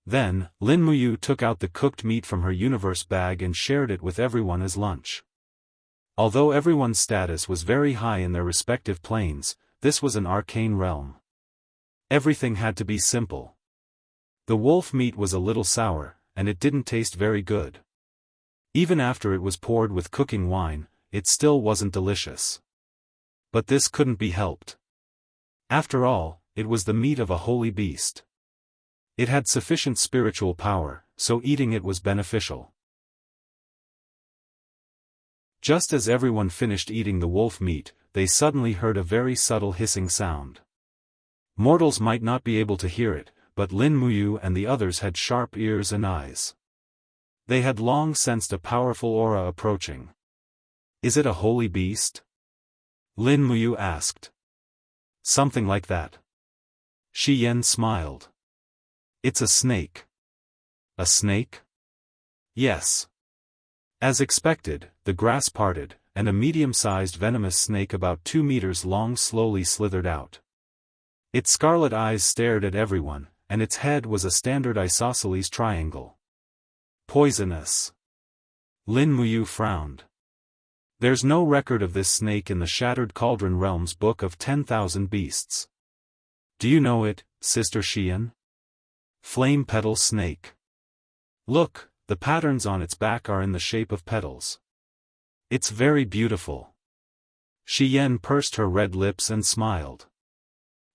Then, Lin Muyu took out the cooked meat from her universe bag and shared it with everyone as lunch. Although everyone's status was very high in their respective planes, this was an arcane realm. Everything had to be simple. The wolf meat was a little sour, and it didn't taste very good. Even after it was poured with cooking wine, it still wasn't delicious. But this couldn't be helped. After all, it was the meat of a holy beast. It had sufficient spiritual power, so eating it was beneficial. Just as everyone finished eating the wolf meat, they suddenly heard a very subtle hissing sound. Mortals might not be able to hear it, but Lin Muyu and the others had sharp ears and eyes. They had long sensed a powerful aura approaching. "Is it a holy beast?" Lin Muyu asked. "Something like that." Shi Yan smiled. "It's a snake." "A snake?" "Yes." As expected, the grass parted, and a medium-sized venomous snake about 2 meters long slowly slithered out. Its scarlet eyes stared at everyone, and its head was a standard isosceles triangle. "Poisonous." Lin Muyu frowned. "There's no record of this snake in the Shattered Cauldron Realm's Book of 10,000 Beasts. Do you know it, Sister Xian? Flame petal snake. Look, the patterns on its back are in the shape of petals. It's very beautiful." Shi Yan pursed her red lips and smiled.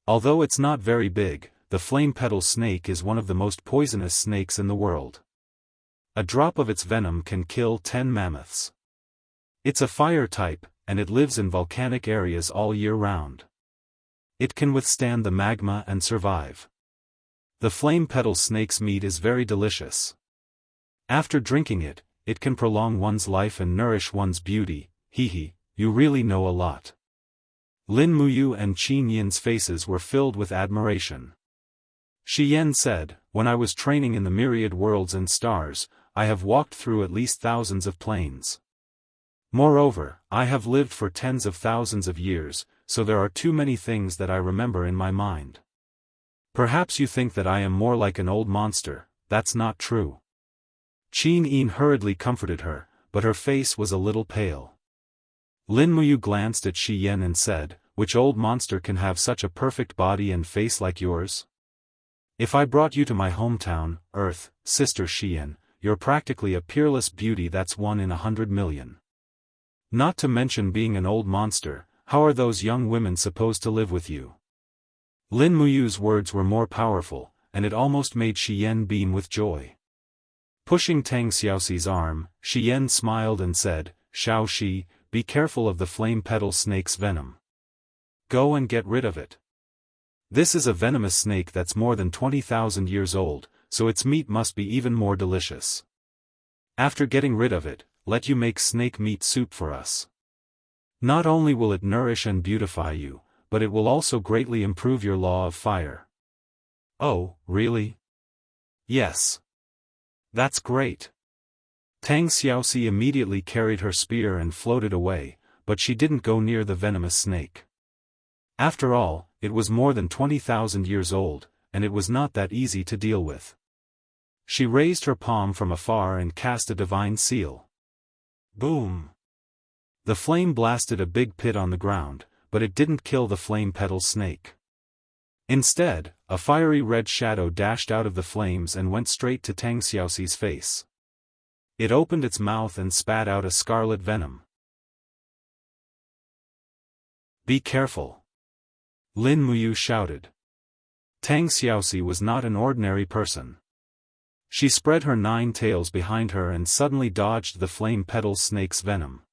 "Although it's not very big, the flame petal snake is one of the most poisonous snakes in the world. A drop of its venom can kill 10 mammoths. It's a fire type, and it lives in volcanic areas all year round. It can withstand the magma and survive. The flame petal snake's meat is very delicious. After drinking it, it can prolong one's life and nourish one's beauty." "Hee, you really know a lot." Lin Muyu and Qin Yin's faces were filled with admiration. Shi Yan said, "When I was training in the myriad worlds and stars, I have walked through at least thousands of planes. Moreover, I have lived for tens of thousands of years, so there are too many things that I remember in my mind. Perhaps you think that I am more like an old monster. That's not true." Qin Yin hurriedly comforted her, but her face was a little pale. Lin Muyu glanced at Shi Yan and said, "Which old monster can have such a perfect body and face like yours? If I brought you to my hometown, Earth, Sister Xian, you're practically a peerless beauty that's 1 in 100 million. Not to mention being an old monster, how are those young women supposed to live with you?" Lin Muyu's words were more powerful, and it almost made Shi Yan beam with joy. Pushing Tang Xiaoxi's arm, Shi Yan smiled and said, "Xiao Shi, be careful of the flame petal snake's venom. Go and get rid of it. This is a venomous snake that's more than 20,000 years old, so its meat must be even more delicious. After getting rid of it, let you make snake meat soup for us. Not only will it nourish and beautify you, but it will also greatly improve your law of fire." "Oh, really?" "Yes." "That's great." Tang Xiaoxi immediately carried her spear and floated away, but she didn't go near the venomous snake. After all, it was more than 20,000 years old, and it was not that easy to deal with. She raised her palm from afar and cast a divine seal. Boom! The flame blasted a big pit on the ground, but it didn't kill the flame petal snake. Instead, a fiery red shadow dashed out of the flames and went straight to Tang Xiaoxi's face. It opened its mouth and spat out a scarlet venom. "Be careful!" Lin Muyu shouted. Tang Xiaoxi was not an ordinary person. She spread her 9 tails behind her and suddenly dodged the flame petal snake's venom.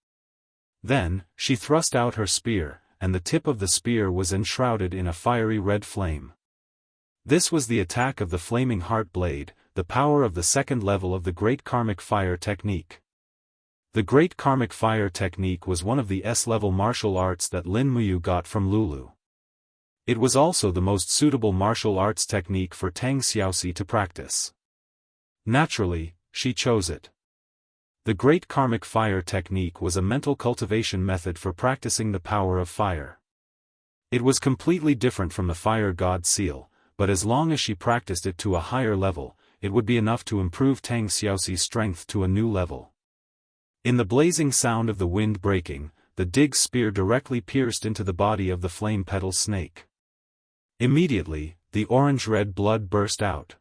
Then, she thrust out her spear, and the tip of the spear was enshrouded in a fiery red flame. This was the attack of the Flaming Heart Blade, the power of the 2nd level of the Great Karmic Fire Technique. The Great Karmic Fire Technique was one of the S-level martial arts that Lin Muyu got from Lulu. It was also the most suitable martial arts technique for Tang Xiaoxi to practice. Naturally, she chose it. The Great Karmic Fire Technique was a mental cultivation method for practicing the power of fire. It was completely different from the Fire God Seal, but as long as she practiced it to a higher level, it would be enough to improve Tang Xiaoxi's strength to a new level. In the blazing sound of the wind breaking, the Dig's spear directly pierced into the body of the flame petal snake. Immediately, the orange-red blood burst out.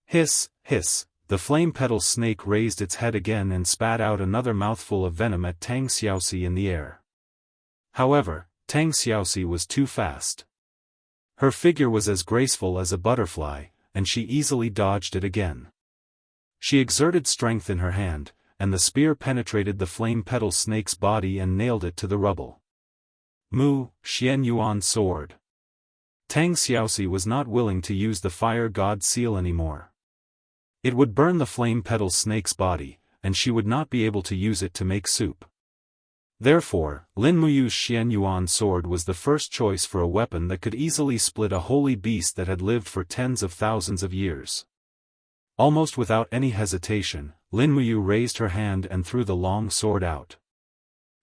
Hiss, hiss, the flame petal snake raised its head again and spat out another mouthful of venom at Tang Xiaoxi in the air. However, Tang Xiaoxi was too fast. Her figure was as graceful as a butterfly, and she easily dodged it again. She exerted strength in her hand, and the spear penetrated the flame petal snake's body and nailed it to the rubble. Mu, Xian Yuan sword. Tang Xiaoxi was not willing to use the fire god seal anymore. It would burn the flame petal snake's body, and she would not be able to use it to make soup. Therefore, Lin Muyu's Xian Yuan sword was the first choice for a weapon that could easily split a holy beast that had lived for tens of thousands of years. Almost without any hesitation, Lin Muyu raised her hand and threw the long sword out.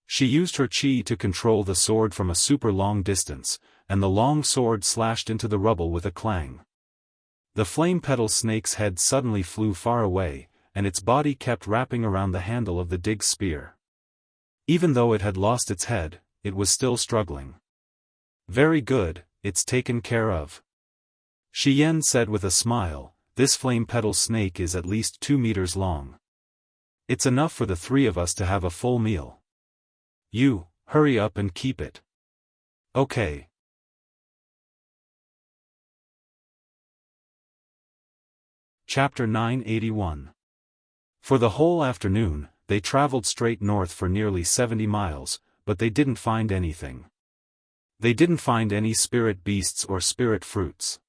She used her qi to control the sword from a super long distance, and the long sword slashed into the rubble with a clang. The flame petal snake's head suddenly flew far away, and its body kept wrapping around the handle of the Dig's spear. Even though it had lost its head, it was still struggling. Very good, it's taken care of. Shi Yan said with a smile, this flame petal snake is at least 2 meters long. It's enough for the 3 of us to have a full meal. You, hurry up and keep it. Okay. Chapter 981. For the whole afternoon, they traveled straight north for nearly 70 miles, but they didn't find anything. They didn't find any spirit beasts or spirit fruits.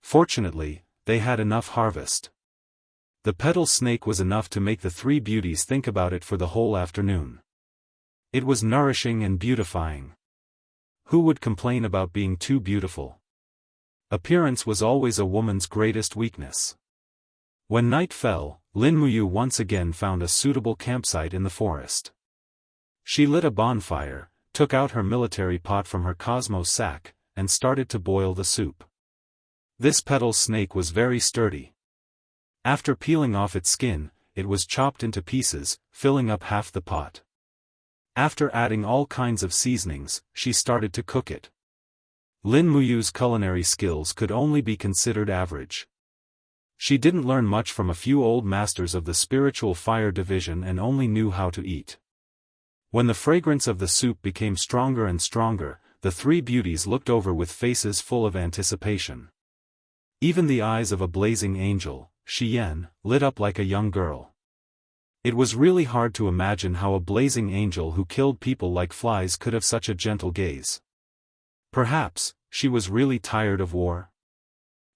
Fortunately, they had enough harvest. The petal snake was enough to make the 3 beauties think about it for the whole afternoon. It was nourishing and beautifying. Who would complain about being too beautiful? Appearance was always a woman's greatest weakness. When night fell, Lin Muyu once again found a suitable campsite in the forest. She lit a bonfire, took out her military pot from her cosmos sack, and started to boil the soup. This petal snake was very sturdy. After peeling off its skin, it was chopped into pieces, filling up half the pot. After adding all kinds of seasonings, she started to cook it. Lin Muyu's culinary skills could only be considered average. She didn't learn much from a few old masters of the spiritual fire division and only knew how to eat. When the fragrance of the soup became stronger and stronger, the 3 beauties looked over with faces full of anticipation. Even the eyes of a blazing angel, Shi Yan, lit up like a young girl. It was really hard to imagine how a blazing angel who killed people like flies could have such a gentle gaze. Perhaps, she was really tired of war?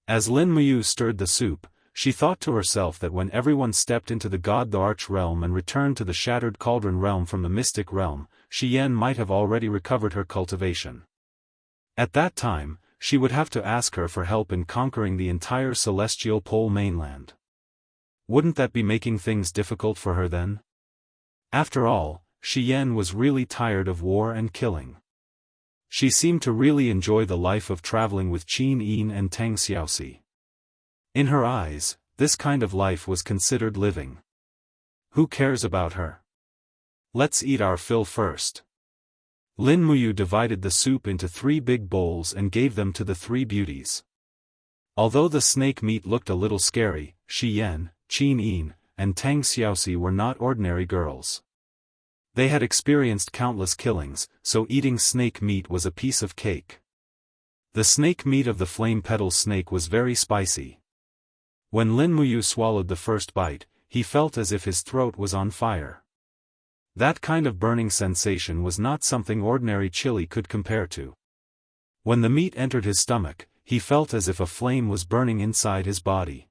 As Lin Muyu stirred the soup, she thought to herself that when everyone stepped into the God Arch realm and returned to the Shattered Cauldron realm from the Mystic realm, Shi Yan might have already recovered her cultivation. At that time, she would have to ask her for help in conquering the entire celestial pole mainland. Wouldn't that be making things difficult for her then? After all, Shi Yan was really tired of war and killing. She seemed to really enjoy the life of traveling with Qin Yin and Tang Xiaoxi. In her eyes, this kind of life was considered living. Who cares about her? Let's eat our fill first. Lin Muyu divided the soup into 3 big bowls and gave them to the 3 beauties. Although the snake meat looked a little scary, Shi Yan, Qin Yin, and Tang Xiaoxi were not ordinary girls. They had experienced countless killings, so eating snake meat was a piece of cake. The snake meat of the flame petal snake was very spicy. When Lin Muyu swallowed the first bite, he felt as if his throat was on fire. That kind of burning sensation was not something ordinary chili could compare to. When the meat entered his stomach, he felt as if a flame was burning inside his body.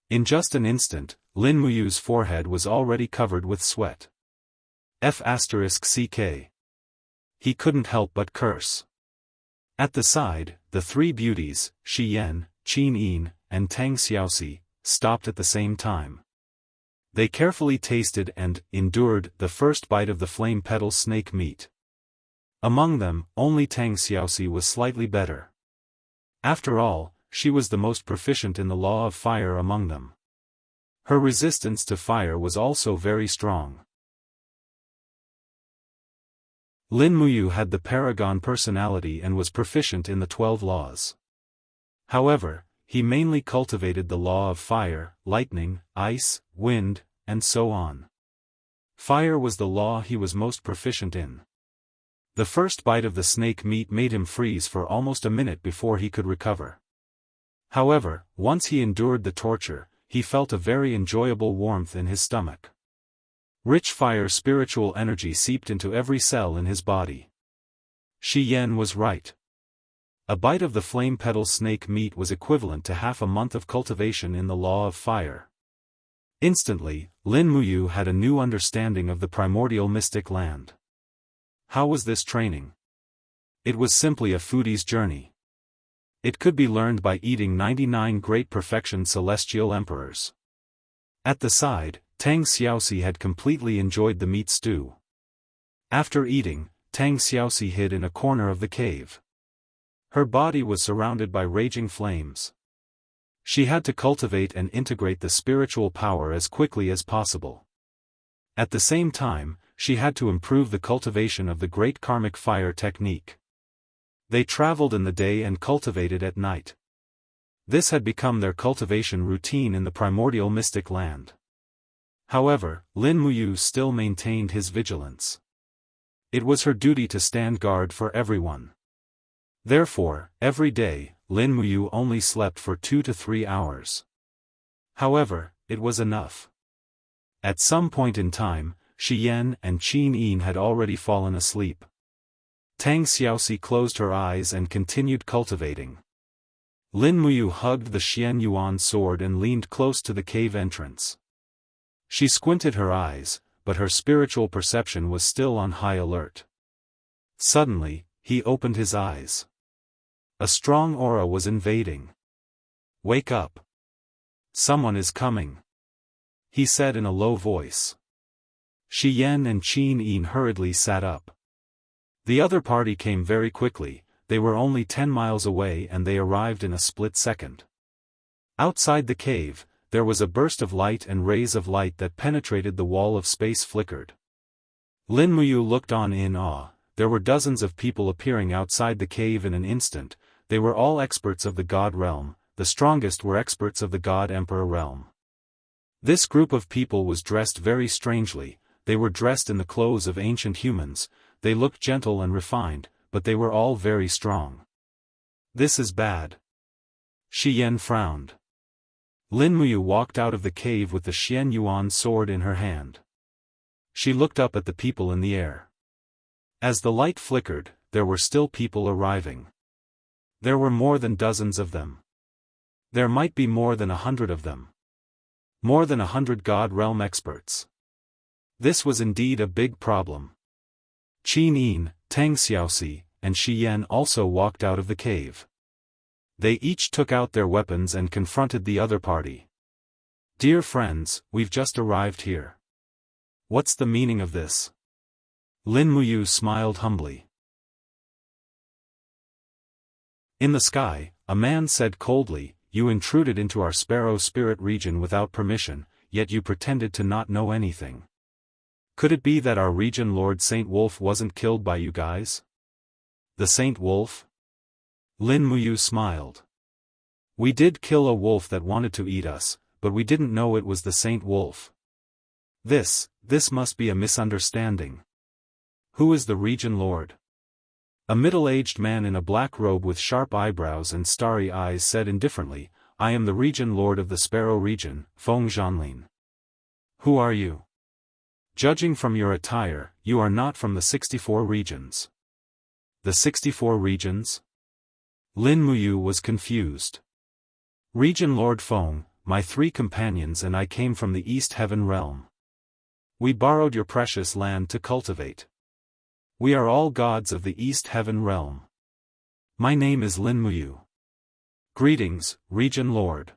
In just an instant, Lin Muyu's forehead was already covered with sweat. F***ck. He couldn't help but curse. At the side, the 3 beauties, Shi Yan, Qin Yin, and Tang Xiaoxi, stopped at the same time. They carefully tasted and endured the first bite of the flame petal snake meat. Among them, only Tang Xiaoxi was slightly better. After all, she was the most proficient in the law of fire among them. Her resistance to fire was also very strong. Lin Muyu had the paragon personality and was proficient in the 12 laws. However, he mainly cultivated the law of fire, lightning, ice, wind, and so on. Fire was the law he was most proficient in. The first bite of the snake meat made him freeze for almost a minute before he could recover. However, once he endured the torture, he felt a very enjoyable warmth in his stomach. Rich fire spiritual energy seeped into every cell in his body. Shi Yan was right. A bite of the flame petal snake meat was equivalent to half a month of cultivation in the law of fire. Instantly, Lin Muyu had a new understanding of the primordial mystic land. How was this training? It was simply a foodie's journey. It could be learned by eating 99 great perfection celestial emperors. At the side, Tang Xiaoxi had completely enjoyed the meat stew. After eating, Tang Xiaoxi hid in a corner of the cave. Her body was surrounded by raging flames. She had to cultivate and integrate the spiritual power as quickly as possible. At the same time, she had to improve the cultivation of the great karmic fire technique. They traveled in the day and cultivated at night. This had become their cultivation routine in the primordial mystic land. However, Lin Muyu still maintained his vigilance. It was her duty to stand guard for everyone. Therefore, every day, Lin Muyu only slept for 2 to 3 hours. However, it was enough. At some point in time, Shi Yan and Qin Yin had already fallen asleep. Tang Xiaoxi closed her eyes and continued cultivating. Lin Muyu hugged the Xian Yuan sword and leaned close to the cave entrance. She squinted her eyes, but her spiritual perception was still on high alert. Suddenly, he opened his eyes. A strong aura was invading. "Wake up. Someone is coming," he said in a low voice. Shi Yan and Qin Yin hurriedly sat up. The other party came very quickly. They were only 10 miles away and they arrived in a split second. Outside the cave, there was a burst of light and rays of light that penetrated the wall of space flickered. Lin Muyu looked on in awe. There were dozens of people appearing outside the cave in an instant. They were all experts of the God realm. The strongest were experts of the God Emperor realm. This group of people was dressed very strangely. They were dressed in the clothes of ancient humans. They looked gentle and refined, but they were all very strong. "This is bad." Shi Yan frowned. Lin Muyu walked out of the cave with the Xian Yuan sword in her hand. She looked up at the people in the air. As the light flickered, there were still people arriving. There were more than dozens of them. There might be more than 100 of them. More than 100 God realm experts. This was indeed a big problem. Qin Yin, Tang Xiaoxi, and Shi Yan also walked out of the cave. They each took out their weapons and confronted the other party. "Dear friends, we've just arrived here. What's the meaning of this?" Lin Muyu smiled humbly. In the sky, a man said coldly, "You intruded into our sparrow spirit region without permission, yet you pretended to not know anything. Could it be that our region Lord Saint Wolf wasn't killed by you guys?" "The Saint Wolf?" Lin Muyu smiled. "We did kill a wolf that wanted to eat us, but we didn't know it was the Saint Wolf. This must be a misunderstanding. Who is the region lord?" A middle-aged man in a black robe with sharp eyebrows and starry eyes said indifferently, "I am the region lord of the Sparrow region, Feng Zhanlin." "Who are you?" "Judging from your attire, you are not from the 64 regions." "The 64 regions?" Lin Muyu was confused. "Region Lord Feng, my 3 companions and I came from the East Heaven realm. We borrowed your precious land to cultivate. We are all gods of the East Heaven realm. My name is Lin Muyu." "Greetings, Region Lord.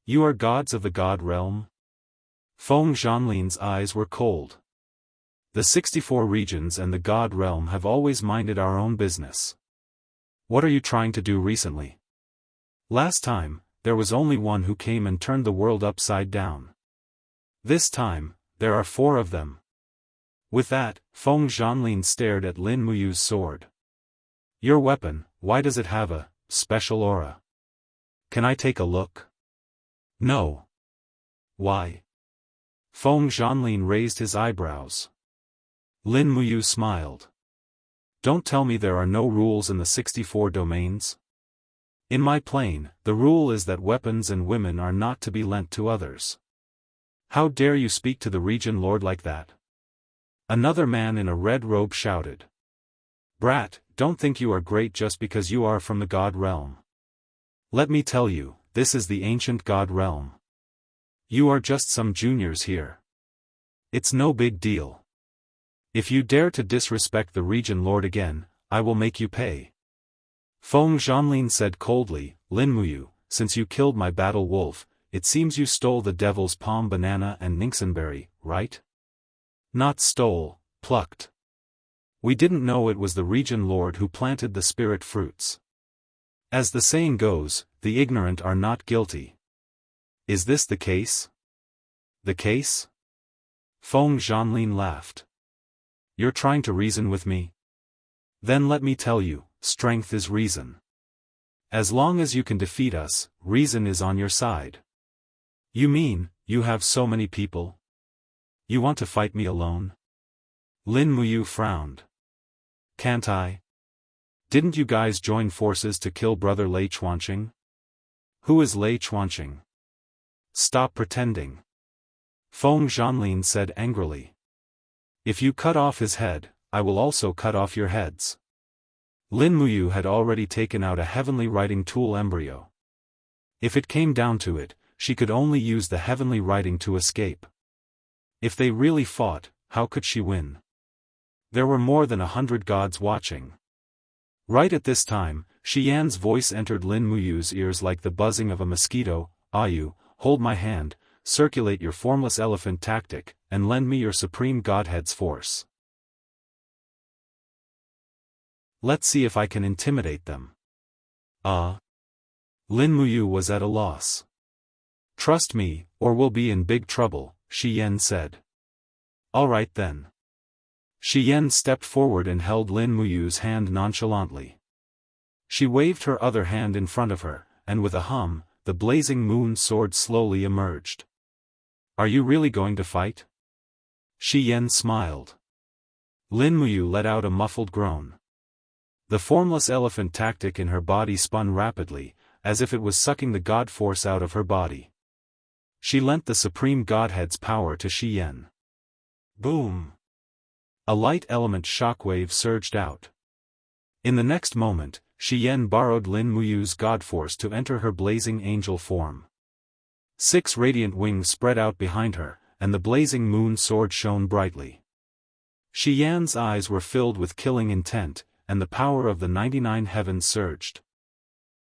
You are gods of the God realm?" Feng Zhanlin's eyes were cold. "The 64 regions and the God realm have always minded our own business. What are you trying to do recently? Last time, there was only one who came and turned the world upside down. This time, there are 4 of them." With that, Feng Zhanlin stared at Lin Muyu's sword. "Your weapon, why does it have a special aura? Can I take a look?" "No." "Why?" Feng Zhanlin raised his eyebrows. Lin Muyu smiled. Don't tell me there are no rules in the 64 domains. In my plane, the rule is that weapons and women are not to be lent to others. How dare you speak to the region lord like that? Another man in a red robe shouted. Brat, don't think you are great just because you are from the god realm. Let me tell you, this is the ancient god realm. You are just some juniors here. It's no big deal. If you dare to disrespect the region lord again, I will make you pay. Feng Zhanlin said coldly, Lin Muyu, since you killed my battle wolf, it seems you stole the devil's palm banana and Nixonberry, right? Not stole, plucked. We didn't know it was the region lord who planted the spirit fruits. As the saying goes, the ignorant are not guilty. Is this the case? The case? Feng Zhanlin laughed. You're trying to reason with me? Then let me tell you, strength is reason. As long as you can defeat us, reason is on your side. You mean, you have so many people? You want to fight me alone? Lin Muyu frowned. Can't I? Didn't you guys join forces to kill brother Lei Chuanqing? Who is Lei Chuanqing? Stop pretending. Feng Zhanlin said angrily. If you cut off his head, I will also cut off your heads. Lin Muyu had already taken out a heavenly writing tool embryo. If it came down to it, she could only use the heavenly writing to escape. If they really fought, how could she win? There were more than 100 gods watching. Right at this time, Shi Yan's voice entered Lin Muyu's ears like the buzzing of a mosquito. Ayu, hold my hand, circulate your formless elephant tactic, and lend me your supreme godhead's force. Let's see if I can intimidate them. Lin Muyu was at a loss. Trust me, or we'll be in big trouble, Shi Yan said. All right then. Shi Yan stepped forward and held Lin Muyu's hand nonchalantly. She waved her other hand in front of her, and with a hum, the blazing moon sword slowly emerged. Are you really going to fight? Shi Yan smiled. Lin Muyu let out a muffled groan. The formless elephant tactic in her body spun rapidly, as if it was sucking the god force out of her body. She lent the supreme godhead's power to Shi Yan. Boom! A light element shockwave surged out. In the next moment, Shi Yan borrowed Lin Muyu's god force to enter her blazing angel form. 6 radiant wings spread out behind her, and the blazing moon sword shone brightly. Shi Yan's eyes were filled with killing intent, and the power of the 99 heavens surged.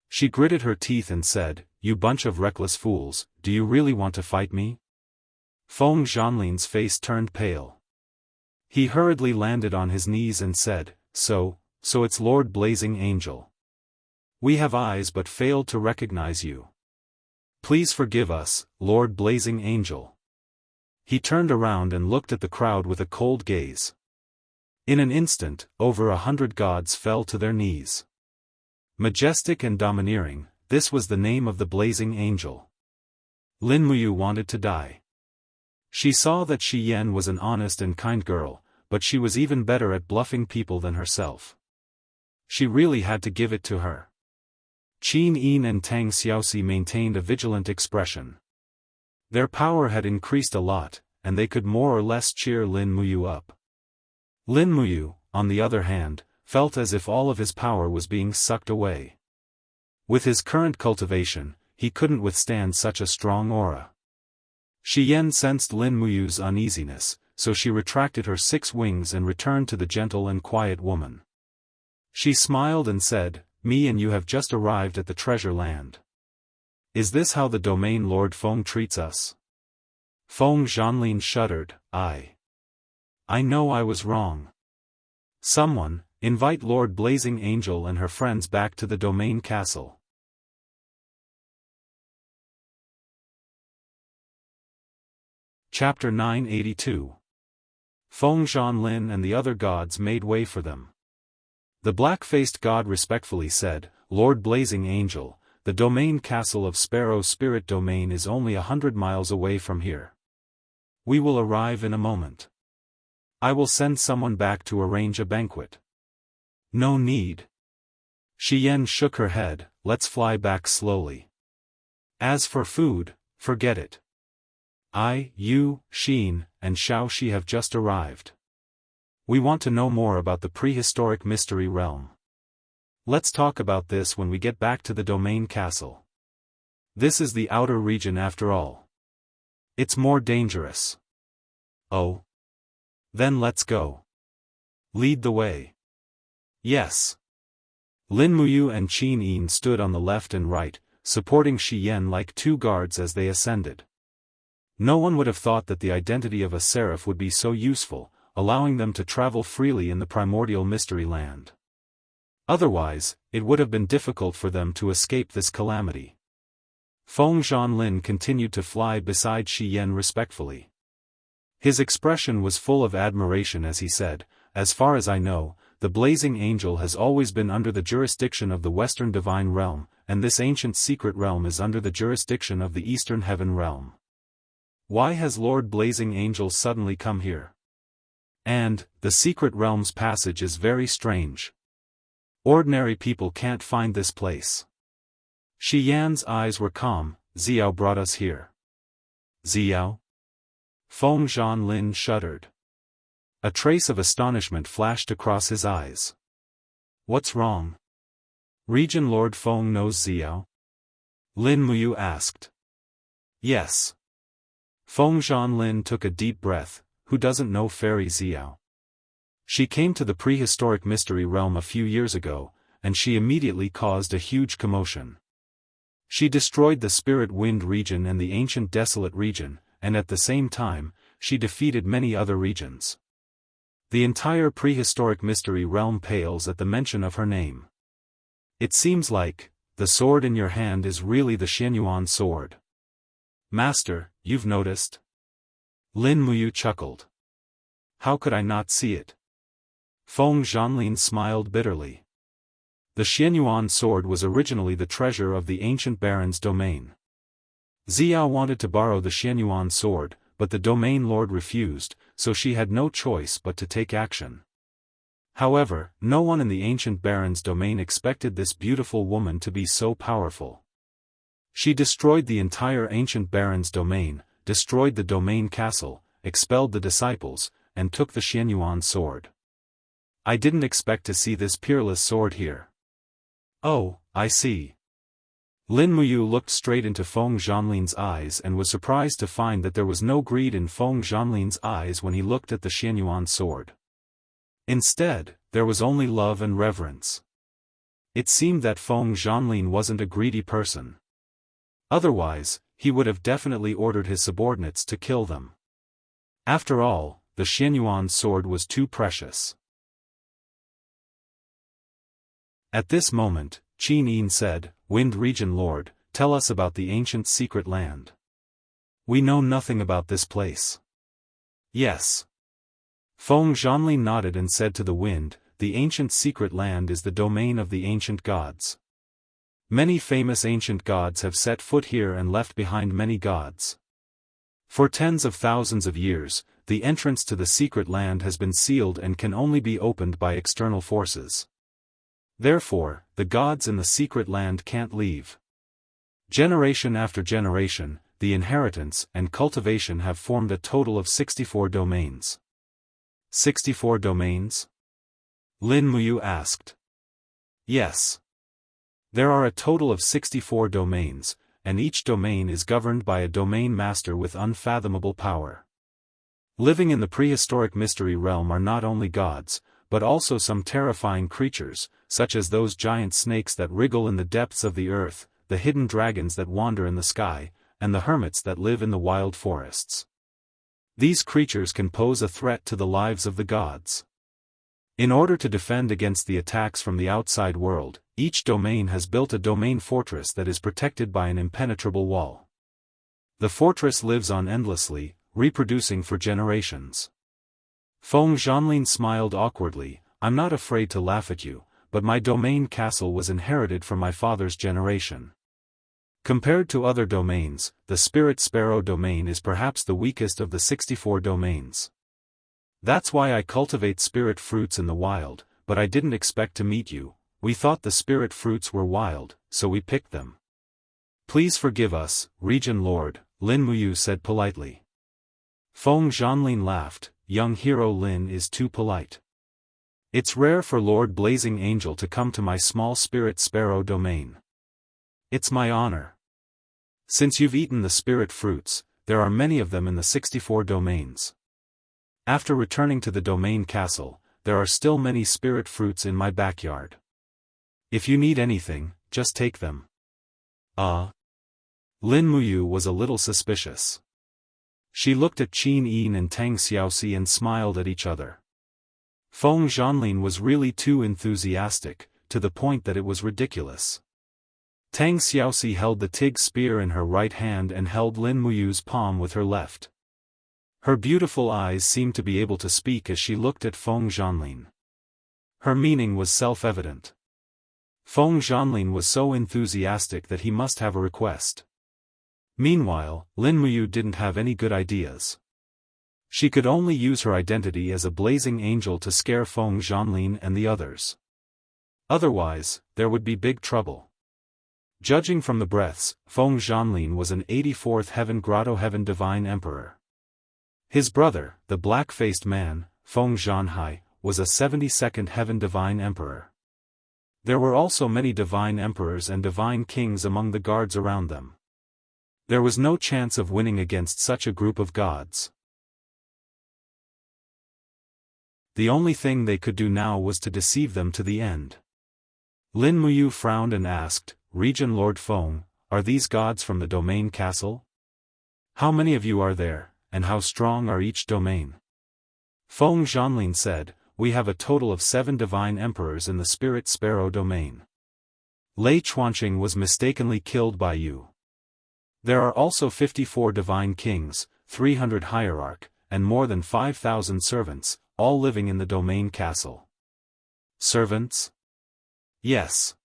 She gritted her teeth and said, You bunch of reckless fools, do you really want to fight me? Feng Zhanlin's face turned pale. He hurriedly landed on his knees and said, So it's Lord Blazing Angel. We have eyes but failed to recognize you. Please forgive us, Lord Blazing Angel. He turned around and looked at the crowd with a cold gaze. In an instant, over 100 gods fell to their knees. Majestic and domineering, this was the name of the Blazing Angel. Lin Muyu wanted to die. She saw that Shi Yan was an honest and kind girl, but she was even better at bluffing people than herself. She really had to give it to her. Qin Yin and Tang Xiaoxi maintained a vigilant expression. Their power had increased a lot, and they could more or less cheer Lin Muyu up. Lin Muyu, on the other hand, felt as if all of his power was being sucked away. With his current cultivation, he couldn't withstand such a strong aura. Shi Yan sensed Lin Muyu's uneasiness, so she retracted her 6 wings and returned to the gentle and quiet woman. She smiled and said, Me and you have just arrived at the treasure land. Is this how the domain Lord Feng treats us? Feng Zhanlin shuddered. I know I was wrong. Someone, invite Lord Blazing Angel and her friends back to the domain castle. Chapter 982. Feng Zhanlin and the other gods made way for them. The black-faced god respectfully said, Lord Blazing Angel, the domain castle of Sparrow Spirit Domain is only 100 miles away from here. We will arrive in a moment. I will send someone back to arrange a banquet. No need. Xian shook her head, let's fly back slowly. As for food, forget it. You, Xin, and Xiaoxi have just arrived. We want to know more about the prehistoric mystery realm. Let's talk about this when we get back to the domain castle. This is the outer region after all. It's more dangerous. Oh. Then let's go. Lead the way. Yes. Lin Muyu and Qin Yin stood on the left and right, supporting Shi Yan like two guards as they ascended. No one would have thought that the identity of a seraph would be so useful, allowing them to travel freely in the primordial mystery land. Otherwise, it would have been difficult for them to escape this calamity. Feng Zhanlin continued to fly beside Shi Yan respectfully. His expression was full of admiration as he said, as far as I know, the Blazing Angel has always been under the jurisdiction of the Western Divine Realm, and this ancient secret realm is under the jurisdiction of the Eastern Heaven Realm. Why has Lord Blazing Angel suddenly come here? And, the secret realm's passage is very strange. Ordinary people can't find this place. Shi Yan's eyes were calm. Xiao brought us here. Xiao? Feng Zhanlin shuddered. A trace of astonishment flashed across his eyes. What's wrong? Region Lord Feng knows Xiao? Lin Muyu asked. Yes. Feng Zhanlin took a deep breath. Who doesn't know Fairy Xiao? She came to the prehistoric mystery realm a few years ago, and she immediately caused a huge commotion. She destroyed the Spirit Wind region and the ancient Desolate region, and at the same time, she defeated many other regions. The entire prehistoric mystery realm pales at the mention of her name. It seems like, the sword in your hand is really the Xianyuan sword. Master, you've noticed? Lin Muyu chuckled. How could I not see it? Feng Zhanlin smiled bitterly. The Xianyuan sword was originally the treasure of the ancient baron's domain. Xiao wanted to borrow the Xianyuan sword, but the domain lord refused, so she had no choice but to take action. However, no one in the ancient baron's domain expected this beautiful woman to be so powerful. She destroyed the entire ancient baron's domain, destroyed the domain castle, expelled the disciples, and took the Xianyuan sword. I didn't expect to see this peerless sword here. Oh, I see. Lin Muyu looked straight into Feng Zhanlin's eyes and was surprised to find that there was no greed in Feng Zhanlin's eyes when he looked at the Xianyuan sword. Instead, there was only love and reverence. It seemed that Feng Zhanlin wasn't a greedy person. Otherwise, he would have definitely ordered his subordinates to kill them. After all, the Xianyuan sword was too precious. At this moment, Qin Yin said, Wind Region Lord, tell us about the ancient secret land. We know nothing about this place. Yes. Feng Zhanlin nodded and said to the wind, the ancient secret land is the domain of the ancient gods. Many famous ancient gods have set foot here and left behind many gods. For tens of thousands of years, the entrance to the secret land has been sealed and can only be opened by external forces. Therefore, the gods in the secret land can't leave. Generation after generation, the inheritance and cultivation have formed a total of 64 domains. 64 domains? Lin Muyu asked. Yes. There are a total of 64 domains, and each domain is governed by a domain master with unfathomable power. Living in the prehistoric mystery realm are not only gods, but also some terrifying creatures, such as those giant snakes that wriggle in the depths of the earth, the hidden dragons that wander in the sky, and the hermits that live in the wild forests. These creatures can pose a threat to the lives of the gods. In order to defend against the attacks from the outside world, each domain has built a domain fortress that is protected by an impenetrable wall. The fortress lives on endlessly, reproducing for generations. Feng Zhanlin smiled awkwardly, I'm not afraid to laugh at you, but my domain castle was inherited from my father's generation. Compared to other domains, the Spirit Sparrow domain is perhaps the weakest of the 64 domains. That's why I cultivate spirit fruits in the wild, but I didn't expect to meet you. We thought the spirit fruits were wild, so we picked them. Please forgive us, Region Lord, Lin Muyu said politely. Feng Zhanlin laughed. Young hero Lin is too polite. It's rare for Lord Blazing Angel to come to my small spirit sparrow domain. It's my honor. Since you've eaten the spirit fruits, there are many of them in the 64 domains. After returning to the domain castle, there are still many spirit fruits in my backyard. If you need anything, just take them. Lin Muyu was a little suspicious. She looked at Qin Yin and Tang Xiaoxi and smiled at each other. Feng Zhanlin was really too enthusiastic, to the point that it was ridiculous. Tang Xiaoxi held the Tig spear in her right hand and held Lin Muyu's palm with her left. Her beautiful eyes seemed to be able to speak as she looked at Feng Zhanlin. Her meaning was self-evident. Feng Zhanlin was so enthusiastic that he must have a request. Meanwhile, Lin Muyu didn't have any good ideas. She could only use her identity as a blazing angel to scare Feng Zhanlin and the others. Otherwise, there would be big trouble. Judging from the breaths, Feng Zhanlin was an 84th Heaven Grotto Heaven Divine Emperor. His brother, the black-faced man, Feng Zhanhai, was a 72nd Heaven Divine Emperor. There were also many divine emperors and divine kings among the guards around them. There was no chance of winning against such a group of gods. The only thing they could do now was to deceive them to the end. Lin Muyu frowned and asked, Region Lord Feng, are these gods from the domain castle? How many of you are there, and how strong are each domain? Feng Zhanlin said, we have a total of 7 divine emperors in the spirit sparrow domain. Lei Chuanqing was mistakenly killed by you. There are also 54 divine kings, 300 hierarch, and more than 5,000 servants, all living in the domain castle. Servants? Yes.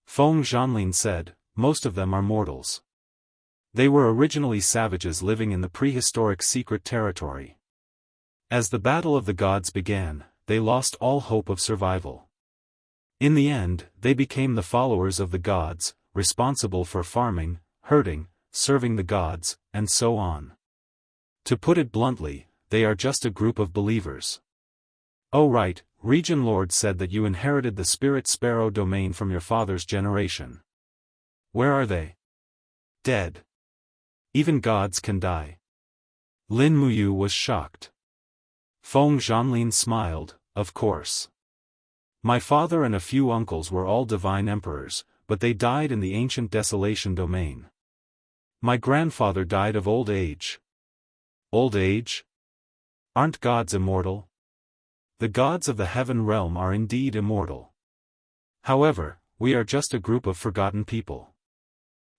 Feng Zhanlin said, most of them are mortals. They were originally savages living in the prehistoric secret territory. As the battle of the gods began, they lost all hope of survival. In the end, they became the followers of the gods, responsible for farming, herding, serving the gods, and so on. To put it bluntly, they are just a group of believers. Oh right, Region Lord said that you inherited the spirit sparrow domain from your father's generation. Where are they? Dead. Even gods can die. Lin Muyu was shocked. Feng Zhanlin smiled, of course. My father and a few uncles were all divine emperors, but they died in the ancient desolation domain. My grandfather died of old age. Old age? Aren't gods immortal? The gods of the heaven realm are indeed immortal. However, we are just a group of forgotten people.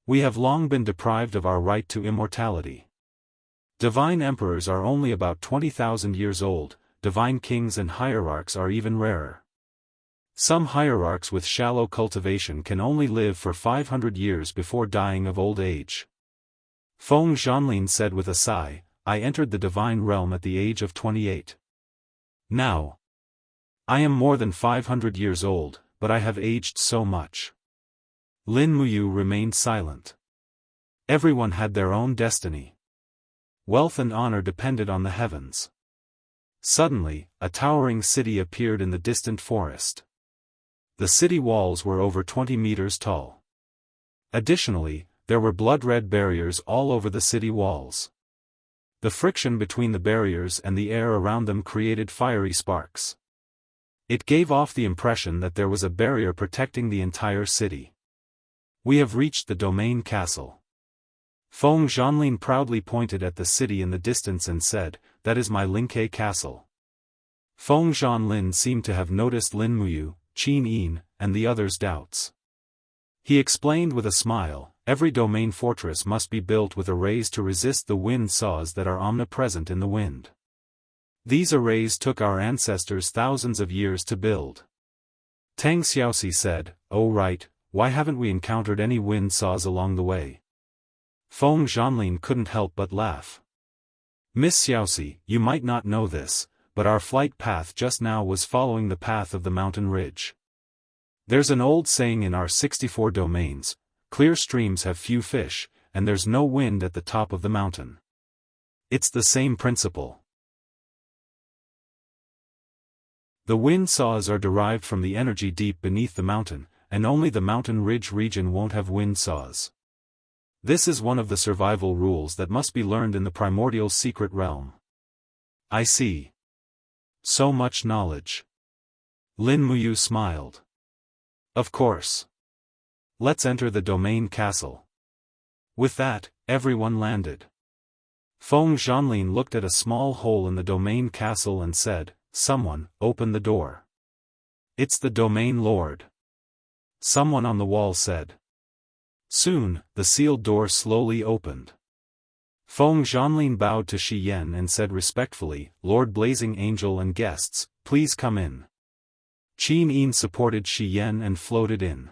We have long been deprived of our right to immortality. Divine emperors are only about 20,000 years old, divine kings and hierarchs are even rarer. Some hierarchs with shallow cultivation can only live for 500 years before dying of old age. Feng Zhanlin said with a sigh, I entered the divine realm at the age of 28. Now, I am more than 500 years old, but I have aged so much. Lin Muyu remained silent. Everyone had their own destiny. Wealth and honor depended on the heavens. Suddenly, a towering city appeared in the distant forest. The city walls were over 20 meters tall. Additionally, there were blood-red barriers all over the city walls. The friction between the barriers and the air around them created fiery sparks. It gave off the impression that there was a barrier protecting the entire city. We have reached the domain castle. Feng Zhanlin proudly pointed at the city in the distance and said, that is my Lingke castle. Feng Zhanlin seemed to have noticed Lin Muyu, Qin Yin, and the others' doubts. He explained with a smile, every domain fortress must be built with arrays to resist the wind saws that are omnipresent in the wind. These arrays took our ancestors thousands of years to build. Tang Xiaoxi said, oh right, why haven't we encountered any wind saws along the way? Feng Zhanlin couldn't help but laugh. Miss Xiaoxi, you might not know this, but our flight path just now was following the path of the mountain ridge. There's an old saying in our 64 domains, clear streams have few fish, and there's no wind at the top of the mountain. It's the same principle. The wind saws are derived from the energy deep beneath the mountain, and only the mountain ridge region won't have wind saws. This is one of the survival rules that must be learned in the primordial secret realm. I see. So much knowledge. Lin Muyu smiled. Of course. Let's enter the domain castle. With that, everyone landed. Feng Zhanlin looked at a small hole in the domain castle and said, "Someone, open the door." "It's the domain lord." Someone on the wall said. Soon, the sealed door slowly opened. Feng Zhanlin bowed to Shi Yan and said respectfully, "Lord Blazing Angel and guests, please come in." Qin Yin supported Shi Yan and floated in.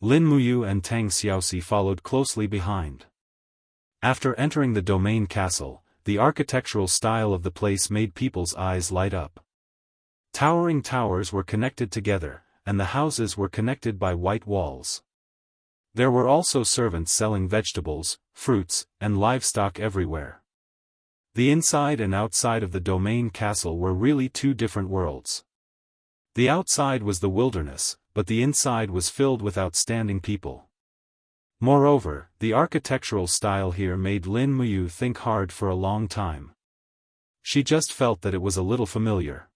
Lin Muyu and Tang Xiaoxi followed closely behind. After entering the domain castle, the architectural style of the place made people's eyes light up. Towering towers were connected together, and the houses were connected by white walls. There were also servants selling vegetables, fruits, and livestock everywhere. The inside and outside of the domain castle were really two different worlds. The outside was the wilderness, but the inside was filled with outstanding people. Moreover, the architectural style here made Lin Muyu think hard for a long time. She just felt that it was a little familiar.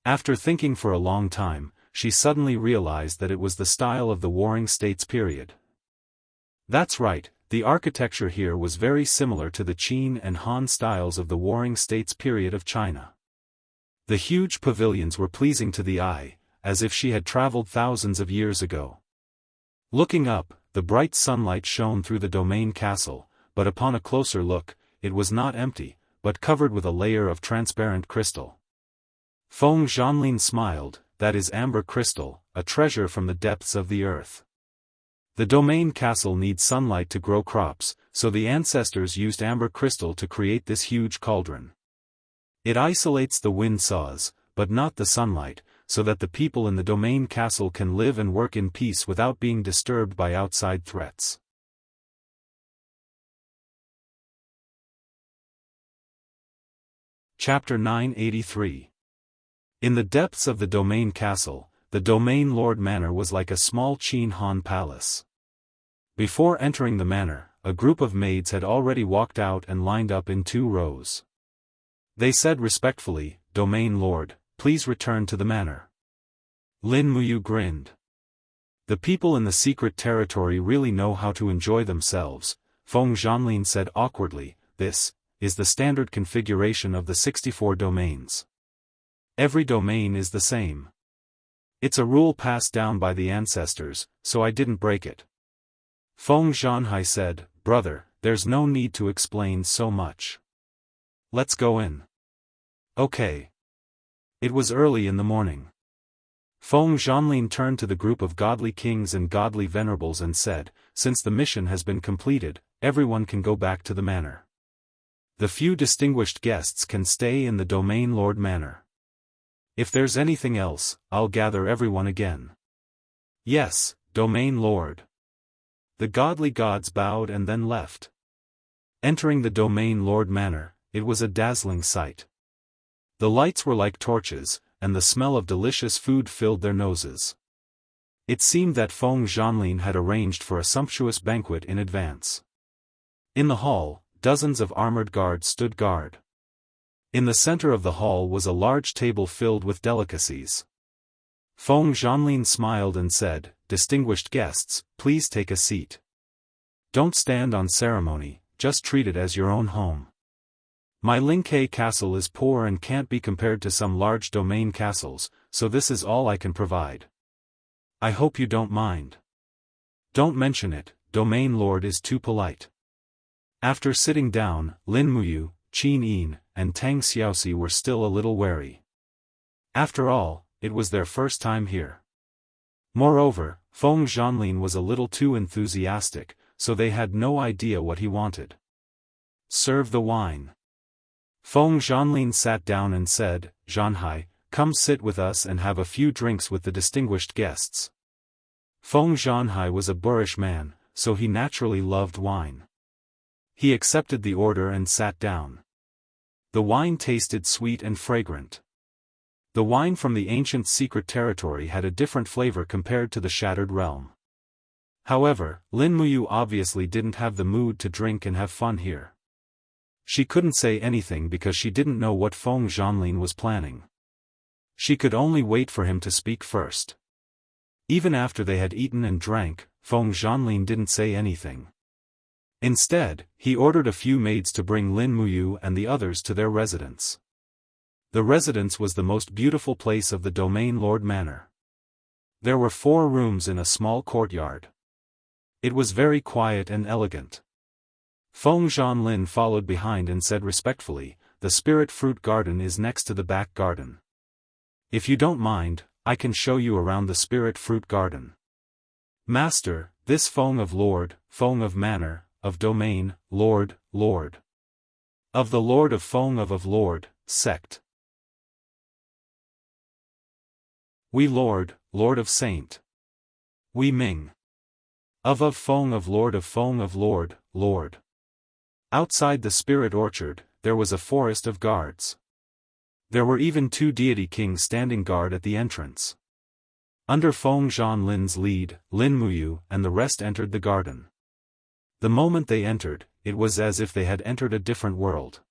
After thinking for a long time, she suddenly realized that it was the style of the Warring States period. That's right, the architecture here was very similar to the Qin and Han styles of the Warring States period of China. The huge pavilions were pleasing to the eye, as if she had traveled thousands of years ago. Looking up, the bright sunlight shone through the domain castle, but upon a closer look, it was not empty, but covered with a layer of transparent crystal. Feng Zhanlin smiled, "That is amber crystal, a treasure from the depths of the earth." The domain castle needs sunlight to grow crops, so the ancestors used amber crystal to create this huge cauldron. It isolates the wind saws, but not the sunlight, so that the people in the domain castle can live and work in peace without being disturbed by outside threats. Chapter 983. In the depths of the domain castle, the domain lord manor was like a small Qin Han palace. Before entering the manor, a group of maids had already walked out and lined up in 2 rows. They said respectfully, "Domain lord, please return to the manor." Lin Muyu grinned. The people in the secret territory really know how to enjoy themselves, Feng Zhanlin said awkwardly. This is the standard configuration of the 64 domains. Every domain is the same. It's a rule passed down by the ancestors, so I didn't break it. Feng Zhanhai said, "Brother, there's no need to explain so much. Let's go in." Okay. It was early in the morning. Feng Zhanlin turned to the group of godly kings and godly venerables and said, "Since the mission has been completed, everyone can go back to the manor. The few distinguished guests can stay in the domain lord manor. If there's anything else, I'll gather everyone again." "Yes, domain lord." The godly gods bowed and then left. Entering the domain lord manor, it was a dazzling sight. The lights were like torches, and the smell of delicious food filled their noses. It seemed that Feng Zhanlin had arranged for a sumptuous banquet in advance. In the hall, dozens of armored guards stood guard. In the center of the hall was a large table filled with delicacies. Feng Zhanlin smiled and said, "Distinguished guests, please take a seat. Don't stand on ceremony, just treat it as your own home. My Lingke castle is poor and can't be compared to some large domain castles, so this is all I can provide. I hope you don't mind." "Don't mention it, domain lord is too polite." After sitting down, Lin Muyu, Qin Yin, and Tang Xiaoxi were still a little wary. After all, it was their first time here. Moreover, Feng Zhanlin was a little too enthusiastic, so they had no idea what he wanted. "Serve the wine." Feng Zhanlin sat down and said, "Zhanhai, come sit with us and have a few drinks with the distinguished guests." Feng Zhanhai was a boorish man, so he naturally loved wine. He accepted the order and sat down. The wine tasted sweet and fragrant. The wine from the ancient secret territory had a different flavor compared to the Shattered Realm. However, Lin Muyu obviously didn't have the mood to drink and have fun here. She couldn't say anything because she didn't know what Feng Zhanlin was planning. She could only wait for him to speak first. Even after they had eaten and drank, Feng Zhanlin didn't say anything. Instead, he ordered a few maids to bring Lin Muyu and the others to their residence. The residence was the most beautiful place of the Domain Lord Manor. There were 4 rooms in a small courtyard. It was very quiet and elegant. Feng Zhanlin followed behind and said respectfully, "The spirit fruit garden is next to the back garden. If you don't mind, I can show you around the spirit fruit garden." "Master, this Feng of Lord, Feng of Manor, of Domain, Lord, Lord. Of the Lord of Feng of Lord, sect. We Lord, Lord of Saint. We Ming. Of Feng of Lord Lord. Outside the spirit orchard, there was a forest of guards. There were even 2 deity kings standing guard at the entrance. Under Feng Zhanlin's lead, Lin Muyu and the rest entered the garden. The moment they entered, it was as if they had entered a different world.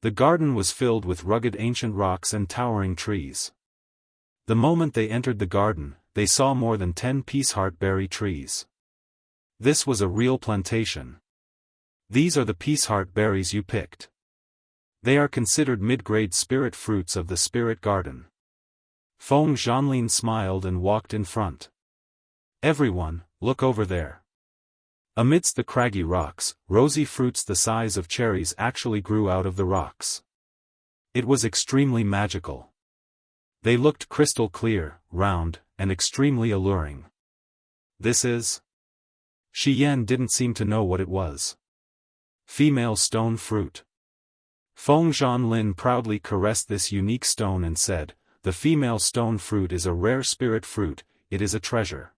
The garden was filled with rugged ancient rocks and towering trees. The moment they entered the garden, they saw more than 10 peaceheart berry trees. This was a real plantation. These are the peaceheart berries you picked. They are considered mid-grade spirit fruits of the spirit garden. Feng Zhanlin smiled and walked in front. "Everyone, look over there." Amidst the craggy rocks, rosy fruits the size of cherries actually grew out of the rocks. It was extremely magical. They looked crystal clear, round, and extremely alluring. "This is?" Shi Yan didn't seem to know what it was. "Female stone fruit." Feng Zhanlin proudly caressed this unique stone and said, "The female stone fruit is a rare spirit fruit, it is a treasure.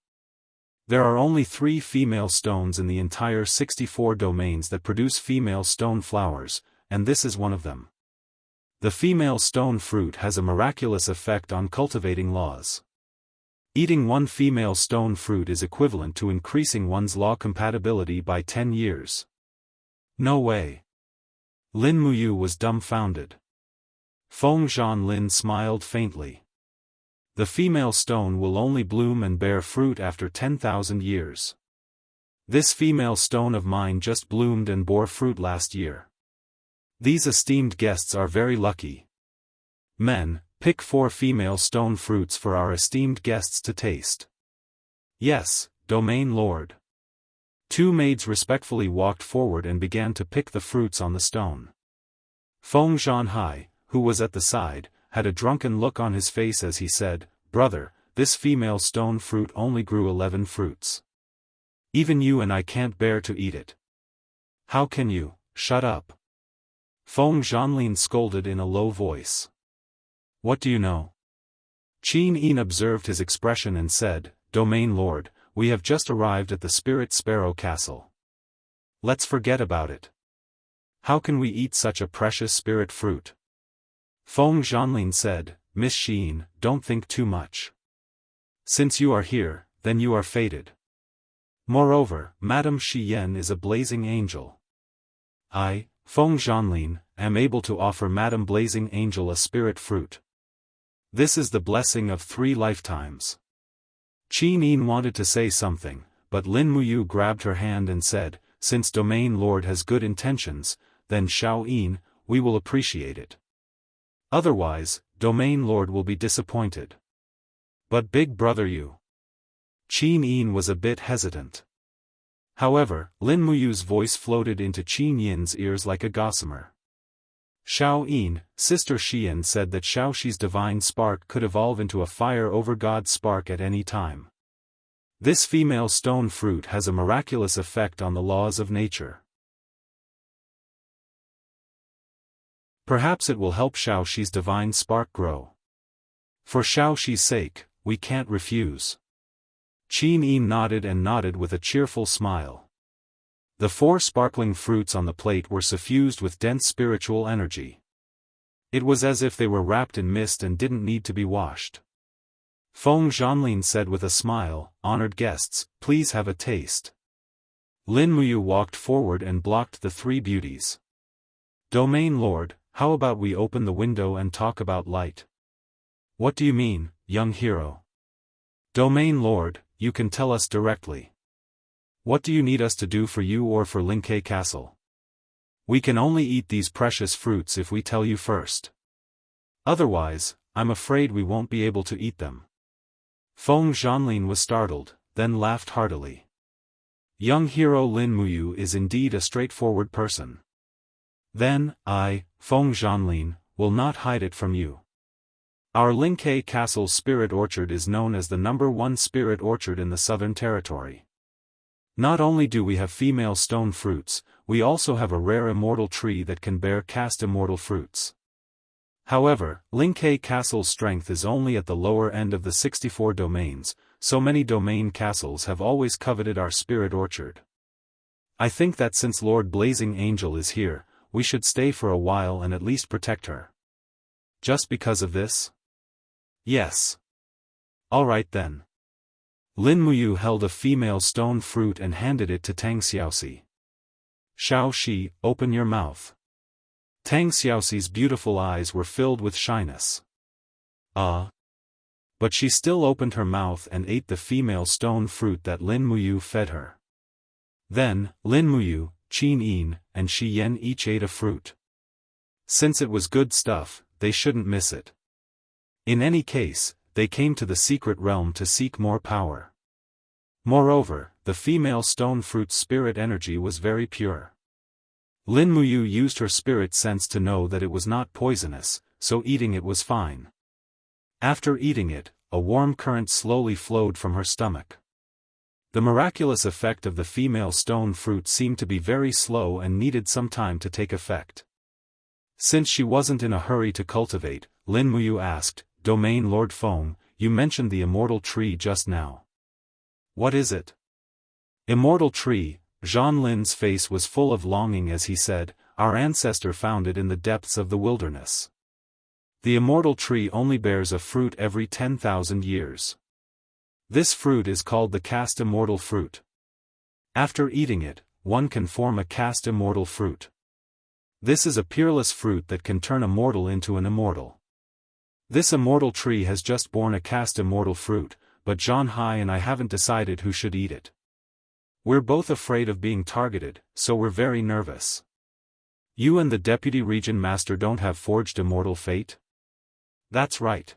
There are only 3 female stones in the entire 64 domains that produce female stone flowers, and this is one of them. The female stone fruit has a miraculous effect on cultivating laws. Eating 1 female stone fruit is equivalent to increasing one's law compatibility by 10 years. No way. Lin Muyu was dumbfounded. Feng Zhanlin smiled faintly. The female stone will only bloom and bear fruit after 10,000 years. This female stone of mine just bloomed and bore fruit last year. These esteemed guests are very lucky. Men, pick 4 female stone fruits for our esteemed guests to taste." "Yes, Domain Lord." 2 maids respectfully walked forward and began to pick the fruits on the stone. Feng Zhanhai, who was at the side, had a drunken look on his face as he said, "Brother, this female stone fruit only grew 11 fruits. Even you and I can't bear to eat it." "How can you? Shut up." Feng Zhanlin scolded in a low voice. "What do you know?" Qin Yin observed his expression and said, "Domain Lord, we have just arrived at the Spirit Sparrow Castle. Let's forget about it. How can we eat such a precious spirit fruit?" Feng Zhanlin said, "Miss Xin, don't think too much. Since you are here, then you are fated. Moreover, Madame Shi Yan is a blazing angel. I, Feng Zhanlin, am able to offer Madame Blazing Angel a spirit fruit. This is the blessing of 3 lifetimes." Qin Yin wanted to say something, but Lin Muyu grabbed her hand and said, "Since Domain Lord has good intentions, then Xiao Yin, we will appreciate it. Otherwise, Domain Lord will be disappointed." "But big brother you." Qin Yin was a bit hesitant. However, Lin Muyu's voice floated into Qin Yin's ears like a gossamer. "Xiao Yin, Sister Xian said that Xiao Shi's divine spark could evolve into a fire over God spark at any time. This female stone fruit has a miraculous effect on the laws of nature. Perhaps it will help Xiaoxi's divine spark grow. For Xiaoxi's sake, we can't refuse. Qin Yin nodded and nodded with a cheerful smile. The 4 sparkling fruits on the plate were suffused with dense spiritual energy. It was as if they were wrapped in mist and didn't need to be washed. Feng Zhanlin said with a smile, "Honored guests, please have a taste." Lin Muyu walked forward and blocked the 3 beauties. "Domain Lord, how about we open the window and talk about light?" "What do you mean, young hero?" "Domain Lord, you can tell us directly. What do you need us to do for you or for Linkei Castle? We can only eat these precious fruits if we tell you first. Otherwise, I'm afraid we won't be able to eat them." Feng Zhanlin was startled, then laughed heartily. Young hero Lin Muyu is indeed a straightforward person. "Then, I, Feng Zhanlin, will not hide it from you. Our Linkei Castle's spirit orchard is known as the #1 spirit orchard in the Southern Territory. Not only do we have female stone fruits, we also have a rare immortal tree that can bear cast immortal fruits. However, Linkei Castle's strength is only at the lower end of the 64 domains, so many domain castles have always coveted our spirit orchard. I think that since Lord Blazing Angel is here, we should stay for a while and at least protect her." "Just because of this?" "Yes." "Alright then." Lin Muyu held a female stone fruit and handed it to Tang Xiaoxi. "Xiaoxi, open your mouth." Tang Xiaoxi's beautiful eyes were filled with shyness. But she still opened her mouth and ate the female stone fruit that Lin Muyu fed her. Then, Lin Muyu, Qin Yin, and Shi Yan each ate a fruit. Since it was good stuff, they shouldn't miss it. In any case, they came to the secret realm to seek more power. Moreover, the female stone fruit's spirit energy was very pure. Lin Muyu used her spirit sense to know that it was not poisonous, so eating it was fine. After eating it, a warm current slowly flowed from her stomach. The miraculous effect of the female stone fruit seemed to be very slow and needed some time to take effect. Since she wasn't in a hurry to cultivate, Lin Muyu asked, "Domain Lord Feng, you mentioned the immortal tree just now. What is it?" "Immortal tree," Zhan Lin's face was full of longing as he said, "Our ancestor found it in the depths of the wilderness. The immortal tree only bears a fruit every 10,000 years. This fruit is called the cast immortal fruit. After eating it, one can form a cast immortal fruit. This is a peerless fruit that can turn a mortal into an immortal. This immortal tree has just borne a cast immortal fruit, but Zhan Hai and I haven't decided who should eat it. We're both afraid of being targeted, so we're very nervous. You and the Deputy Region Master don't have forged immortal fate?" "That's right.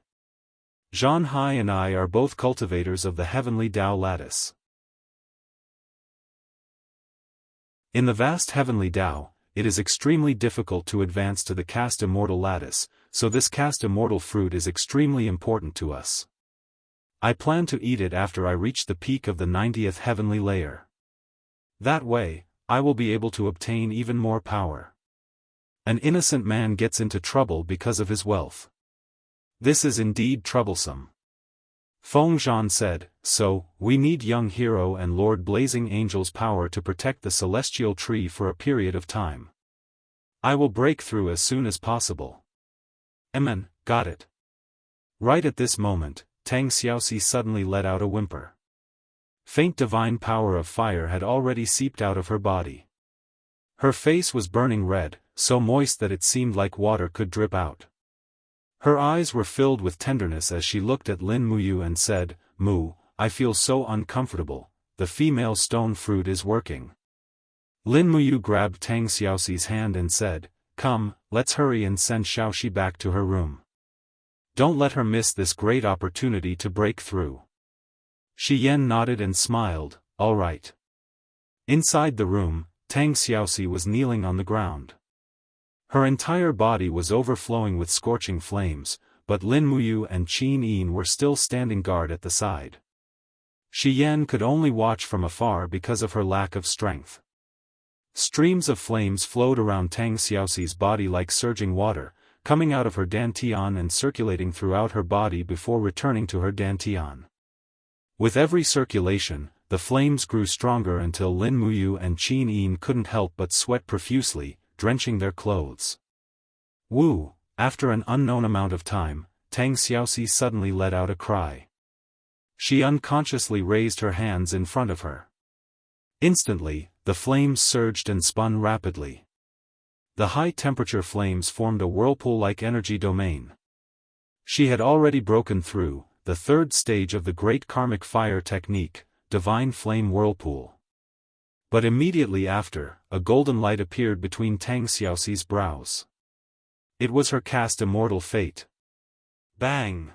Zhan Hai and I are both cultivators of the heavenly Dao lattice. In the vast heavenly Dao, it is extremely difficult to advance to the cast immortal lattice, so this cast immortal fruit is extremely important to us. I plan to eat it after I reach the peak of the 90th heavenly layer. That way, I will be able to obtain even more power. An innocent man gets into trouble because of his wealth. This is indeed troublesome." Feng Zhan said, "So, we need young hero and Lord Blazing Angel's power to protect the celestial tree for a period of time. I will break through as soon as possible." "Amen, got it." Right at this moment, Tang Xiaoxi suddenly let out a whimper. Faint divine power of fire had already seeped out of her body. Her face was burning red, so moist that it seemed like water could drip out. Her eyes were filled with tenderness as she looked at Lin Muyu and said, "Mu, I feel so uncomfortable, the female stone fruit is working." Lin Muyu grabbed Tang Xiaoxi's hand and said, "Come, let's hurry and send Xiaoxi back to her room. Don't let her miss this great opportunity to break through." Shi Yan nodded and smiled, "All right." Inside the room, Tang Xiaoxi was kneeling on the ground. Her entire body was overflowing with scorching flames, but Lin Muyu and Qin Yin were still standing guard at the side. Shi Yan could only watch from afar because of her lack of strength. Streams of flames flowed around Tang Xiaoxi's body like surging water, coming out of her dantian and circulating throughout her body before returning to her dantian. With every circulation, the flames grew stronger until Lin Muyu and Qin Yin couldn't help but sweat profusely, drenching their clothes. Woo! After an unknown amount of time, Tang Xiaoxi suddenly let out a cry. She unconsciously raised her hands in front of her. Instantly, the flames surged and spun rapidly. The high-temperature flames formed a whirlpool-like energy domain. She had already broken through the third stage of the Great Karmic Fire technique, Divine Flame Whirlpool. But immediately after, a golden light appeared between Tang Xiaoxi's brows. It was her cast Immortal Fate. Bang!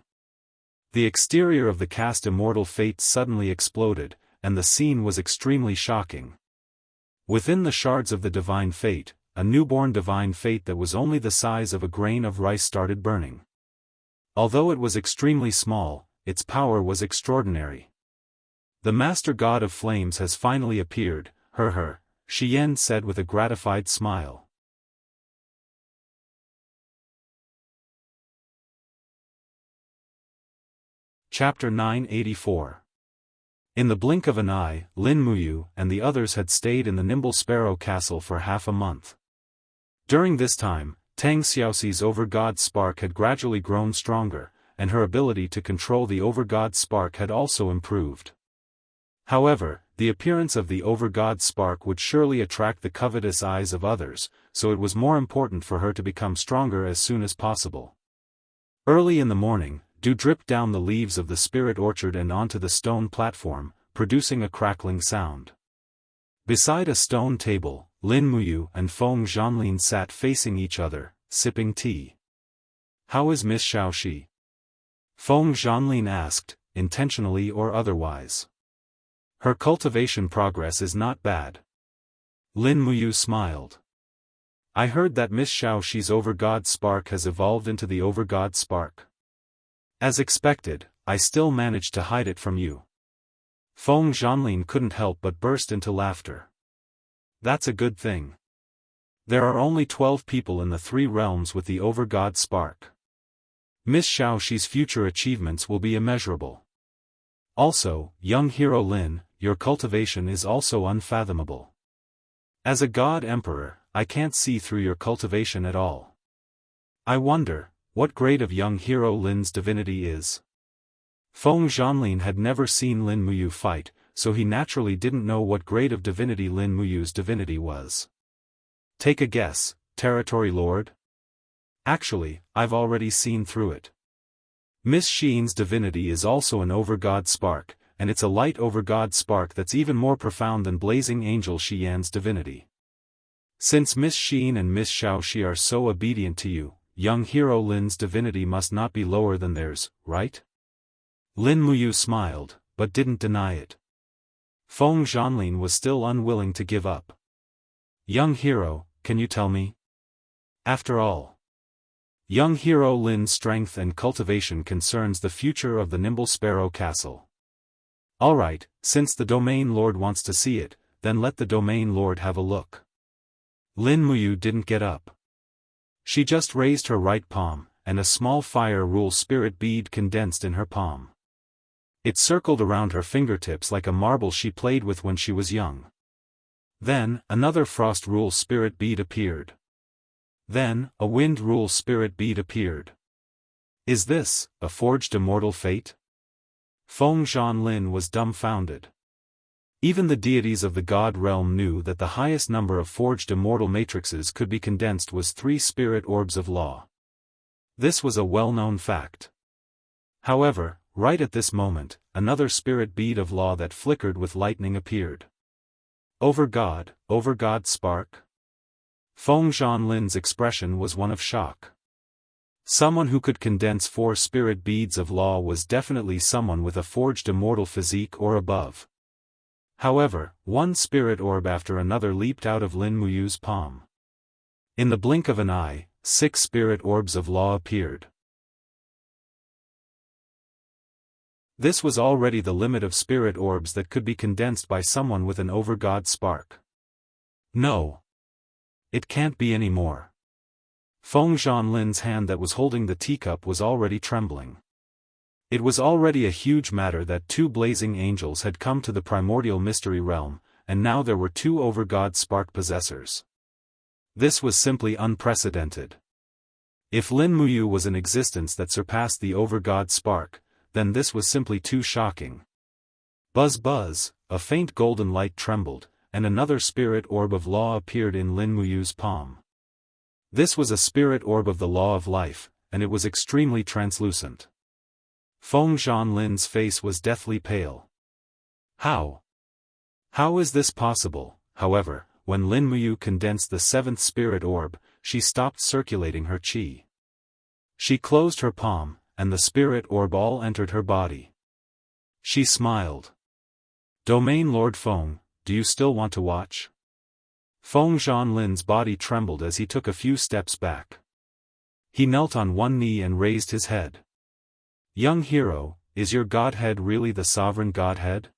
The exterior of the cast Immortal Fate suddenly exploded, and the scene was extremely shocking. Within the shards of the Divine Fate, a newborn Divine Fate that was only the size of a grain of rice started burning. Although it was extremely small, its power was extraordinary. The Master God of Flames has finally appeared, Shi Yan said with a gratified smile. Chapter 984. In the blink of an eye, Lin Muyu and the others had stayed in the Nimble Sparrow Castle for half a month. During this time, Tang Xiaoxi's Over-God Spark had gradually grown stronger, and her ability to control the Over-God Spark had also improved. However, the appearance of the Over-God Spark would surely attract the covetous eyes of others, so it was more important for her to become stronger as soon as possible. Early in the morning, dew dripped down the leaves of the spirit orchard and onto the stone platform, producing a crackling sound. Beside a stone table, Lin Muyu and Feng Zhanlin sat facing each other, sipping tea. "How is Miss Xiaoxi?" Feng Zhanlin asked, intentionally or otherwise. "Her cultivation progress is not bad." Lin Muyu smiled. "I heard that Miss Xiaoxi's Over-God Spark has evolved into the Over-God Spark. As expected, I still managed to hide it from you." Feng Zhanlin couldn't help but burst into laughter. "That's a good thing. There are only 12 people in the 3 realms with the Over-God Spark. Miss Xiaoxi's future achievements will be immeasurable. Also, young hero Lin, your cultivation is also unfathomable. As a God Emperor, I can't see through your cultivation at all. I wonder what grade of young hero Lin's divinity is." Feng Zhanlin had never seen Lin Muyu fight, so he naturally didn't know what grade of divinity Lin Muyu's divinity was. "Take a guess, Territory Lord?" "Actually, I've already seen through it. Miss Xian's divinity is also an Over-God Spark, and it's a light Over-God Spark that's even more profound than Blazing Angel Shi Yan's divinity. Since Miss Xian and Miss Xiaoxi are so obedient to you, young hero Lin's divinity must not be lower than theirs, right?" Lin Muyu smiled, but didn't deny it. Feng Zhanlin was still unwilling to give up. "Young hero, can you tell me? After all, young hero Lin's strength and cultivation concerns the future of the Nimble Sparrow Castle. Alright, since the Domain Lord wants to see it, then let the Domain Lord have a look." Lin Muyu didn't get up. She just raised her right palm, and a small fire rule spirit bead condensed in her palm. It circled around her fingertips like a marble she played with when she was young. Then, another frost rule spirit bead appeared. Then, a wind rule spirit bead appeared. "Is this a forged immortal fate?" Feng Zhanlin was dumbfounded. Even the deities of the God realm knew that the highest number of forged immortal matrices could be condensed was 3 spirit orbs of law. This was a well-known fact. However, right at this moment, another spirit bead of law that flickered with lightning appeared. Over-God Spark?" Feng Zhanlin's expression was one of shock. Someone who could condense 4 spirit beads of law was definitely someone with a forged immortal physique or above. However, one spirit orb after another leaped out of Lin Muyu's palm. In the blink of an eye, 6 spirit orbs of law appeared. This was already the limit of spirit orbs that could be condensed by someone with an Over-God Spark. No. It can't be any more. Feng Zhanlin's hand that was holding the teacup was already trembling. It was already a huge matter that 2 blazing angels had come to the primordial mystery realm, and now there were 2 overgod spark possessors. This was simply unprecedented. If Lin Muyu was an existence that surpassed the overgod spark, then this was simply too shocking. Buzz buzz, a faint golden light trembled, and another spirit orb of law appeared in Lin Muyu's palm. This was a spirit orb of the law of life, and it was extremely translucent. Feng Zhanlin's face was deathly pale. How? How is this possible? However, when Lin Muyu condensed the 7th spirit orb, she stopped circulating her qi. She closed her palm, and the spirit orb all entered her body. She smiled. Domain Lord Feng, do you still want to watch? Feng Zhanlin's body trembled as he took a few steps back. He knelt on one knee and raised his head. Young hero, is your godhead really the sovereign godhead?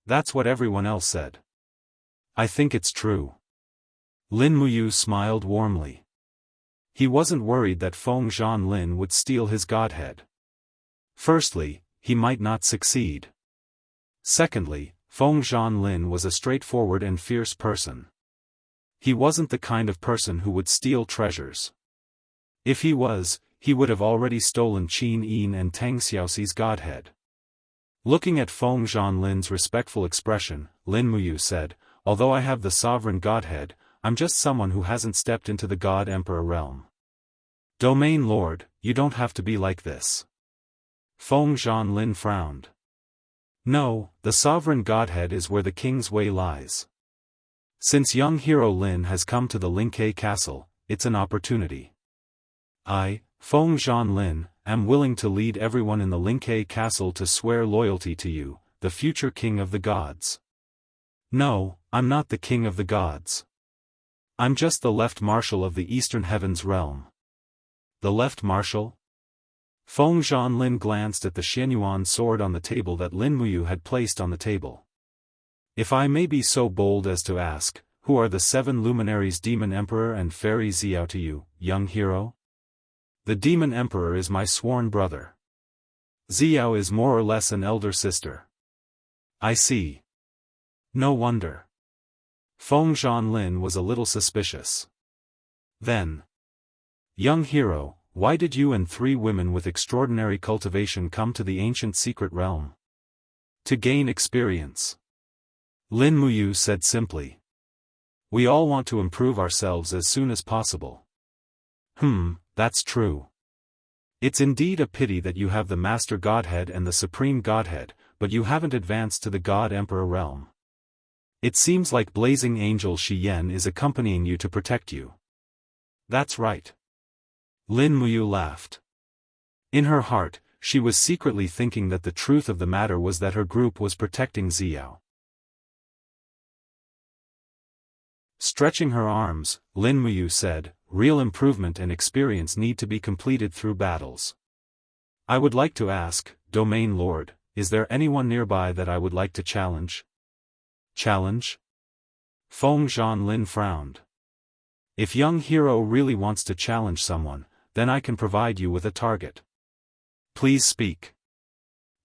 That's what everyone else said. I think it's true. Lin Muyu smiled warmly. He wasn't worried that Feng Zhanlin would steal his godhead. Firstly, he might not succeed. Secondly, Feng Zhanlin was a straightforward and fierce person. He wasn't the kind of person who would steal treasures. If he was, he would have already stolen Qin Yin and Tang Xiaoxi's godhead. Looking at Feng Zhanlin's respectful expression, Lin Muyu said, although I have the sovereign godhead, I'm just someone who hasn't stepped into the God Emperor realm. Domain Lord, you don't have to be like this. Feng Zhanlin frowned. No, the sovereign godhead is where the king's way lies. Since young hero Lin has come to the Lingke castle, it's an opportunity. I, Feng Zhanlin, am willing to lead everyone in the Lingke castle to swear loyalty to you, the future king of the gods. No, I'm not the king of the gods. I'm just the left marshal of the Eastern Heavens realm. The left marshal? Feng Zhanlin glanced at the Xianyuan sword on the table that Lin Muyu had placed on the table. If I may be so bold as to ask, who are the 7 luminaries Demon Emperor and Fairy Xiao to you, young hero? The Demon Emperor is my sworn brother. Xiao is more or less an elder sister. I see. No wonder. Feng Zhanlin was a little suspicious. Then, young hero, why did you and 3 women with extraordinary cultivation come to the ancient secret realm? To gain experience. Lin Muyu said simply. We all want to improve ourselves as soon as possible. That's true. It's indeed a pity that you have the Master Godhead and the Supreme Godhead, but you haven't advanced to the God Emperor realm. It seems like Blazing Angel Shi Yan is accompanying you to protect you. That's right. Lin Muyu laughed. In her heart, she was secretly thinking that the truth of the matter was that her group was protecting Xiao. Stretching her arms, Lin Muyu said, real improvement and experience need to be completed through battles. I would like to ask, Domain Lord, is there anyone nearby that I would like to challenge? Challenge? Feng Zhanlin frowned. If young hero really wants to challenge someone, then I can provide you with a target. Please speak.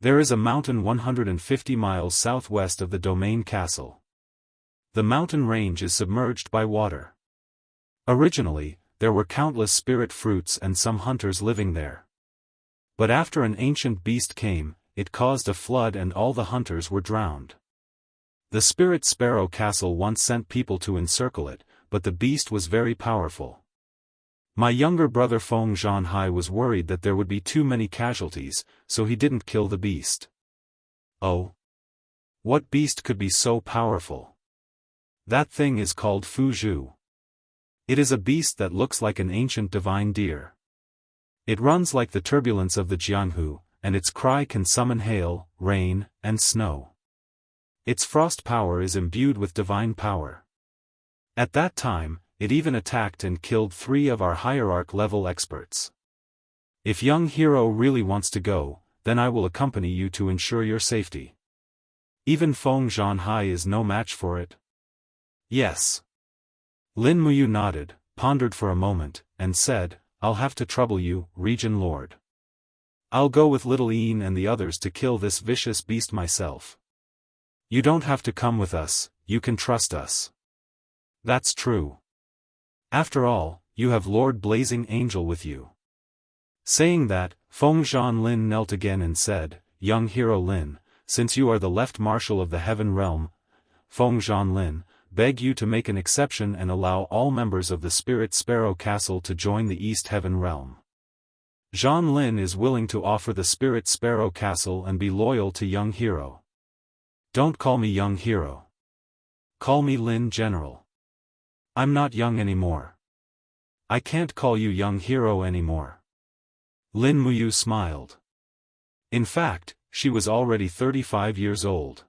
There is a mountain 150 miles southwest of the Domain Castle. The mountain range is submerged by water. Originally, there were countless spirit fruits and some hunters living there. But after an ancient beast came, it caused a flood and all the hunters were drowned. The Spirit Sparrow Castle once sent people to encircle it, but the beast was very powerful. My younger brother Feng Zhanhai was worried that there would be too many casualties, so he didn't kill the beast. Oh? What beast could be so powerful? That thing is called Fuzhu. It is a beast that looks like an ancient divine deer. It runs like the turbulence of the Jianghu, and its cry can summon hail, rain, and snow. Its frost power is imbued with divine power. At that time, it even attacked and killed 3 of our hierarch-level experts. If young hero really wants to go, then I will accompany you to ensure your safety. Even Feng Zhanhai is no match for it. Yes. Lin Muyu nodded, pondered for a moment, and said, I'll have to trouble you, Region Lord. I'll go with little Ian and the others to kill this vicious beast myself. You don't have to come with us, you can trust us. That's true. After all, you have Lord Blazing Angel with you. Saying that, Feng Zhanlin knelt again and said, Young hero Lin, since you are the left marshal of the Heaven Realm, Feng Zhanlin, beg you to make an exception and allow all members of the Spirit Sparrow Castle to join the East Heaven Realm. Zhanlin is willing to offer the Spirit Sparrow Castle and be loyal to Young Hero. Don't call me Young Hero. Call me Lin General. I'm not young anymore. I can't call you Young Hero anymore. Lin Muyu smiled. In fact, she was already 35 years old.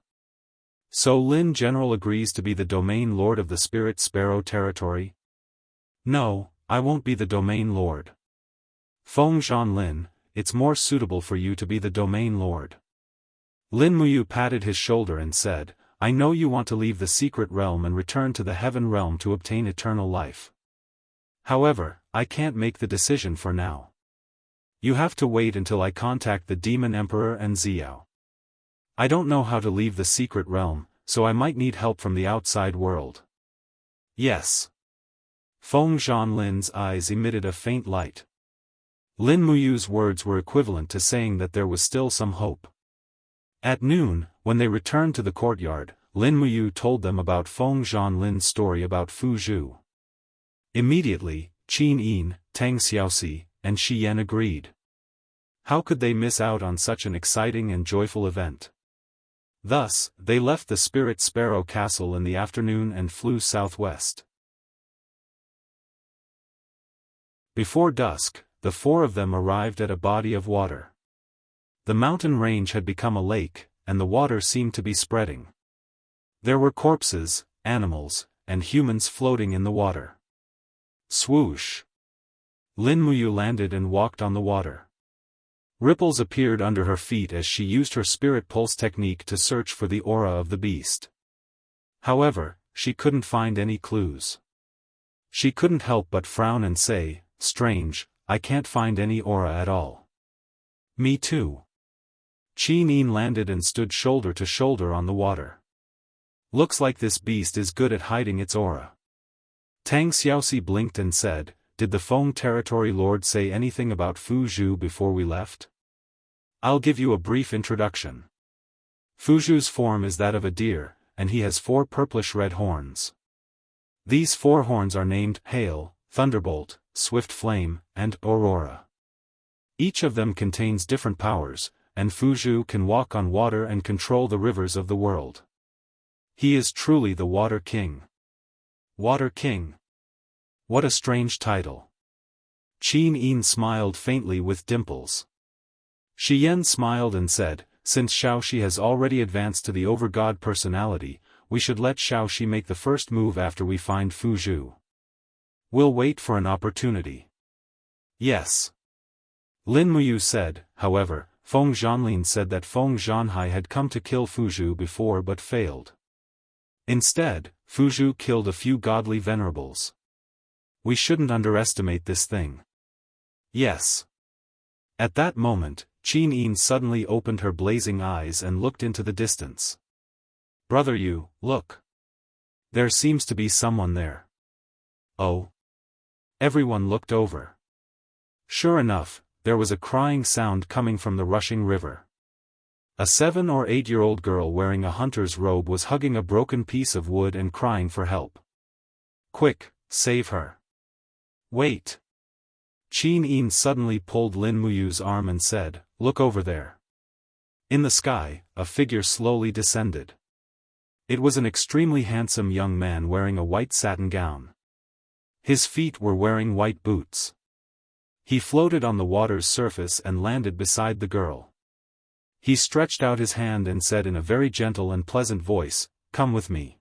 So Lin General agrees to be the domain lord of the Spirit Sparrow territory? No, I won't be the domain lord. Feng Zhanlin, it's more suitable for you to be the domain lord. Lin Muyu patted his shoulder and said, I know you want to leave the secret realm and return to the heaven realm to obtain eternal life. However, I can't make the decision for now. You have to wait until I contact the Demon Emperor and Xiao. I don't know how to leave the secret realm, so I might need help from the outside world. Yes. Feng Zhanlin's eyes emitted a faint light. Lin Muyu's words were equivalent to saying that there was still some hope. At noon, when they returned to the courtyard, Lin Muyu told them about Feng Zhanlin's story about Fu Zhu. Immediately, Qin Yin, Tang Xiaoxi, and Shi Yan agreed. How could they miss out on such an exciting and joyful event? Thus, they left the Spirit Sparrow Castle in the afternoon and flew southwest. Before dusk, the four of them arrived at a body of water. The mountain range had become a lake, and the water seemed to be spreading. There were corpses, animals, and humans floating in the water. Swoosh! Lin Muyu landed and walked on the water. Ripples appeared under her feet as she used her spirit pulse technique to search for the aura of the beast. However, she couldn't find any clues. She couldn't help but frown and say, strange, I can't find any aura at all. Me too. Qin Yin landed and stood shoulder to shoulder on the water. Looks like this beast is good at hiding its aura. Tang Xiaoxi blinked and said, Did the Feng Territory Lord say anything about Fu Zhu before we left? I'll give you a brief introduction. Fu Zhu's form is that of a deer, and he has 4 purplish-red horns. These 4 horns are named Hail, Thunderbolt, Swift Flame, and Aurora. Each of them contains different powers, and Fu Zhu can walk on water and control the rivers of the world. He is truly the Water King. Water King. What a strange title. Qin Yin smiled faintly with dimples. Shi Yan smiled and said, Since Xiaoxi has already advanced to the overgod personality, we should let Xiaoxi make the first move after we find Fu Zhu. We'll wait for an opportunity. Yes. Lin Muyu said, however, Feng Zhanlin said that Feng Zhanhai had come to kill Fu Zhu before but failed. Instead, Fu Zhu killed a few godly venerables. We shouldn't underestimate this thing. Yes. At that moment, Qin Yin suddenly opened her blazing eyes and looked into the distance. Brother Yu, look. There seems to be someone there. Oh. Everyone looked over. Sure enough, there was a crying sound coming from the rushing river. A 7 or 8-year-old girl wearing a hunter's robe was hugging a broken piece of wood and crying for help. Quick, save her. Wait. Qin Yin suddenly pulled Lin Muyu's arm and said, Look over there. In the sky, a figure slowly descended. It was an extremely handsome young man wearing a white satin gown. His feet were wearing white boots. He floated on the water's surface and landed beside the girl. He stretched out his hand and said in a very gentle and pleasant voice, Come with me.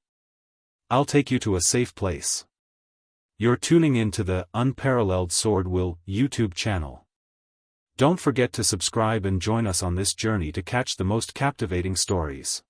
I'll take you to a safe place. You're tuning in to the Unparalleled SwordWill YouTube channel. Don't forget to subscribe and join us on this journey to catch the most captivating stories.